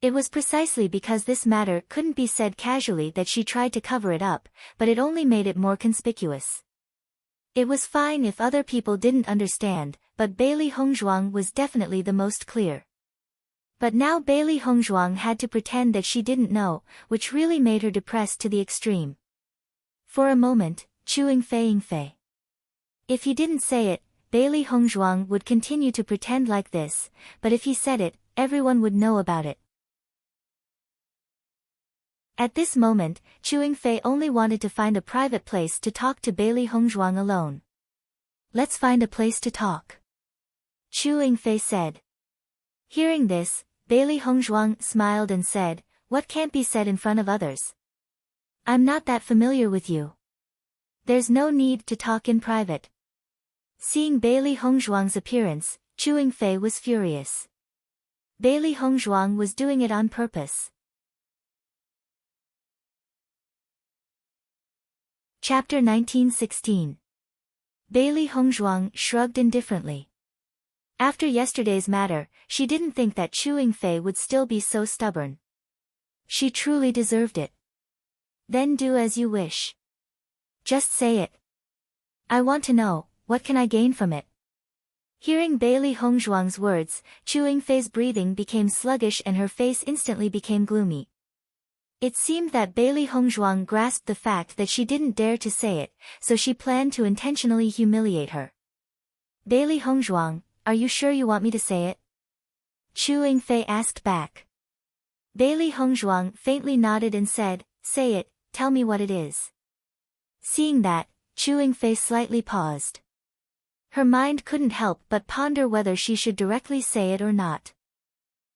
S1: It was precisely because this matter couldn't be said casually that she tried to cover it up, but it only made it more conspicuous. It was fine if other people didn't understand, but Bailey Hongzhuang was definitely the most clear. But now Bailey Hongzhuang had to pretend that she didn't know, which really made her depressed to the extreme. For a moment, Chewing Fei. If he didn't say it, Bailey Hongzhuang would continue to pretend like this, but if he said it, everyone would know about it. At this moment, Chewing Fei only wanted to find a private place to talk to Bailey Hongzhuang alone. "Let's find a place to talk," Chewing Fei said. Hearing this, Bailey Hongzhuang smiled and said, "What can't be said in front of others? I'm not that familiar with you. There's no need to talk in private." Seeing Bailey Hongzhuang's appearance, Chewing Fei was furious. Bailey Hongzhuang was doing it on purpose. Chapter 1916. Bailey Hongzhuang shrugged indifferently. After yesterday's matter, she didn't think that Chewing Fei would still be so stubborn. She truly deserved it. "Then do as you wish. Just say it. I want to know, what can I gain from it?" Hearing Bailey Hongzhuang's words, Chewing Fei's breathing became sluggish and her face instantly became gloomy. It seemed that Bailey Hongzhuang grasped the fact that she didn't dare to say it, so she planned to intentionally humiliate her. "Bailey Hongzhuang, are you sure you want me to say it?" Chewing Fei asked back. Bailey Hongzhuang faintly nodded and said, "Say it, tell me what it is." Seeing that, Chewing Fei slightly paused. Her mind couldn't help but ponder whether she should directly say it or not.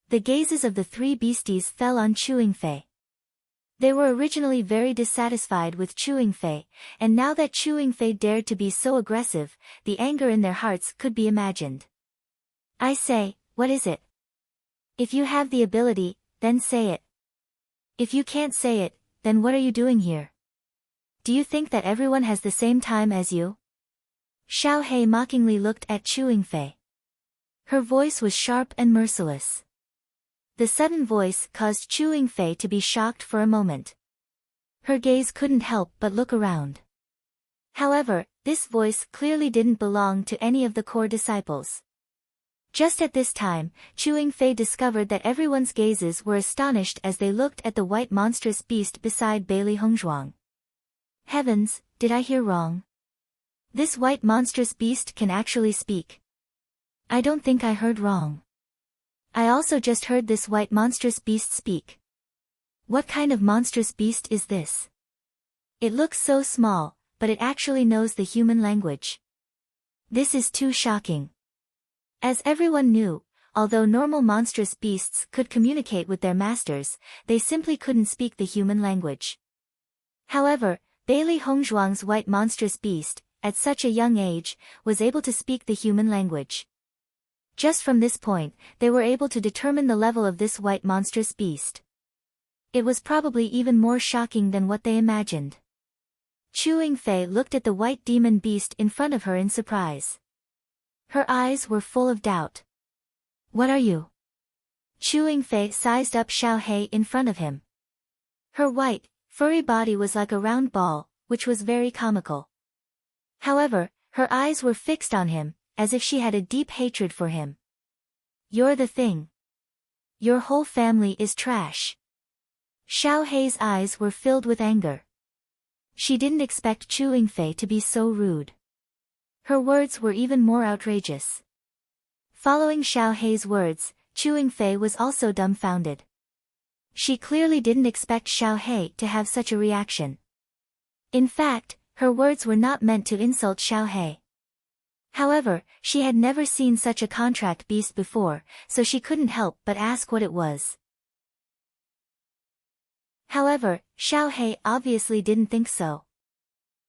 S1: The gazes of the three beasties fell on Chewing Fei. They were originally very dissatisfied with Chewing Fei, and now that Chewing Fei dared to be so aggressive, the anger in their hearts could be imagined. "I say, what is it? If you have the ability, then say it. If you can't say it, then what are you doing here? Do you think that everyone has the same time as you?" Xiao He mockingly looked at Chewing Fei. Her voice was sharp and merciless. The sudden voice caused Chewing Fei to be shocked for a moment. Her gaze couldn't help but look around. However, this voice clearly didn't belong to any of the core disciples. Just at this time, Chewing Fei discovered that everyone's gazes were astonished as they looked at the white monstrous beast beside Bailey Hongzhuang. Heavens, did I hear wrong? This white monstrous beast can actually speak. I don't think I heard wrong. I also just heard this white monstrous beast speak. What kind of monstrous beast is this? It looks so small, but it actually knows the human language. This is too shocking. As everyone knew, although normal monstrous beasts could communicate with their masters, they simply couldn't speak the human language. However, Bailey Hongzhuang's white monstrous beast, at such a young age, was able to speak the human language. Just from this point, they were able to determine the level of this white monstrous beast. It was probably even more shocking than what they imagined. Chewing Fei looked at the white demon beast in front of her in surprise. Her eyes were full of doubt. What are you? Chewing Fei sized up Xiao He in front of him. Her white, furry body was like a round ball, which was very comical. However, her eyes were fixed on him, as if she had a deep hatred for him. You're the thing. Your whole family is trash. Xiao He's eyes were filled with anger. She didn't expect Chewing Fei to be so rude. Her words were even more outrageous. Following Xiao He's words, Chewing Fei was also dumbfounded. She clearly didn't expect Xiao He to have such a reaction. In fact, her words were not meant to insult Xiao He. However, she had never seen such a contract beast before, so she couldn't help but ask what it was. However, Xiao He obviously didn't think so.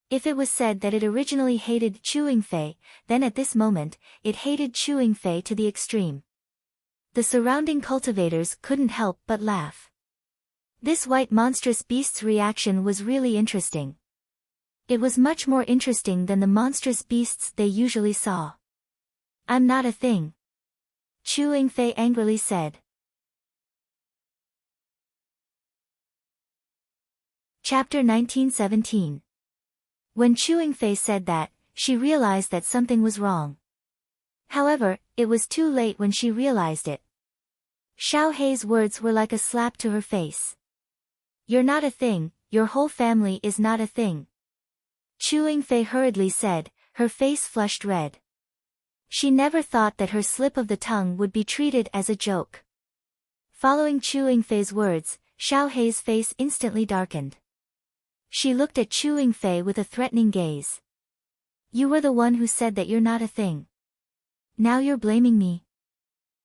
S1: If it was said that it originally hated Chewing Fei, then at this moment, it hated Chewing Fei to the extreme. The surrounding cultivators couldn't help but laugh. This white monstrous beast's reaction was really interesting. It was much more interesting than the monstrous beasts they usually saw. I'm not a thing. Chewing Fei angrily said. Chapter 1917. When Chewing Fei said that, she realized that something was wrong. However, it was too late when she realized it. Xiao He's words were like a slap to her face. You're not a thing, your whole family is not a thing. Chewing Fei hurriedly said, her face flushed red. She never thought that her slip of the tongue would be treated as a joke. Following Chewing Fei's words, Xiao He's face instantly darkened. She looked at Chewing Fei with a threatening gaze. You were the one who said that you're not a thing. Now you're blaming me.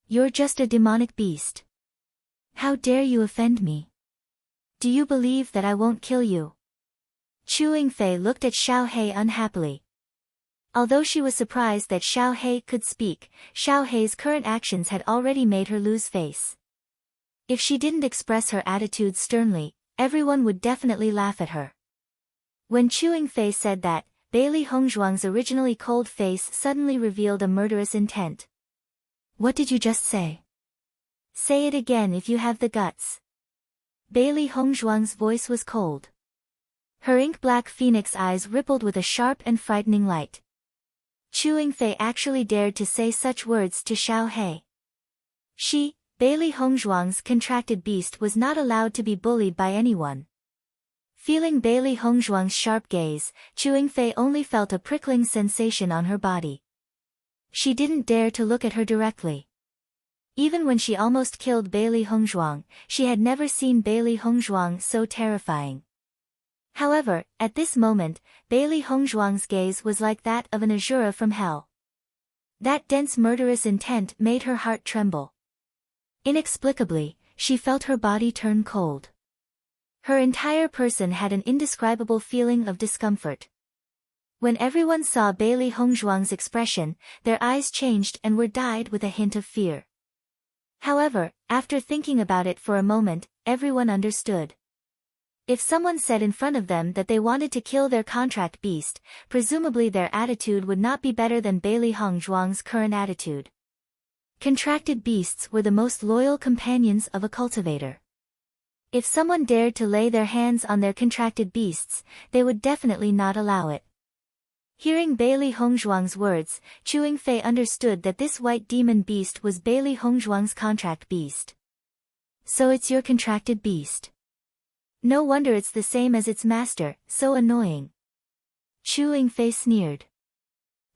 S1: You're just a demonic beast. How dare you offend me? Do you believe that I won't kill you? Chewing Fei looked at Xiao He unhappily. Although she was surprised that Xiao He could speak, Xiao He's current actions had already made her lose face. If she didn't express her attitude sternly, everyone would definitely laugh at her. When Chewing Fei said that, Bailey Hongzhuang's originally cold face suddenly revealed a murderous intent. What did you just say? Say it again if you have the guts. Bailey Hongzhuang's voice was cold. Her ink-black phoenix eyes rippled with a sharp and frightening light. Chewing Fei actually dared to say such words to Xiao He. She, Bailey Hongzhuang's contracted beast, was not allowed to be bullied by anyone. Feeling Bailey Hongzhuang's sharp gaze, Chewing Fei only felt a prickling sensation on her body. She didn't dare to look at her directly. Even when she almost killed Bailey Hongzhuang, she had never seen Bailey Hongzhuang so terrifying. However, at this moment, Bailey Hongzhuang's gaze was like that of an Asura from hell. That dense murderous intent made her heart tremble. Inexplicably, she felt her body turn cold. Her entire person had an indescribable feeling of discomfort. When everyone saw Bailey Hongzhuang's expression, their eyes changed and were dyed with a hint of fear. However, after thinking about it for a moment, everyone understood. If someone said in front of them that they wanted to kill their contract beast, presumably their attitude would not be better than Bailey Hongzhuang's current attitude. Contracted beasts were the most loyal companions of a cultivator. If someone dared to lay their hands on their contracted beasts, they would definitely not allow it. Hearing Bailey Hongzhuang's words, Chewing Fei understood that this white demon beast was Bailey Hongzhuang's contract beast. So it's your contracted beast. No wonder it's the same as its master, so annoying. Chewing Fei sneered.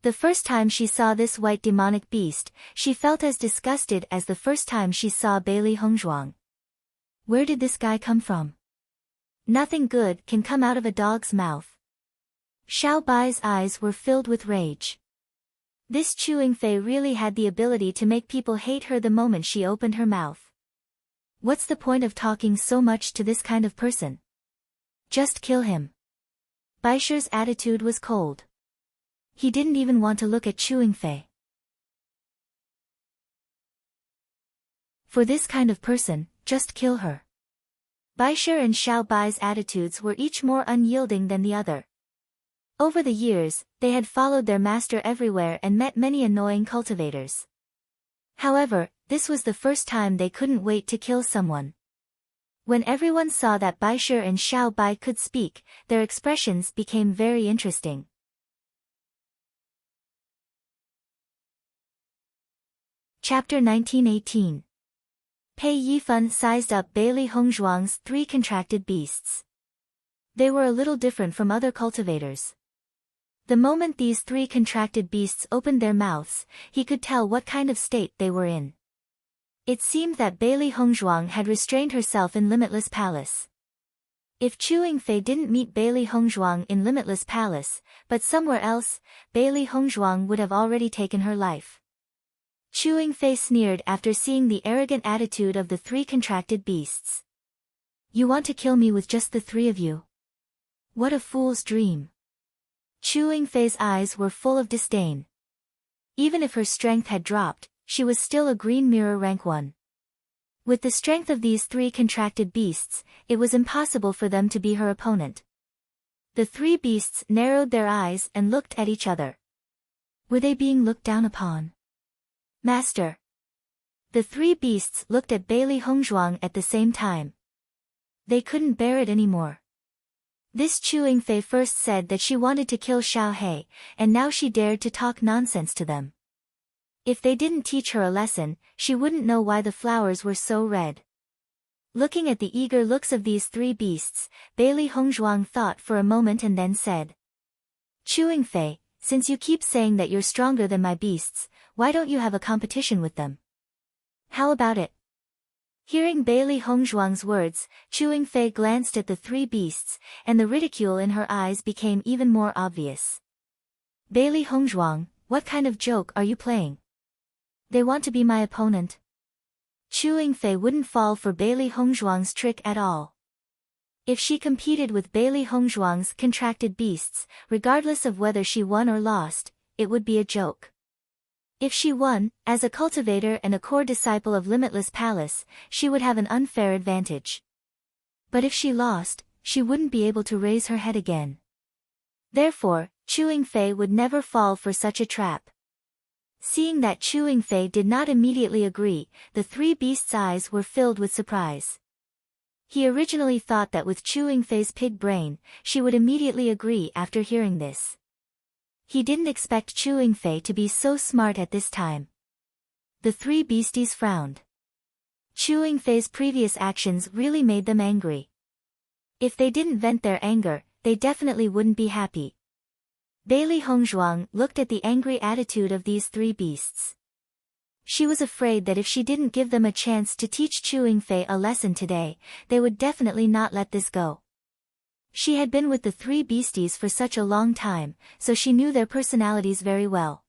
S1: The first time she saw this white demonic beast, she felt as disgusted as the first time she saw Bailey Hongzhuang. Where did this guy come from? Nothing good can come out of a dog's mouth. Xiao Bai's eyes were filled with rage. This Chewing Fei really had the ability to make people hate her the moment she opened her mouth. What's the point of talking so much to this kind of person? Just kill him. Baisher's attitude was cold. He didn't even want to look at Chewing Fei. For this kind of person, just kill her. Baisher and Xiao Bai's attitudes were each more unyielding than the other. Over the years, they had followed their master everywhere and met many annoying cultivators. However, this was the first time they couldn't wait to kill someone. When everyone saw that Baisher and Xiao Bai could speak, their expressions became very interesting. Chapter 1918. Pei Yifan sized up Bailey Hongzhuang's 3 contracted beasts. They were a little different from other cultivators. The moment these 3 contracted beasts opened their mouths, he could tell what kind of state they were in. It seemed that Bailey Hongzhuang had restrained herself in Limitless Palace. If Chewing Fei didn't meet Bailey Hongzhuang in Limitless Palace, but somewhere else, Bailey Hongzhuang would have already taken her life. Chewing Fei sneered after seeing the arrogant attitude of the 3 contracted beasts. You want to kill me with just the 3 of you? What a fool's dream. Chewing Fei's eyes were full of disdain. Even if her strength had dropped, she was still a Green Mirror rank 1. With the strength of these 3 contracted beasts, it was impossible for them to be her opponent. The 3 beasts narrowed their eyes and looked at each other. Were they being looked down upon? Master. The 3 beasts looked at Bailey Hongzhuang at the same time. They couldn't bear it anymore. This Chewing Fei first said that she wanted to kill Xiao He, and now she dared to talk nonsense to them. If they didn't teach her a lesson, she wouldn't know why the flowers were so red. Looking at the eager looks of these 3 beasts, Bailey Hongzhuang thought for a moment and then said. Chewing Fei, since you keep saying that you're stronger than my beasts, why don't you have a competition with them? How about it? Hearing Bailey Hongzhuang's words, Chewing Fei glanced at the 3 beasts, and the ridicule in her eyes became even more obvious. Bailey Hongzhuang, what kind of joke are you playing? They want to be my opponent? Chewing Fei wouldn't fall for Bailey Hongzhuang's trick at all. If she competed with Bailey Hongzhuang's contracted beasts, regardless of whether she won or lost, it would be a joke. If she won, as a cultivator and a core disciple of Limitless Palace, she would have an unfair advantage. But if she lost, she wouldn't be able to raise her head again. Therefore, Chewing Fei would never fall for such a trap. Seeing that Chewing Fei did not immediately agree, the 3 beasts' eyes were filled with surprise. He originally thought that with Chewing Fei's pig brain, she would immediately agree after hearing this. He didn't expect Chewing Fei to be so smart at this time. The 3 beasties frowned. Chewing Fei's previous actions really made them angry. If they didn't vent their anger, they definitely wouldn't be happy. Bailey Hongzhuang looked at the angry attitude of these 3 beasts. She was afraid that if she didn't give them a chance to teach Chewing Fei a lesson today, they would definitely not let this go. She had been with the 3 beasties for such a long time, so she knew their personalities very well.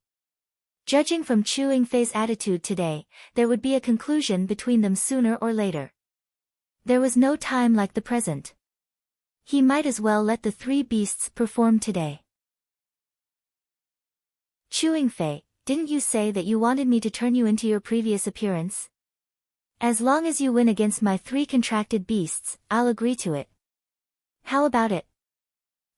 S1: Judging from Chewing Fei's attitude today, there would be a conclusion between them sooner or later. There was no time like the present. He might as well let the 3 beasts perform today. Chewing Fei, didn't you say that you wanted me to turn you into your previous appearance? As long as you win against my 3 contracted beasts, I'll agree to it. How about it?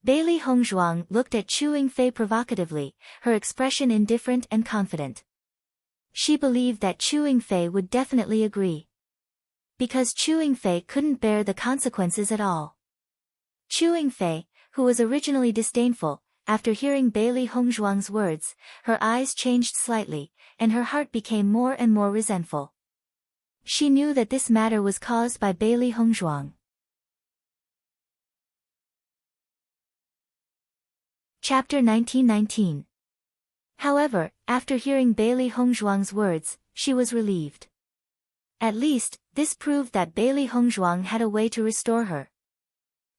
S1: Bailey Hongzhuang looked at Chu Yingfei provocatively, her expression indifferent and confident. She believed that Chu Yingfei would definitely agree. Because Chu Yingfei couldn't bear the consequences at all. Chu Yingfei, who was originally disdainful, after hearing Bailey Hongzhuang's words, her eyes changed slightly, and her heart became more and more resentful. She knew that this matter was caused by Bailey Hongzhuang. Chapter 1919. However, after hearing Bailey Hongzhuang's words, she was relieved. At least, this proved that Bailey Hongzhuang had a way to restore her.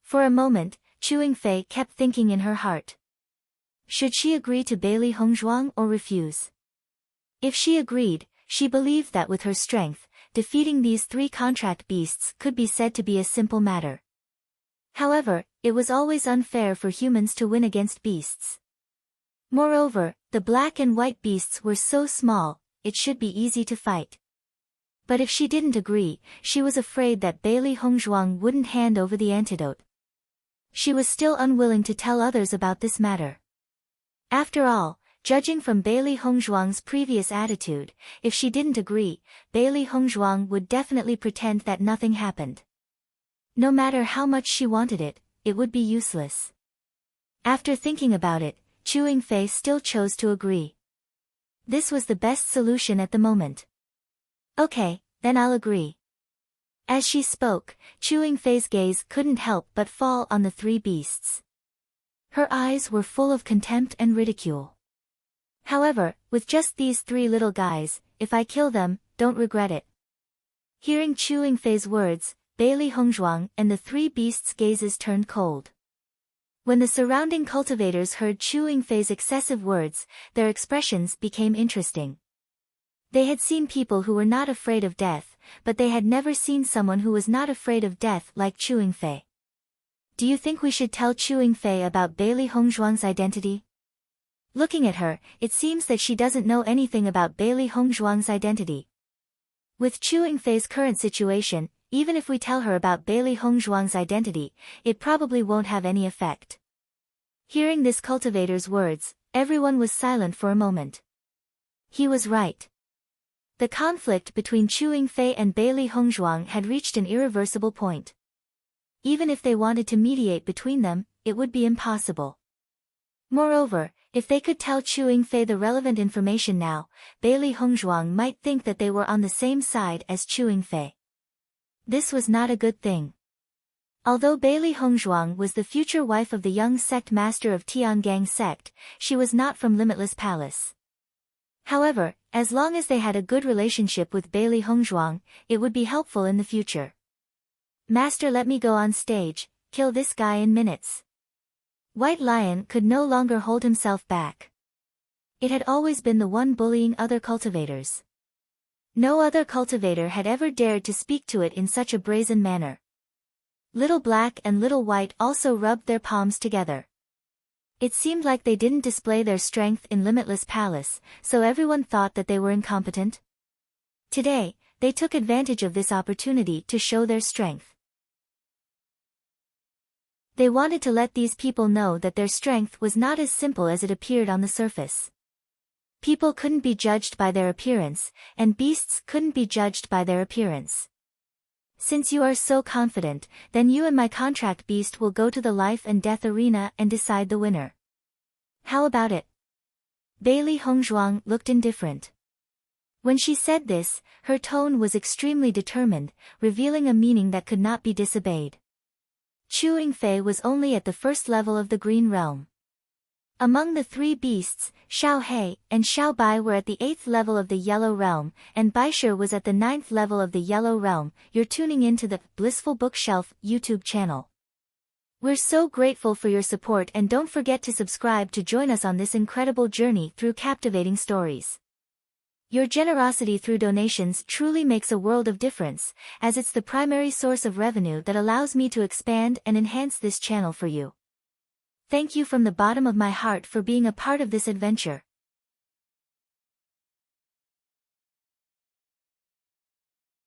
S1: For a moment, Chu Yingfei kept thinking in her heart. Should she agree to Bailey Hongzhuang or refuse? If she agreed, she believed that with her strength, defeating these 3 contract beasts could be said to be a simple matter. However, it was always unfair for humans to win against beasts. Moreover, the black and white beasts were so small, it should be easy to fight. But if she didn't agree, she was afraid that Bailey Hongzhuang wouldn't hand over the antidote. She was still unwilling to tell others about this matter. After all, judging from Bailey Hongzhuang's previous attitude, if she didn't agree, Bailey Hongzhuang would definitely pretend that nothing happened. No matter how much she wanted it, it would be useless. After thinking about it, Chu Yingfei still chose to agree. This was the best solution at the moment. Okay, then I'll agree. As she spoke, Chu Yingfei's gaze couldn't help but fall on the 3 beasts. Her eyes were full of contempt and ridicule. However, with just these 3 little guys, if I kill them, don't regret it. Hearing Chu Yingfei's words, Bailey Hongzhuang and the 3 beasts' gazes turned cold. When the surrounding cultivators heard Chu Yingfei's excessive words, their expressions became interesting. They had seen people who were not afraid of death, but they had never seen someone who was not afraid of death like Chu Yingfei. Do you think we should tell Chu Yingfei about Bailey Hongzhuang's identity? Looking at her, it seems that she doesn't know anything about Bailey Hongzhuang's identity. With Chu Yingfei's current situation, even if we tell her about Bailey Hongzhuang's identity, it probably won't have any effect. Hearing this cultivator's words, everyone was silent for a moment. He was right. The conflict between Chu Yingfei and Bailey Hongzhuang had reached an irreversible point. Even if they wanted to mediate between them, it would be impossible. Moreover, if they could tell Chu Yingfei the relevant information now, Bailey Hongzhuang might think that they were on the same side as Chu Yingfei. This was not a good thing. Although Bailey Hongzhuang was the future wife of the young sect master of Tiangang sect, she was not from Limitless Palace. However, as long as they had a good relationship with Bailey Hongzhuang, it would be helpful in the future. Master, let me go on stage, kill this guy in minutes. White Lion could no longer hold himself back. It had always been the one bullying other cultivators. No other cultivator had ever dared to speak to it in such a brazen manner. Little Black and Little White also rubbed their palms together. It seemed like they didn't display their strength in Limitless Palace, so everyone thought that they were incompetent. Today, they took advantage of this opportunity to show their strength. They wanted to let these people know that their strength was not as simple as it appeared on the surface. People couldn't be judged by their appearance, and beasts couldn't be judged by their appearance. Since you are so confident, then you and my contract beast will go to the life and death arena and decide the winner. How about it? Bailey Hongzhuang looked indifferent. When she said this, her tone was extremely determined, revealing a meaning that could not be disobeyed. Chu Yingfei was only at the 1st level of the Green Realm. Among the 3 beasts, Xiao He and Xiao Bai were at the 8th level of the Yellow Realm, and Baisher was at the 9th level of the Yellow Realm. You're tuning into the Blissful Bookshelf YouTube channel. We're so grateful for your support, and don't forget to subscribe to join us on this incredible journey through captivating stories. Your generosity through donations truly makes a world of difference, as it's the primary source of revenue that allows me to expand and enhance this channel for you. Thank you from the bottom of my heart for being a part of this adventure.